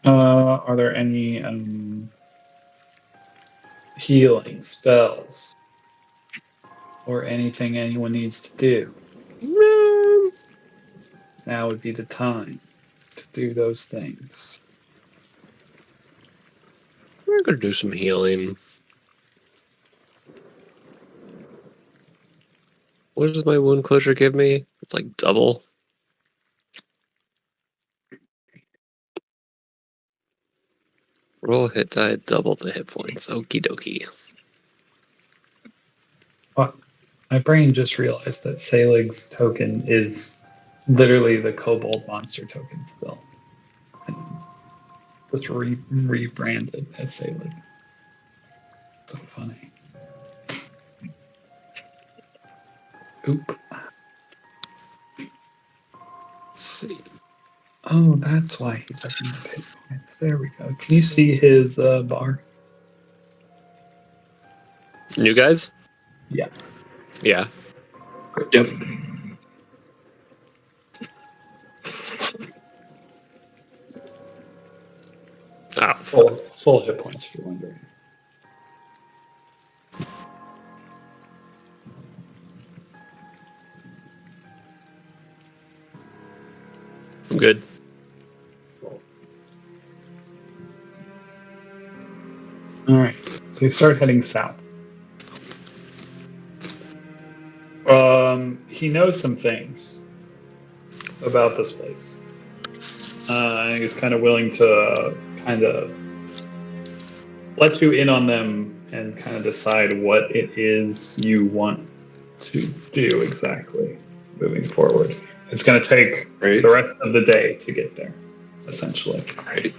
Are there any healing spells or anything anyone needs to do? Now would be the time to do those things. We're gonna do some healing. What does my wound closure give me? It's like double. Roll hit die, double the hit points. Okie dokie. My brain just realized that Salig's token is literally the kobold monster token spell. And just rebranded as Salig. So funny. Oop. Let's see. Oh, that's why he doesn't have hit points. There we go. Can you see his bar? New guys? Yeah. Yeah. Yep. Oh, Full hit points if you're wondering. I'm good. Alright. So you start heading south. He knows some things about this place. And he's kind of willing to kind of let you in on them and kind of decide what it is you want to do exactly moving forward. It's going to take Great. the rest of the day to get there, essentially. Great.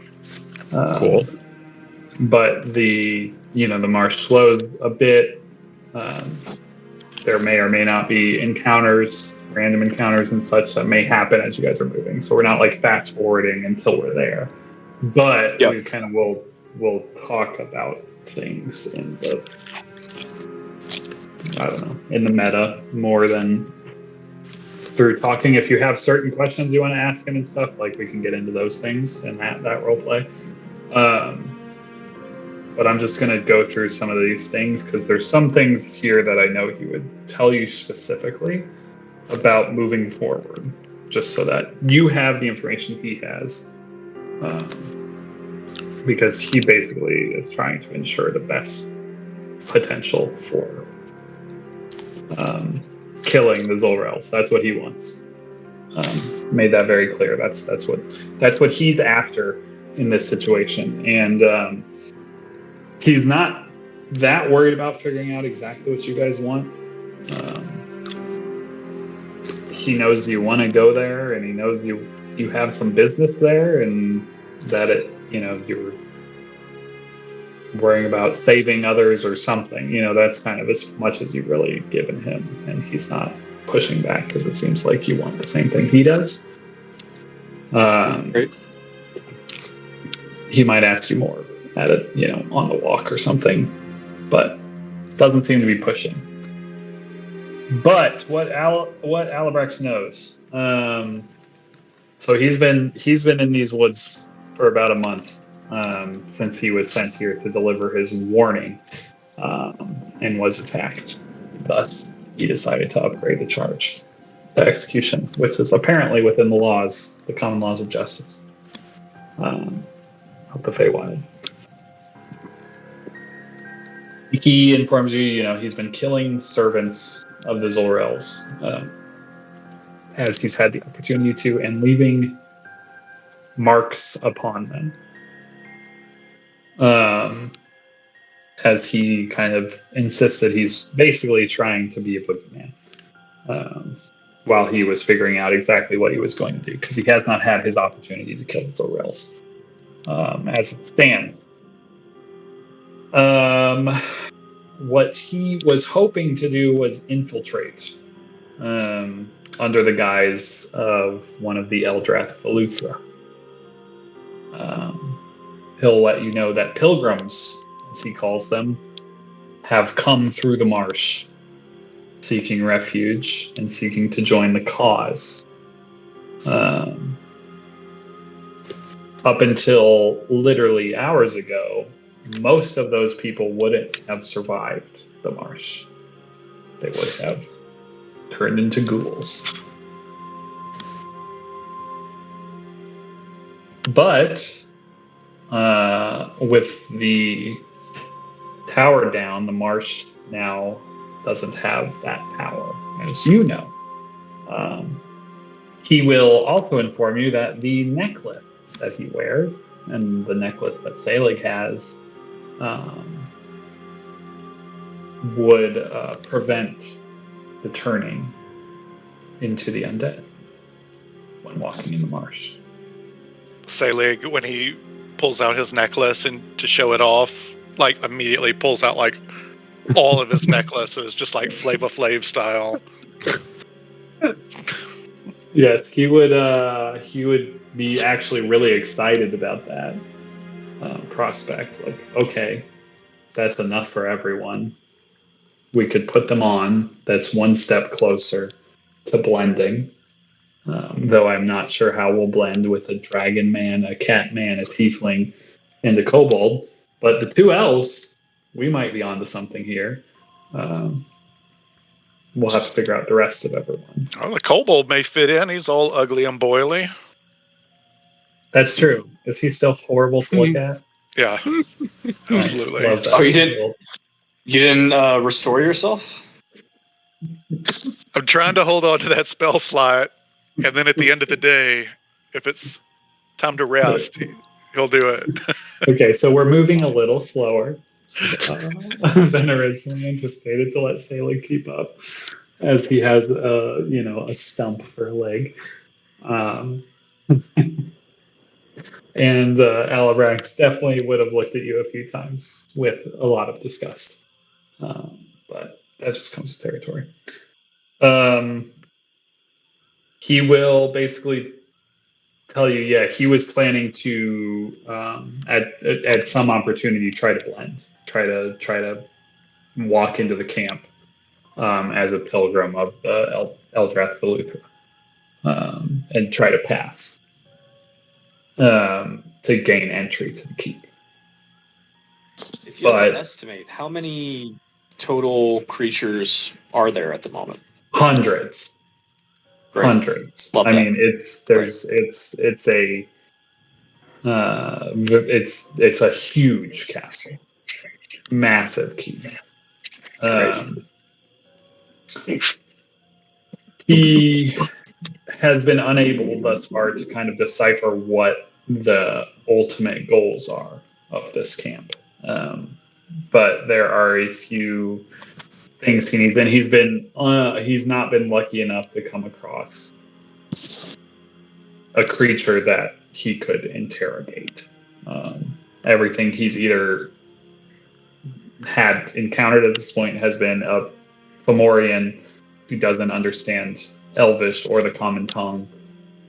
Cool. But the marsh slows a bit. There may or may not be encounters, random encounters and such that may happen as you guys are moving. So we're not like fast forwarding until we're there. But Yep. we kind of will talk about things in the in the meta more than through talking. If you have certain questions you want to ask him and stuff, like we can get into those things in that role play. But I'm just going to go through some of these things because there's some things here that I know he would tell you specifically about moving forward, just so that you have the information he has. Because he basically is trying to ensure the best potential for killing the Zolrels. That's what he wants. made that very clear. That's what he's after in this situation, and he's not that worried about figuring out exactly what you guys want. He knows you want to go there, and he knows you have some business there, and that you're worrying about saving others or something. That's kind of as much as you've really given him, and he's not pushing back because it seems like you want the same thing he does. Great. He might ask you more at it, on the walk or something, but doesn't seem to be pushing. But what Alabrex knows, so he's been in these woods for about a month since he was sent here to deliver his warning, and was attacked. Thus, he decided to upgrade the charge to execution, which is apparently within the common laws of justice of the Feywild. He informs you, he's been killing servants of the Zorels as he's had the opportunity to, and leaving marks upon them. As he kind of insisted he's basically trying to be a boogeyman while he was figuring out exactly what he was going to do, because he has not had his opportunity to kill the Zorels as it stands. What he was hoping to do was infiltrate under the guise of one of the Eldrath Eleuthera. He'll let you know that pilgrims, as he calls them, have come through the marsh, seeking refuge and seeking to join the cause. Up until literally hours ago, most of those people wouldn't have survived the marsh. They would have turned into ghouls. But with the tower down, the marsh now doesn't have that power, as you know. He will also inform you that the necklace that he wears, and the necklace that Selig has, would prevent the turning into the undead when walking in the marsh. Selig, when he pulls out his necklace and to show it off, like immediately pulls out like all of his necklaces, just like Flava Flav style. Yes, he would be actually really excited about that prospect. Like, okay, that's enough for everyone. We could put them on. That's one step closer to blending. Though I'm not sure how we'll blend with a dragon man, a cat man, a tiefling, and a kobold. But the two elves, we might be onto something here. We'll have to figure out the rest of everyone. Oh, the kobold may fit in. He's all ugly and boily. That's true. Is he still horrible to look at? Yeah, absolutely. Love that. Oh, you didn't restore yourself? I'm trying to hold on to that spell slot, and then at the end of the day, if it's time to rest, he'll do it. Okay, so we're moving a little slower than originally anticipated to let Selig keep up, as he has a stump for a leg. And Alabrax definitely would have looked at you a few times with a lot of disgust. But that just comes to territory. He will basically tell you, he was planning to at some opportunity try to blend, try to walk into the camp as a pilgrim of the Eldrath Eleuthera, and try to pass to gain entry to the keep. If you had to estimate, how many total creatures are there at the moment? Hundreds. Great. Hundreds. Love I that. mean, it's a huge castle, massive keep. He has been unable thus far to kind of decipher what the ultimate goals are of this camp. But there are a few things he needs, and he's not been lucky enough to come across a creature that he could interrogate. Everything he's either had encountered at this point has been a Fomorian who doesn't understand Elvish or the common tongue,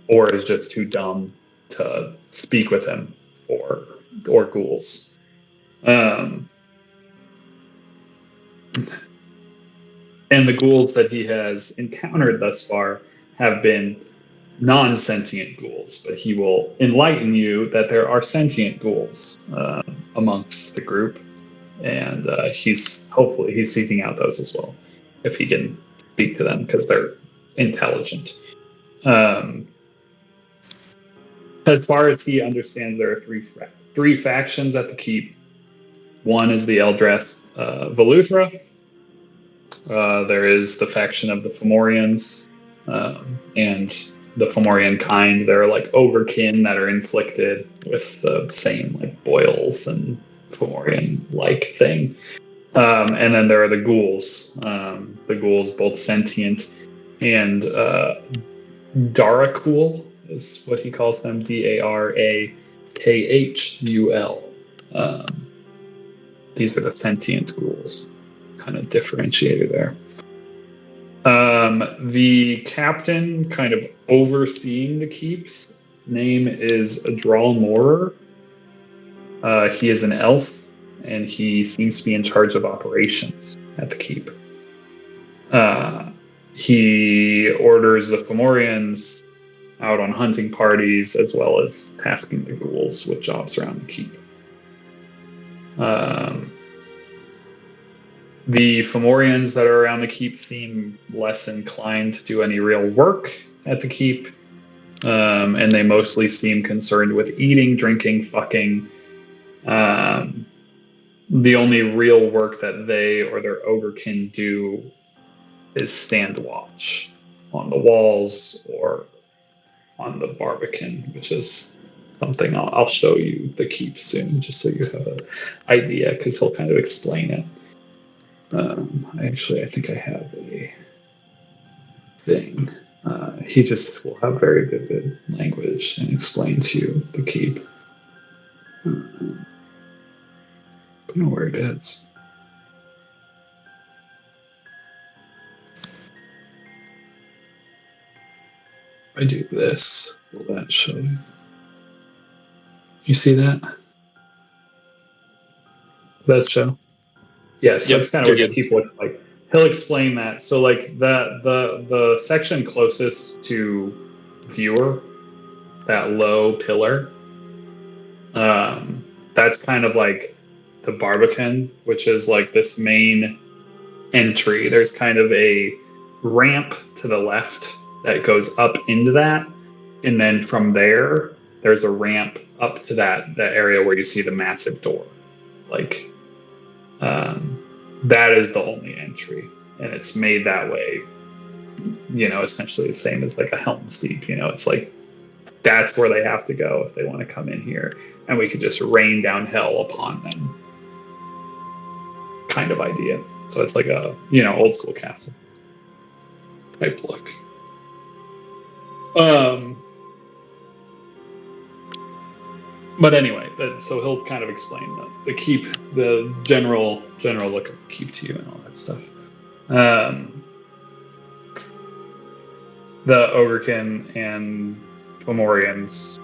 or is just too dumb to speak with him, or ghouls. And the ghouls that he has encountered thus far have been non-sentient ghouls, but he will enlighten you that there are sentient ghouls amongst the group, and he's seeking out those as well, if he can speak to them, because they're intelligent. As far as he understands, there are three factions at the keep. One is the Eldreth Veluthra. There is the faction of the Fomorians, and the Fomorian kind. They're like ogrekin that are inflicted with the same like boils and Fomorian-like thing. And then there are the ghouls. The ghouls, both sentient and Darakul is what he calls them. Darakhul. These are the sentient ghouls. Kind of differentiated there. The captain, kind of overseeing the keeps, name is Adral Morer. He is an elf, and he seems to be in charge of operations at the keep. He orders the Fomorians out on hunting parties, as well as tasking the ghouls with jobs around the keep. The Fomorians that are around the keep seem less inclined to do any real work at the keep, and they mostly seem concerned with eating, drinking, fucking. The only real work that they or their ogrekin do is stand watch on the walls or on the Barbican, which is something I'll show you the keep soon, just so you have an idea, because he'll kind of explain it. I think I have a thing. He just will have very vivid language and explain to you the keep. I don't know where it is. If I do this, will that show you? You see that? That show? Yes, Yep, that's kind of what you're the keep looks like. He'll explain that. So, like the section closest to viewer, that low pillar, that's kind of like the Barbican, which is like this main entry. There's kind of a ramp to the left that goes up into that, and then from there, there's a ramp up to that area where you see the massive door. Like, that is the only entry, and it's made that way. Essentially the same as like a Helm's Deep. It's like that's where they have to go if they want to come in here, and we could just rain down hell upon them. Kind of idea. So it's like a old school castle type look. But anyway, so he'll kind of explain the keep, the general look of the keep to you and all that stuff. The Ogrekin and Fomorians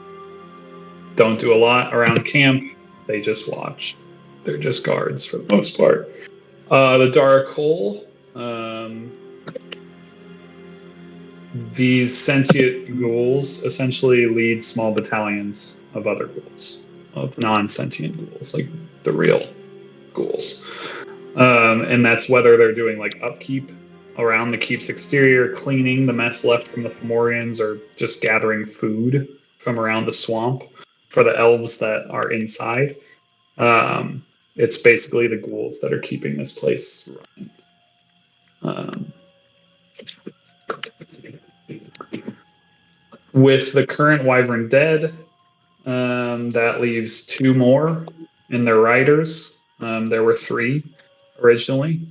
don't do a lot around camp. They just watch. They're just guards for the most part. The Darakul, these sentient ghouls essentially lead small battalions of other ghouls, of non-sentient ghouls, like the real ghouls. And that's whether they're doing like upkeep around the keep's exterior, cleaning the mess left from the Fomorians, or just gathering food from around the swamp for the elves that are inside. It's basically the ghouls that are keeping this place running. With the current wyvern dead, that leaves 2 more in their riders. There were 3 originally.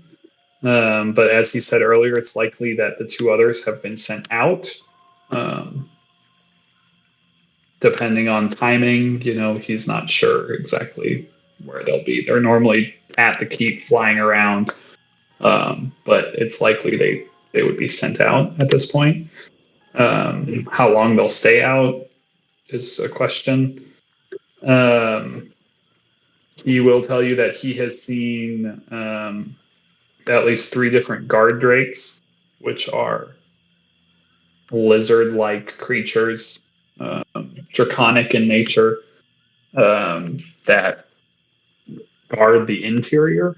But as he said earlier, it's likely that the 2 others have been sent out. Depending on timing, he's not sure exactly where they'll be. They're normally at the keep flying around, but it's likely they would be sent out at this point. How long they'll stay out is a question. He will tell you that he has seen at least 3 different guard drakes, which are lizard-like creatures, draconic in nature, that guard the interior.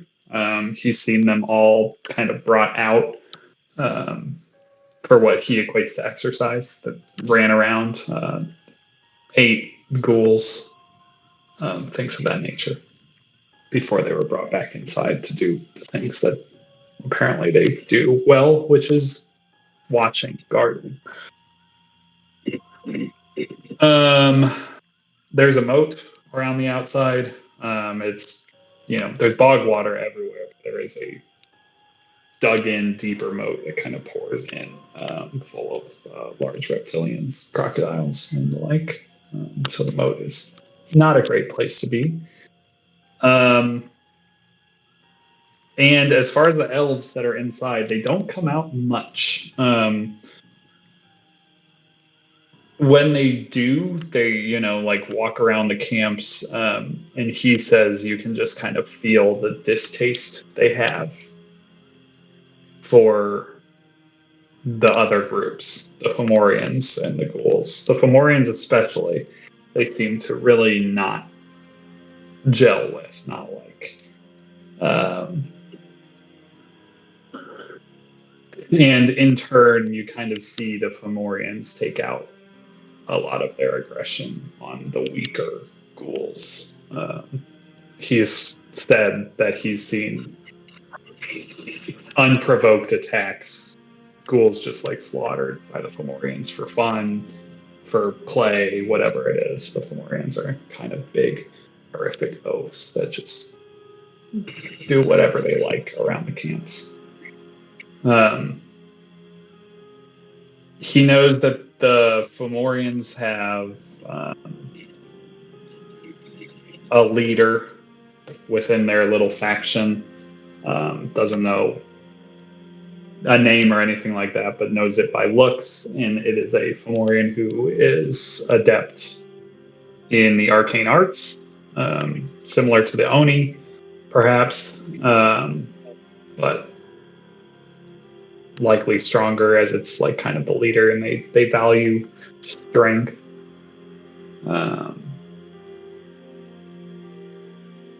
He's seen them all kind of brought out for what he equates to exercise, that ran around, 8 ghouls, things of that nature, before they were brought back inside to do the things that apparently they do well, which is watching, guarding. There's a moat around the outside. It's, there's bog water everywhere. There is a dug-in deeper moat that kind of pours in, full of large reptilians, crocodiles, and the like. So the moat is not a great place to be. And as far as the elves that are inside, they don't come out much. When they do, they, walk around the camps, and he says you can just kind of feel the distaste they have for the other groups, the Fomorians and the ghouls. The Fomorians especially, they seem to really not gel with, not like. And in turn, you kind of see the Fomorians take out a lot of their aggression on the weaker ghouls. He's said that he's seen unprovoked attacks, ghouls just like slaughtered by the Fomorians for fun, for play, whatever it is. The Fomorians are kind of big, horrific oafs that just do whatever they like around the camps. He knows that the Fomorians have a leader within their little faction. Doesn't know a name or anything like that, but knows it by looks, and it is a Fomorian who is adept in the arcane arts, similar to the Oni, perhaps, but likely stronger, as it's like kind of the leader, and they value strength.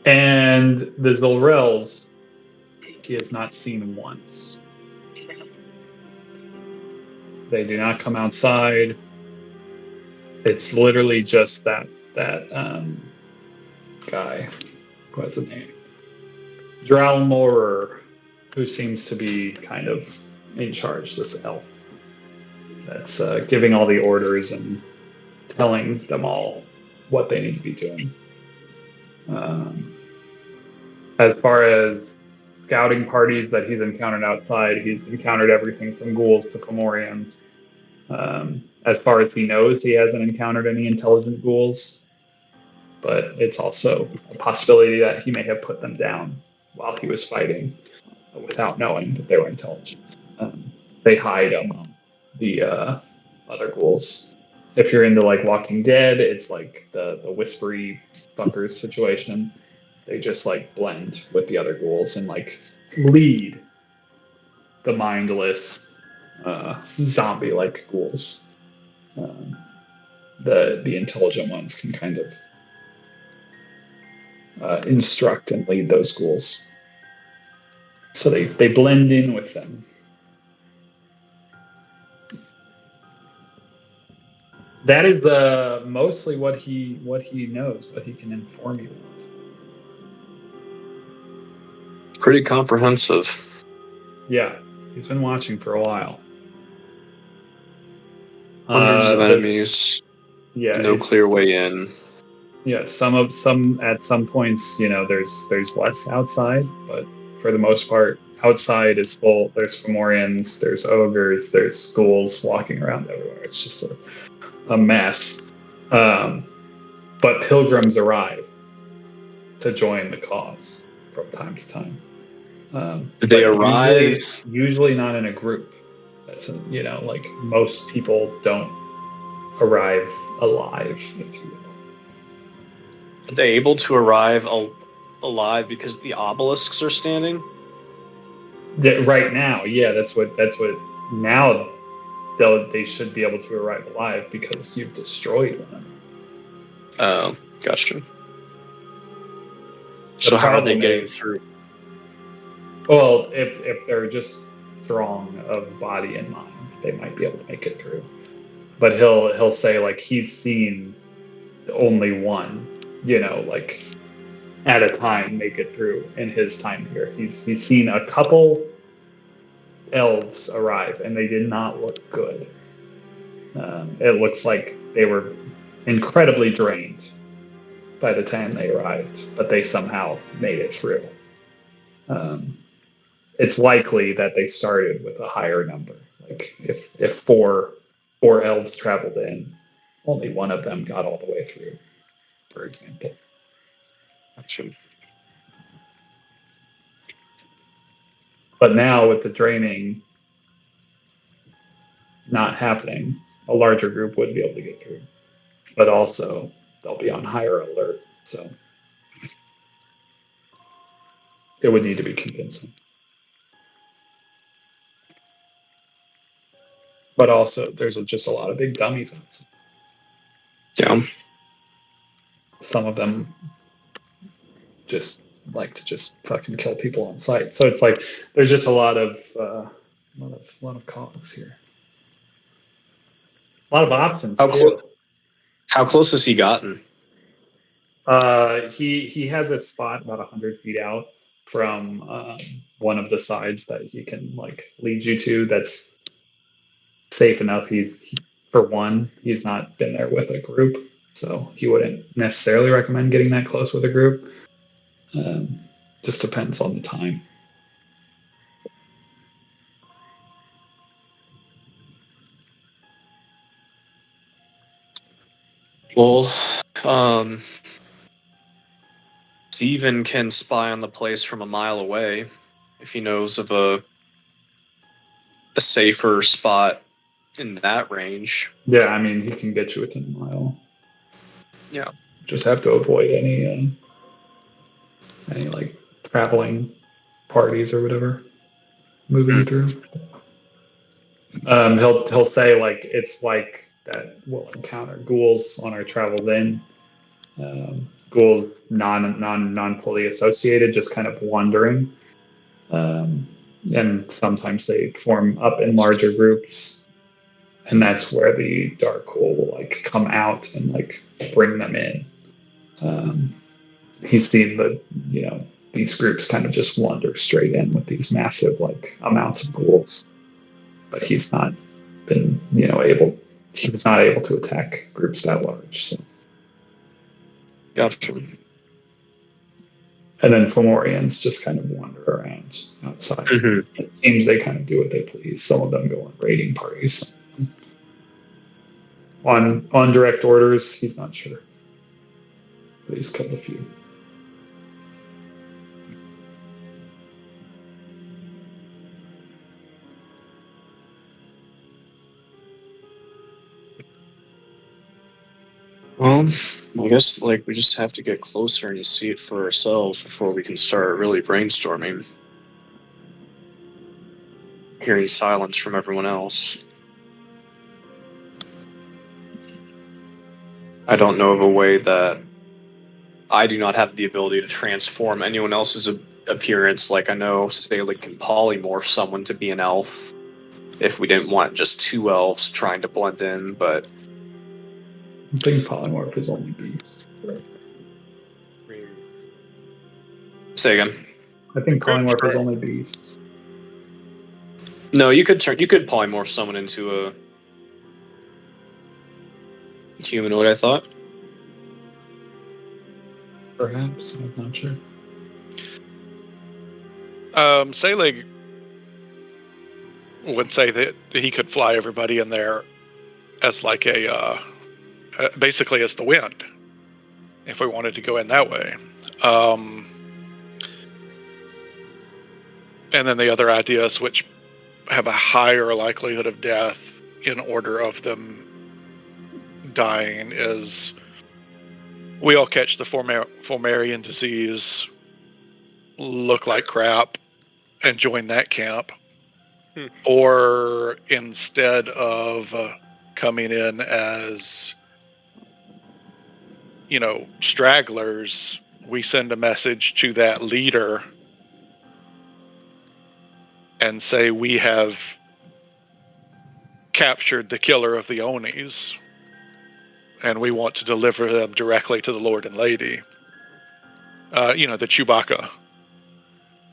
And the Zolrels, he has not seen once. They do not come outside. It's literally just that guy. What's his name? Dralmorer, who seems to be kind of in charge, this elf that's giving all the orders and telling them all what they need to be doing. As far as scouting parties that he's encountered outside, he's encountered everything from ghouls to Fomorians. As far as he knows, he hasn't encountered any intelligent ghouls, but it's also a possibility that he may have put them down while he was fighting without knowing that they were intelligent. They hide among the other ghouls. If you're into like Walking Dead, it's like the whispery fuckers situation. They just like blend with the other ghouls and like lead the mindless zombie-like ghouls. The intelligent ones can kind of instruct and lead those ghouls. So they blend in with them. That is mostly what he knows, what he can inform you of. Pretty comprehensive. Yeah, he's been watching for a while. Hundreds of The- enemies, yeah, no it's- clear way in. Yeah, some at some points, there's less outside, but for the most part, outside is full. There's Fomorians, there's ogres, there's ghouls walking around everywhere. It's just a mess. But pilgrims arrive to join the cause from time to time. They but arrive. usually not in a group. That's like most people don't arrive alive, if you will. Are they able to arrive alive because the obelisks are standing? Right now, yeah, that's what now they should be able to arrive alive because you've destroyed one. Oh, gotcha. The So how are they problem getting is- through? Well, if they're just strong of body and mind, they might be able to make it through. But he'll say like he's seen only one, like at a time make it through in his time here. He's seen a couple elves arrive and they did not look good. It looks like they were incredibly drained by the time they arrived, but they somehow made it through. It's likely that they started with a higher number. Like if four elves traveled in, only one of them got all the way through, for example. Gotcha. But now with the draining not happening, a larger group would be able to get through. But also they'll be on higher alert, so it would need to be convincing. But also there's just a lot of big dummies outside. Yeah. Some of them just like to just fucking kill people on sight. So it's like there's just a lot of cogs here. A lot of options. How close has he gotten? He has a spot about 100 feet out from one of the sides that he can like lead you to. That's safe enough. He's not been there with a group, so he wouldn't necessarily recommend getting that close with a group. Just depends on the time. Well, Steven can spy on the place from a mile away if he knows of a safer spot in that range. Yeah, I mean, he can get you within a mile. Yeah. Just have to avoid any like traveling parties or whatever moving through. He'll say like it's like that we'll encounter ghouls on our travel then. Ghouls non fully associated, just kind of wandering. And sometimes they form up in larger groups, and that's where the dark hole will like come out and like bring them in. He's seen these groups kind of just wander straight in with these massive like amounts of ghouls, but he's not been able. He was not able to attack groups that large. So. Gotcha. And then Fomorians just kind of wander around outside. Mm-hmm. It seems they kind of do what they please. Some of them go on raiding parties. On direct orders, he's not sure. But he's killed a few. Well, I guess like we just have to get closer and see it for ourselves before we can start really brainstorming. Hearing silence from everyone else. I don't know of a way that I do not have the ability to transform anyone else's appearance. Like I know Salic can polymorph someone to be an elf if we didn't want just two elves trying to blend in, but I think polymorph is only beast. say again. I think polymorph is only beasts. No, you could polymorph someone into Humanoid, I thought. Perhaps, I'm not sure. Selig would say that he could fly everybody in there as like basically as the wind, if we wanted to go in that way. And then the other ideas, which have a higher likelihood of death in order of them dying, is we all catch the Formarian disease, look like crap, and join that camp. Or instead of coming in as, stragglers, we send a message to that leader and say we have captured the killer of the Onis, and we want to deliver them directly to the Lord and Lady. The Chewbacca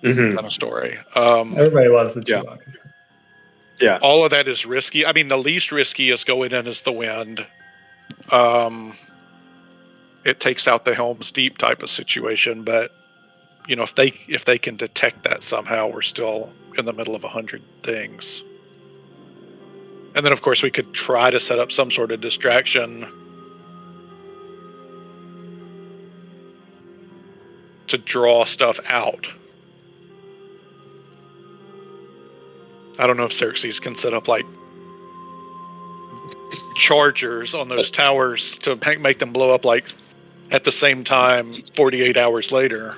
kind of story. Everybody loves the Chewbacca. Yeah. All of that is risky. I mean, the least risky is going in as the wind. It takes out the Helm's Deep type of situation, but if they can detect that somehow, we're still in the middle of 100 things. And then, of course, we could try to set up some sort of distraction to draw stuff out. I don't know if Xerxes can set up like chargers on those towers to make them blow up like at the same time 48 hours later.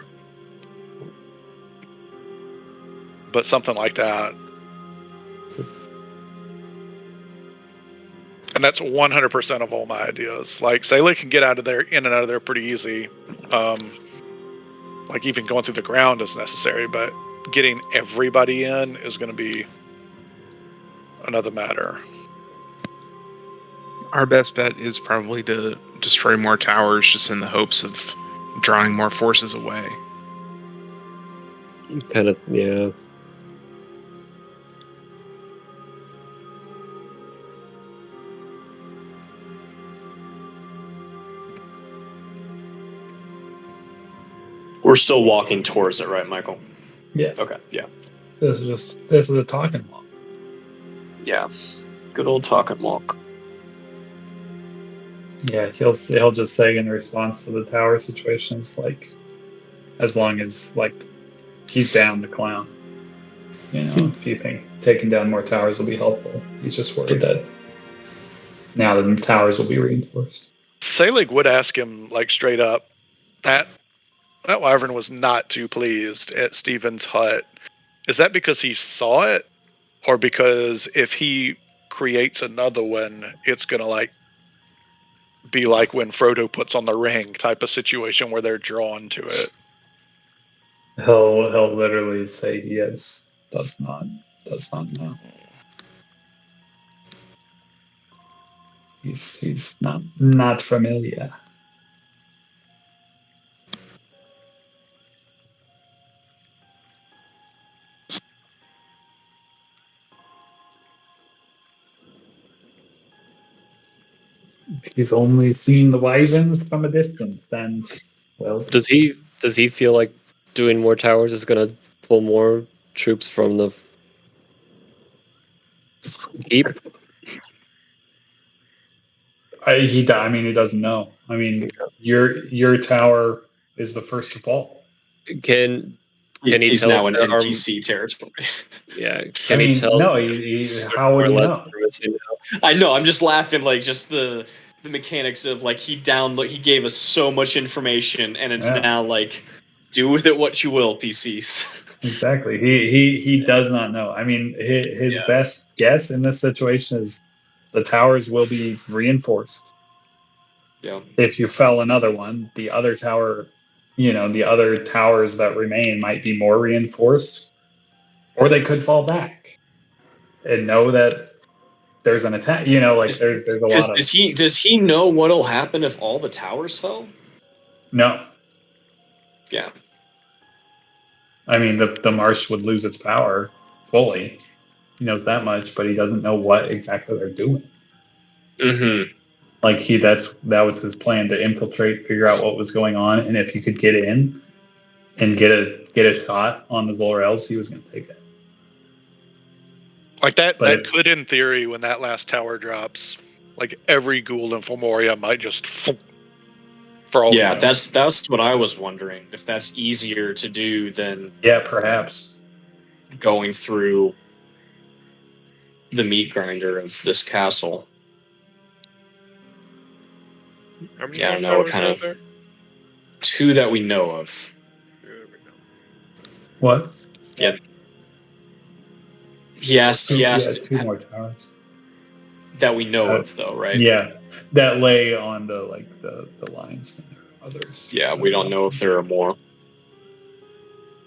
But something like that. And that's 100% of all my ideas. Like, Selig can get in and out of there pretty easy. Like, even going through the ground is necessary, but getting everybody in is going to be another matter. Our best bet is probably to destroy more towers just in the hopes of drawing more forces away. Kind of, yeah. We're still walking towards it, right, Michael? Yeah. Okay, yeah. This is a talking walk. Yeah. Good old talk and walk. Yeah, he'll just say in response to the tower situations, like, as long as like he's down the clown. If you think taking down more towers will be helpful, he's just worried that now the towers will be reinforced. Selig would ask him like straight up, that wyvern was not too pleased at Stephen's hut. Is that because he saw it, or because if he creates another one, it's gonna like be like when Frodo puts on the ring type of situation where they're drawn to it? He'll literally say he does not know. He's not familiar. He's only seen the wyverns from a distance, and well, Does he feel like doing more towers is gonna pull more troops from the keep? he doesn't know. I mean, your tower is the first to fall. Can he He's tell now if in there are- NPC territory. Yeah. Can he tell? No. How would or you less know? servicing now? I know. I'm just laughing, like just the mechanics of like he gave us so much information, and it's Yeah. now like do with it what you will, PCs. Exactly. He does not know. I mean, his Yeah. best guess in this situation is the towers will be reinforced. Yeah. If you fell another one, the other tower, the other towers that remain might be more reinforced, or they could fall back and know that there's an attack. There's a lot of Does he know what'll happen if all the towers fell? no. Yeah. I mean, the Marsh would lose its power fully. He knows that much, but he doesn't know what exactly they're doing. Mm-hmm. Like that was his plan, to infiltrate, figure out what was going on, and if he could get in and get a shot on the Laurels, he was going to take it. Like that But could, in theory, when that last tower drops, like every ghoul in Fomoria might just for all we Yeah, know. that's what I was wondering. If that's easier to do than Yeah, perhaps. going through the meat grinder of this castle. How many Yeah, I more don't know what towers kind are of there? 2 that we know of. There we go. What? Yeah. He asked Yeah, 2 more towers. that we know Uh, of though, right? Yeah, that lay on the lines. And there are others. Yeah, we don't know if there are more.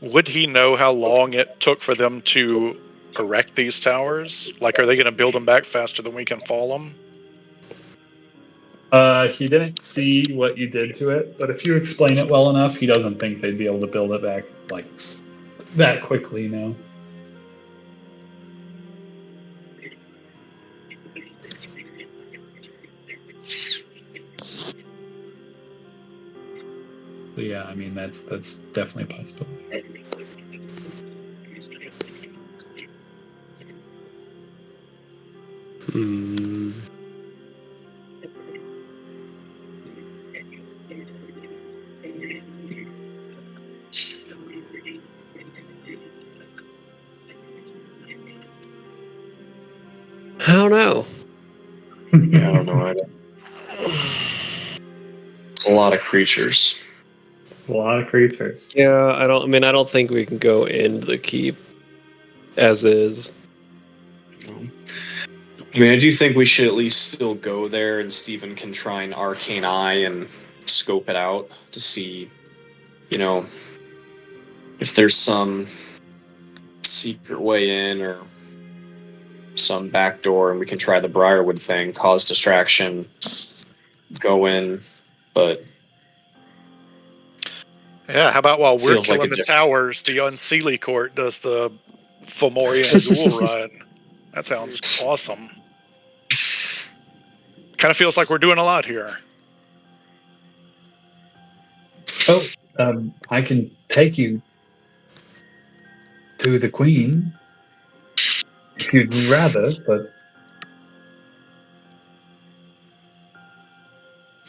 Would he know how long it took for them to erect these towers? Like, are they going to build them back faster than we can fall them? He didn't see what you did to it, but if you explain it well enough, he doesn't think they'd be able to build it back like that quickly. No. So yeah, I mean that's definitely a possibility. Hmm. I don't know. Yeah, I don't know either. It's a lot of creatures. A lot of creatures. Yeah, I don't think we can go in the keep as is. I mean, I do think we should at least still go there, and Steven can try an arcane eye and scope it out to see, if there's some secret way in or some back door, and we can try the Briarwood thing, cause distraction, go in, but Yeah, how about while we're Feels like killing a the difference. towers, the Unseelie Court does the Fomorian ghoul run? That sounds awesome. Kind of feels like we're doing a lot here. Oh, I can take you to the Queen if you'd rather, but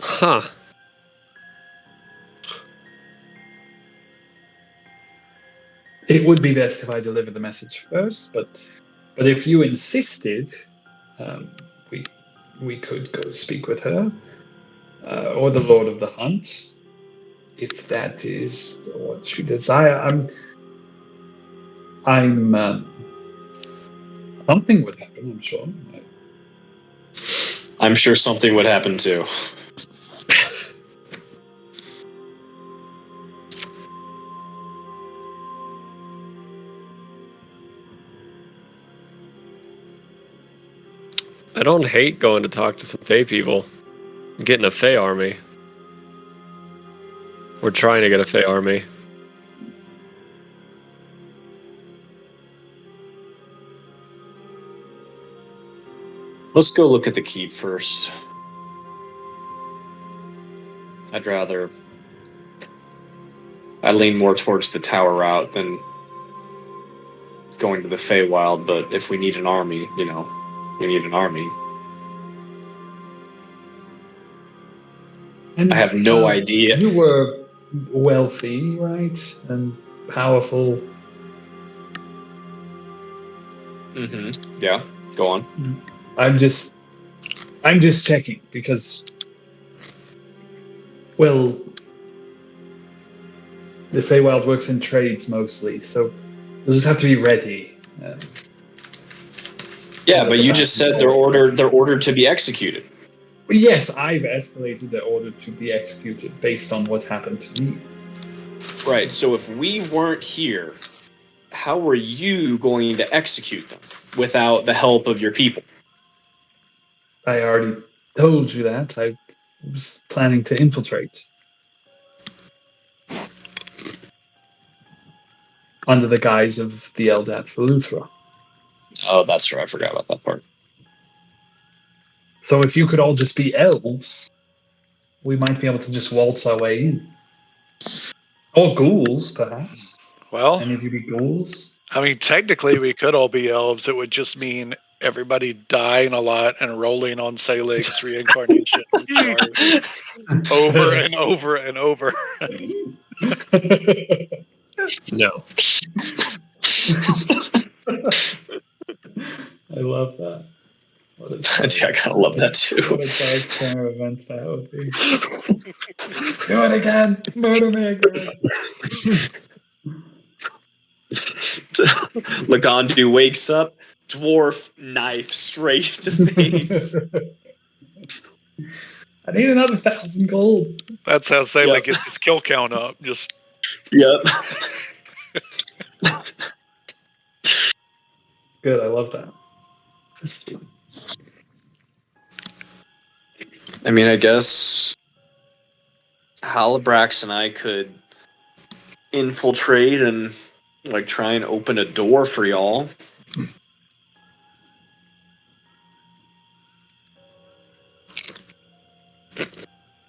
Huh. it would be best if I delivered the message first. But if you insisted, we could go speak with her or the Lord of the Hunt, if that is what you desire. Something would happen, I'm sure. I'm sure something would happen too. I don't hate going to talk to some Fey people. Getting a Fey army. We're trying to get a Fey army. Let's go look at the keep first. I lean more towards the tower route than going to the Feywild, but if we need an army, we need an army. And I have no idea. You were wealthy, right? And powerful. Mm-hmm. Yeah, go on. I'm just checking because, well, the Feywild works in trades mostly, so we'll just have to be ready. Yeah, but you just said they're ordered to be executed. Yes, I've escalated the order to be executed based on what happened to me. Right, so if we weren't here, how were you going to execute them without the help of your people? I already told you that. I was planning to infiltrate. Under the guise of the Eldat Veluthra. Oh, that's right. I forgot about that part. So if you could all just be elves, we might be able to just waltz our way in. Or ghouls, perhaps. Well, Any of you be ghouls? I mean, technically, we could all be elves. It would just mean everybody dying a lot and rolling on Salig's reincarnation chart over and over and over. No. I love that. What a I gotta love that too. What a dark turn of events that would be. Do it again! Murder me again! Lagandu wakes up, dwarf knife straight to face. I need another 1,000 gold. That's how Salig Yep. gets his kill count up. Just Yep. Good, I love that. I mean, I guess Halibrax and I could infiltrate and like try and open a door for y'all.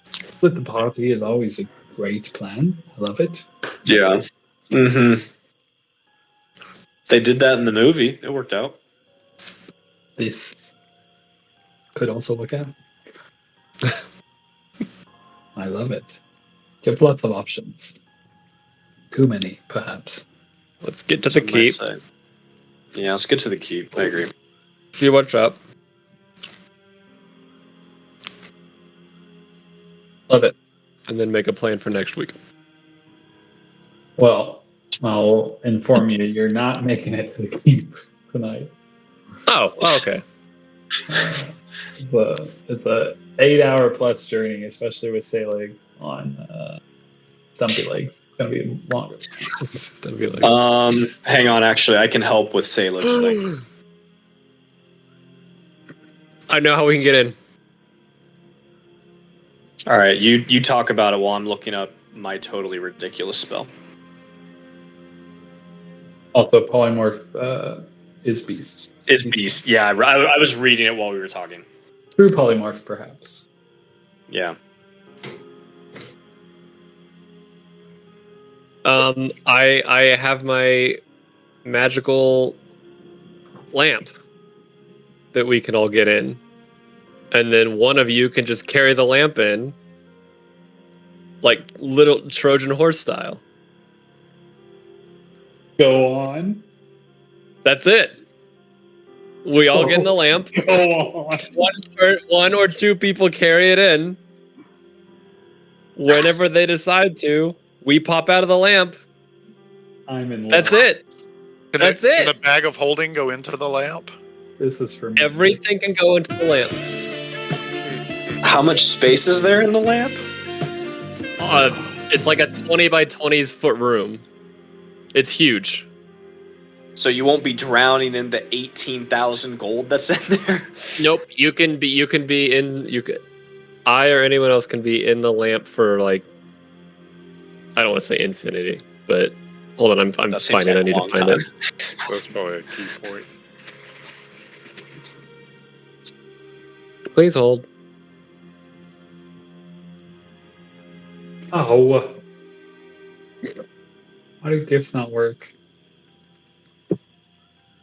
Split the party is always a great plan. I love it. Yeah. Mm-hmm. They did that in the movie. It worked out. This could also work out. I love it. You have lots of options. Too many, perhaps. Let's get to the keep. Yeah, let's get to the keep. I agree. See what's up. Love it. And then make a plan for next week. Well, I'll inform you, you're not making it to the keep tonight. Oh, okay. It's a 8-hour plus journey, especially with Salig on Stumpy Leg. It's gonna be longer. Stumpy Leg. Hang on, actually, I can help with Salig's thing. I know how we can get in. All right, you talk about it while I'm looking up my totally ridiculous spell. Also, polymorph is beast. Is beast? Yeah, I was reading it while we were talking. True polymorph, perhaps. Yeah. I have my magical lamp that we can all get in, and then one of you can just carry the lamp in, like little Trojan horse style. Go on. That's it. We all get in the lamp. Go on. One or two people carry it in. Whenever they decide to, we pop out of the lamp. I'm in love. That's it. That's it. Can the bag of holding go into the lamp? This is for me. Everything can go into the lamp. How much space is there in the lamp? It's like a 20 by 20 foot room. It's huge. So you won't be drowning in the 18,000 gold that's in there? Nope. You can be in. I or anyone else can be in the lamp for like. I don't want to say infinity, but hold on. I'm finding. I need to find it. That's probably a key point. Please hold. Oh. Why do gifts not work?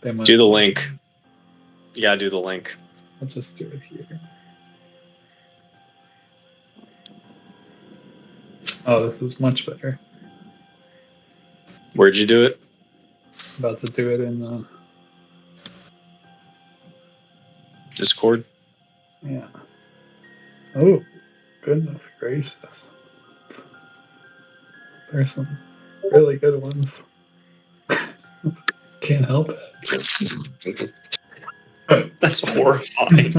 They must. Do the link. You gotta do the link. I'll just do it here. Oh, this is much better. Where'd you do it? About to do it in the. Discord? Yeah. Oh, goodness gracious. There's some really good ones. Can't help it. That's horrifying.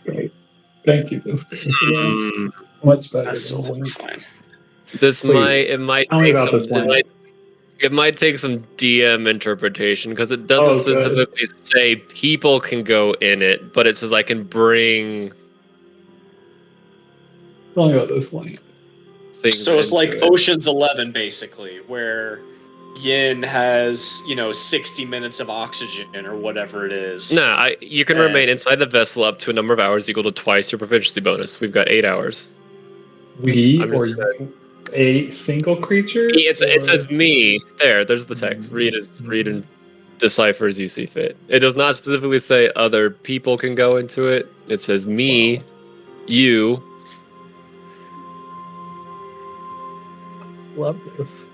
Great. Thank you. Much better. That's so than the link. horrifying. This Wait, might tell me take about some. this lamp. It might take some DM interpretation because it doesn't Oh, good. specifically say people can go in it, but it says I can bring Tell me about this lamp. things. So it's into like it. Ocean's 11, basically, where Yin has, 60 minutes of oxygen or whatever it is. Nah, you can remain inside the vessel up to a number of hours equal to twice your proficiency bonus. We've got 8 hours. We I'm just or a single creature? It or- says me. There's the text. Read and decipher as you see fit. It does not specifically say other people can go into it. It says me, you. Love this.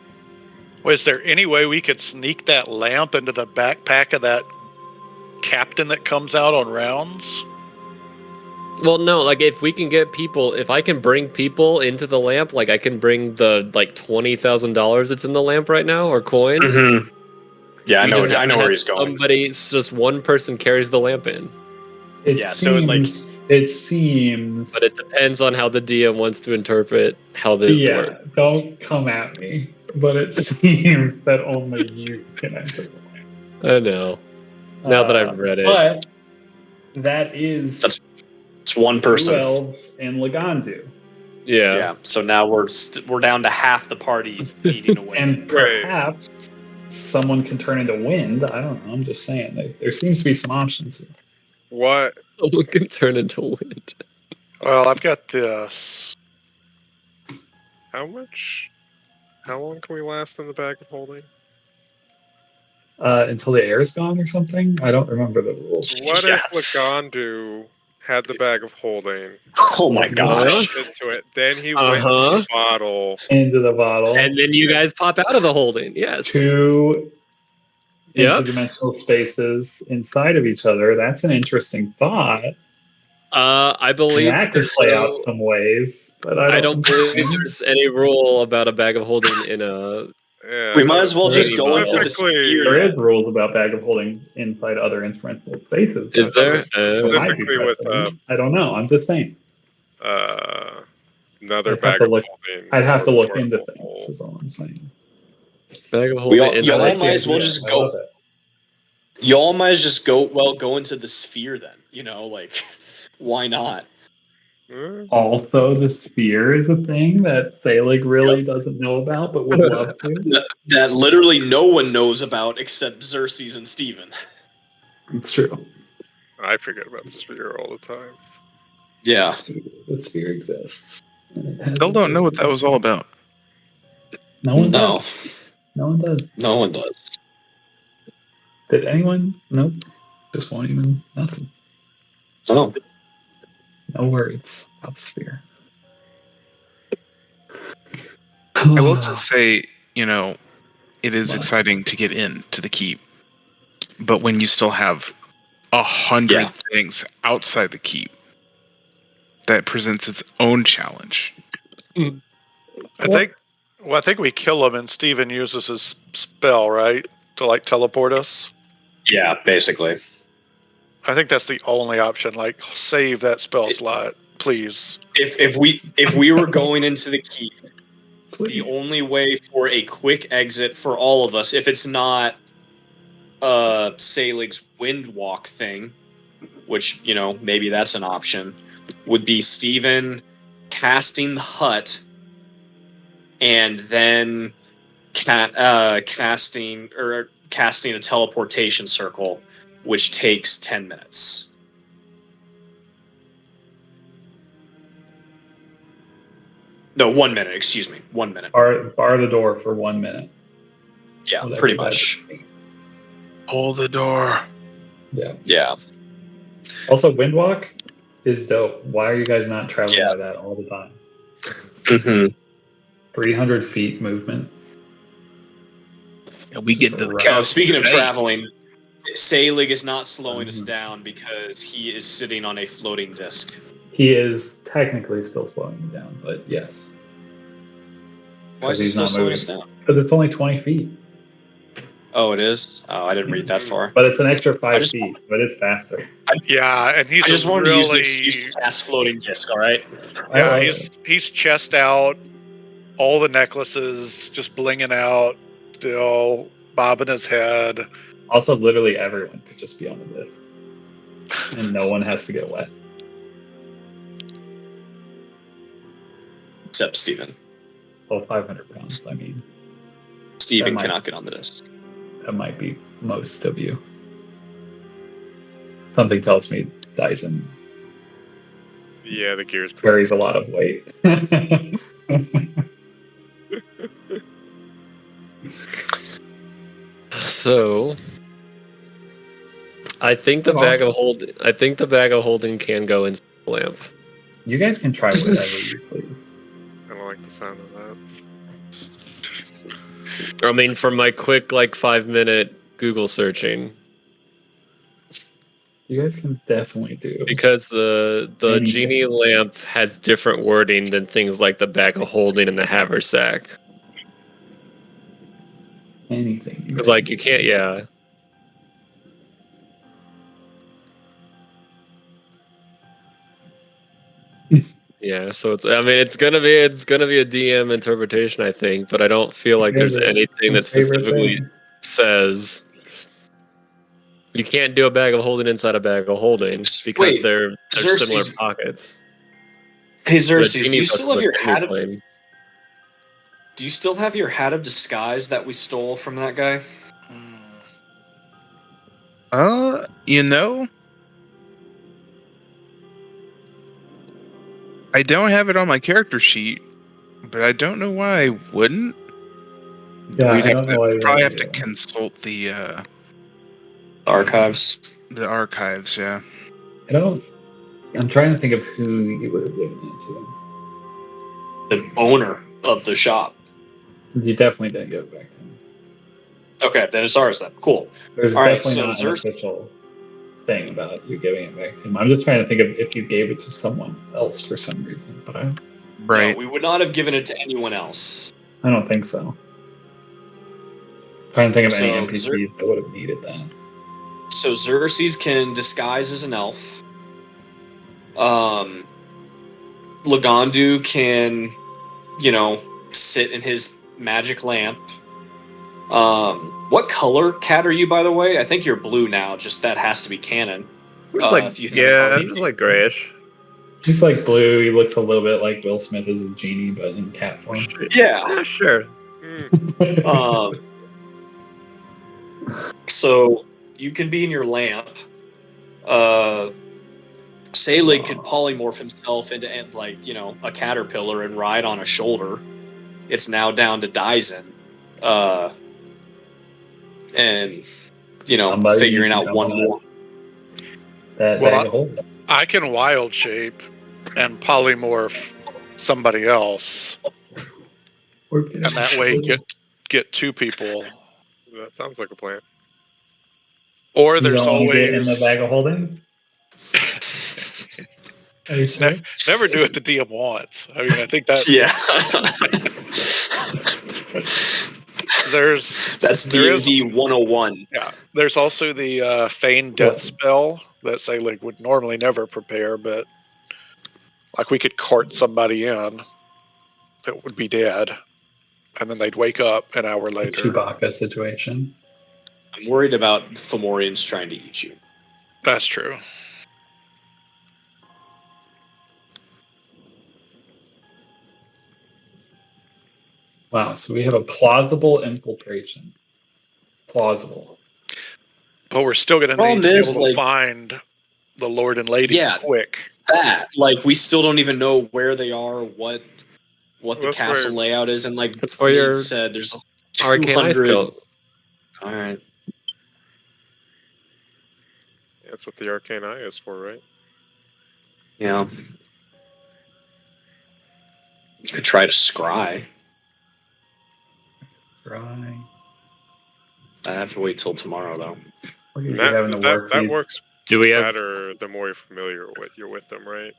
Was there any way we could sneak that lamp into the backpack of that captain that comes out on rounds? Well, no, like if we can get people, if I can bring people into the lamp, like I can bring the $20,000 that's in the lamp right now, or coins. Mhm. Yeah, I We know. just have I to know where have he's going. somebody, just one person carries the lamp in. It Yeah, so, seems. But it depends on how the DM wants to interpret how this works. Don't come at me. But it seems that only you can enter the lamp. I know. Now that I've read it. But that is It's one two person. elves in Lagandu. Yeah. So now we're down to half the party eating away. And perhaps someone can turn into wind. I don't know. I'm just saying. There seems to be some options here. What? Someone can turn into wind. Well, I've got this. How much? How long can we last in the bag of holding? Until the air is gone or something? I don't remember the rules. What Yeah. if Lagandu had the bag of holding? Oh my gosh. Jumped into it. Then he went to the bottle. Into the bottle. And then you guys pop out of the holding. Yes. Two Yep. interdimensional spaces inside of each other. That's an interesting thought. I believe That could there's play no- out some ways, but I don't believe there's any rule about a bag of holding in a. Yeah, We might as well just go into the Specifically- There sphere. is rules about bag of holding inside other interdimensional spaces. Is there? That might be Specifically with, precedent. I don't know. I'm just saying. Another I'd have bag to of look- holding. I'd have to look or into portable. things. Is all I'm saying. Bag of We holding all, inside. y'all like might the as well idea. just I love go. it. Y'all might as just go into the sphere then. Why not? Also, the sphere is a thing that Selig really doesn't know about, but would love to. That literally no one knows about except Xerxes and Steven. It's true. I forget about the sphere all the time. Yeah. The sphere exists. And it has Still don't know what that existed. was all about. No one No. does. No one does. No one does. Did anyone? Nope. Just won't even. Nothing. Oh. No words about the sphere. I will just say, it is What? exciting to get into the keep, but when you still have 100 Yeah. things outside the keep, that presents its own challenge. I think we kill him and Steven uses his spell, right? To teleport us. Yeah, basically. I think that's the only option. Save that spell slot, please. If we were going into the keep, the only way for a quick exit for all of us, if it's not Selig's Windwalk thing, which, maybe that's an option, would be Steven casting the hut and then casting a teleportation circle, which takes 10 minutes. No, 1 minute, excuse me. 1 minute. Bar the door for 1 minute. Yeah, Whatever pretty that much. is. Hold the door. Yeah. Yeah. Also, Windwalk is dope. Why are you guys not traveling Yeah. by that all the time? Mm-hmm. 300 feet movement. And we get into the Right. couch. Speaking of Hey. traveling, Selig is not slowing us down because he is sitting on a floating disc. He is technically still slowing you down, but yes. Why is he He's still not slowing moving. us down? Because it's only 20 feet. Oh, it is? Oh, I didn't read that far. But it's an extra 5 just- feet, so it is faster. Yeah, and he's I just wanted to use an really. excuse to cast floating disc, alright? Yeah, I- he's chest out, all the necklaces just blinging out, still bobbing his head. Also, literally everyone could just be on the disc. And no one has to get wet. Except Steven. Well, 500 pounds, I mean. Steven might- cannot get on the disc. That might be most of you. Something tells me Dyson Yeah, the gear's carries a lot of weight. So, I think the bag of holding can go in the lamp. You guys can try whatever you please. I don't like the sound of that. I mean, from my quick 5-minute Google searching, You guys can definitely do because the Anything. genie lamp has different wording than things like the bag of holding and the haversack. anything. Because you can't, yeah. Yeah, so it's gonna be a DM interpretation, I think, but I don't feel like there's anything that specifically says you can't do a bag of holding inside a bag of holding because Wait, they're similar Xerxes- pockets. Hey The Xerxes, genie do you bus still is have a your tiny hat of plane. Do you still have your hat of disguise that we stole from that guy? You know, I don't have it on my character sheet, but I don't know why I wouldn't. Yeah, We'd I don't know why you probably wouldn't have to do. consult the Archives. archives. Yeah. I'm trying to think of who you would have given it to. The owner of the shop. You definitely didn't give it back to him. Okay, then it's ours then. Cool. There's All right, definitely so not an Xerxes- official thing about you giving it back to him. I'm just trying to think of if you gave it to someone else for some reason, but I Right. No, we would not have given it to anyone else. don't think so. Trying to think of any So, NPCs that would have needed that. So Xerxes can disguise as an elf. Lagandu can, sit in his magic lamp. What color cat are you, by the way? I think you're blue now. Just that has to be canon. If you haven't already. grayish. He's like blue. He looks a little bit like Will Smith as a genie, but in cat form. Yeah. Sure. So you can be in your lamp. Selig could polymorph himself into a caterpillar and ride on a shoulder. It's now down to Dyson. And Somebody figuring needs out to one come more. That Well, bag of holding. I can wild shape and polymorph somebody else, and that way get two people. That sounds like a plan. Or You there's don't want to get in always the bag of holding. Are you sure? never do what the DM wants. I mean, I think that Yeah. That's there is- D&D 101. Yeah, there's also the feign death spell that Selig would normally never prepare, but we could court somebody in that would be dead, and then they'd wake up an hour later. Chewbacca situation. I'm worried about Fomorians trying to eat you. That's true. Wow, so we have a plausible infiltration. Plausible. But we're still going to Problem need to be is, able to find the Lord and Lady quick. That we still don't even know where they are, what the That's castle where- layout is, and That's where your Nate said there's Arcane Eyes 200. built. All right. That's what the arcane eye is for, right? Yeah. You could try to scry. Right. I have to wait till tomorrow, though. What are you That, having to work that these- works Do we have? better the more you're familiar with you're with them, right?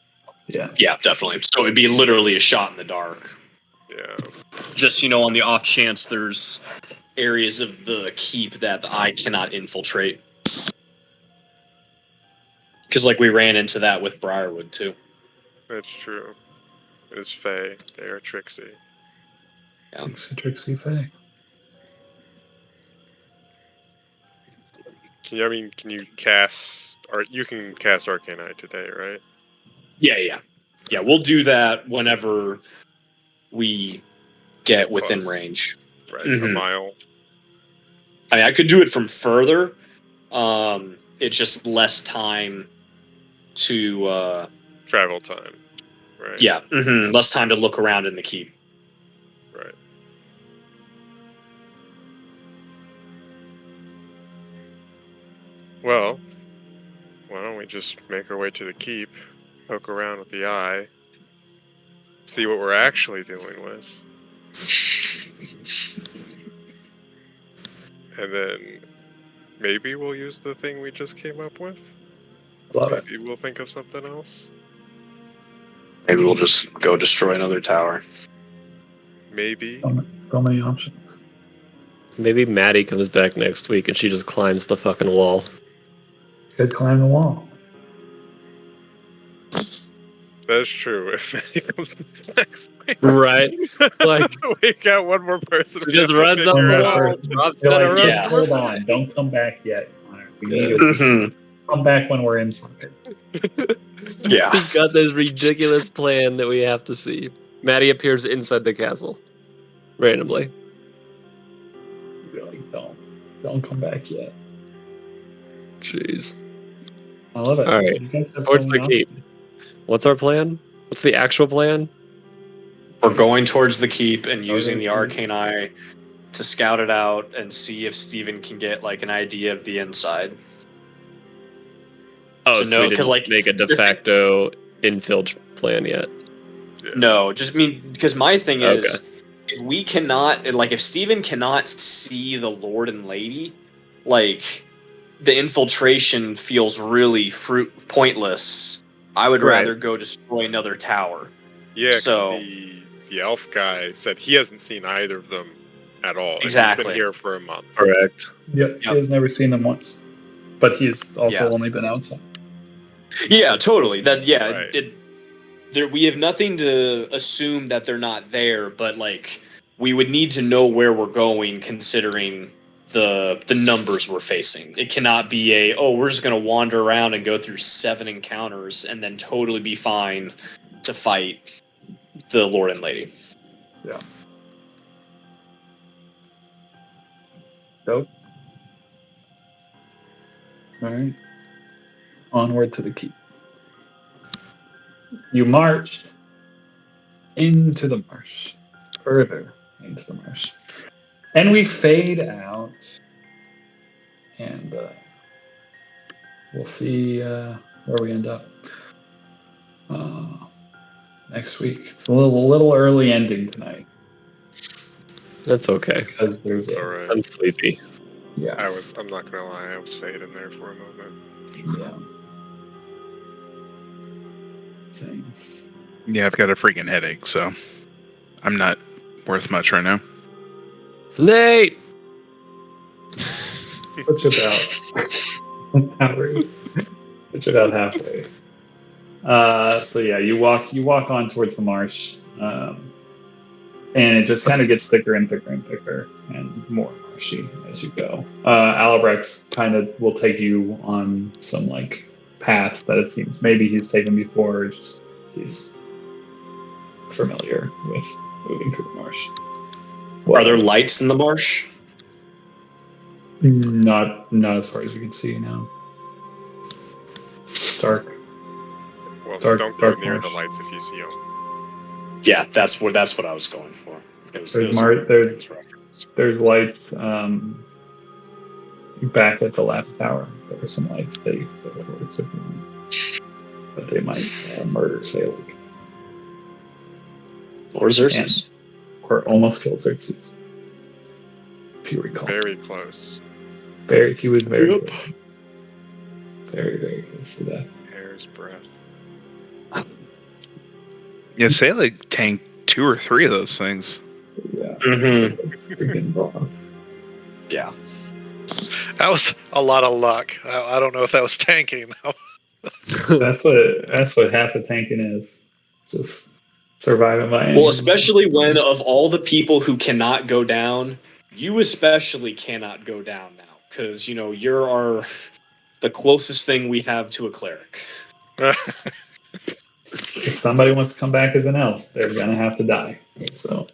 Yeah. Yeah, definitely. So it'd be literally a shot in the dark. Yeah. Just, on the off chance there's areas of the keep that the eye cannot infiltrate. Because, we ran into that with Briarwood, too. That's true. It's Fae. They are tricksy. Trixie Faye. Can you cast? Or you can cast Arcane Eye today, right? Yeah. We'll do that whenever we get within Close. range. Right, a Mhm. mile. I mean, I could do it from further. It's just less time to, Travel time. Right. yeah, less time to look around in the keep. Right. Well, why don't we just make our way to the keep, poke around with the eye, see what we're actually dealing with, and then maybe we'll use the thing we just came up with. Love it. Maybe we'll think of something else. Maybe we'll just go destroy another tower. Maybe. So many options. Maybe Maddie comes back next week and she just climbs the fucking wall. You guys climb the wall. That's true. If Manny comes next week, Right? Like, we got one more person. he just runs up One the more wall, person. drops They're down a like, rope. yeah. hold on, don't come back yet, Connor. We need to Mhm. come back when we're inside. Yeah. We've got this ridiculous plan that we have to see. Maddie appears inside the castle. Randomly. You're like, don't come back yet. Jeez. I love it. All right. You guys have Towards so the many keep. options. What's our plan? What's the actual plan? We're going towards the keep and using the Okay. arcane eye to scout it out and see if Steven can get like an idea of the inside. Oh, To so know- we 'cause, didn't like, make a de the thing- facto infill plan yet. Yeah. No, just because my thing Okay. is, if we cannot, like, if Steven cannot see the Lord and Lady, like, the infiltration feels really pointless. I would Right. rather go destroy another tower. Yeah, 'cause So- the elf guy said he hasn't seen either of them at all. And he's Exactly. been here for a month. Correct. Yep. Yep. He has never seen them once. But he's also Yeah. only been outside. Yeah, totally. Right. We have nothing to assume that they're not there, but like we would need to know where we're going, considering the numbers we're facing. It cannot be we're just gonna wander around and go through 7 encounters and then totally be fine to fight the Lord and Lady. Nope. All right. Onward to the keep. You march into the marsh. Further into the marsh. And we fade out. And we'll see where we end up next week. It's a little early ending tonight That's okay. because there's It's a alright. I'm sleepy. yeah. I'm not gonna lie, I was fading there for a moment. Yeah. Same. Yeah, I've got a freaking headache, so I'm not worth much right now. Nate! It's about halfway. It's about halfway. So yeah, you walk on towards the marsh, and it just kind of gets thicker and thicker and thicker and more marshy as you go. Albrecht kind of will take you on some like paths that it seems maybe he's taken before. Or just he's familiar with moving through the marsh. Are there lights in the marsh? Not as far as you can see now. It's dark. Well, Dark- don't go dark near marsh. the lights if you see them. Yeah, that's what I was going for. There's a reference. There's lights back at the last tower. There were some lights but they might murder Selig Or Xerxes. or almost kill Xerxes. If you recall, Very close. he was very Yep. close. Very close to that. Hair's breadth. Yeah, say like tank 2 or 3 of those things. Yeah, Mm-hmm. freaking boss. Yeah. That was a lot of luck. I don't know if that was tanking. That's what half a tanking is. Just surviving by any Well, means. especially when of all the people who cannot go down, you especially cannot go down now, because you're the closest thing we have to a cleric. If somebody wants to come back as an elf, they're gonna have to die. So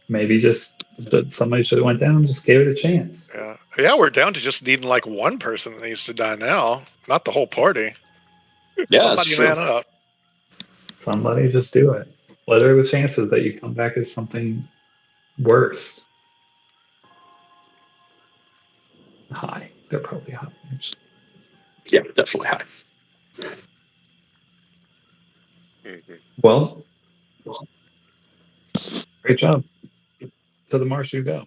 maybe just somebody should have went down and just gave it a chance. Yeah, we're down to just needing like one person that needs to die now, not the whole party. Yeah, that's Somebody true. man up. Somebody just do it. What are the chances that you come back as something worse? High. They're probably high. Yeah, definitely high. Mhm. Well, great job. To the Marsh you go.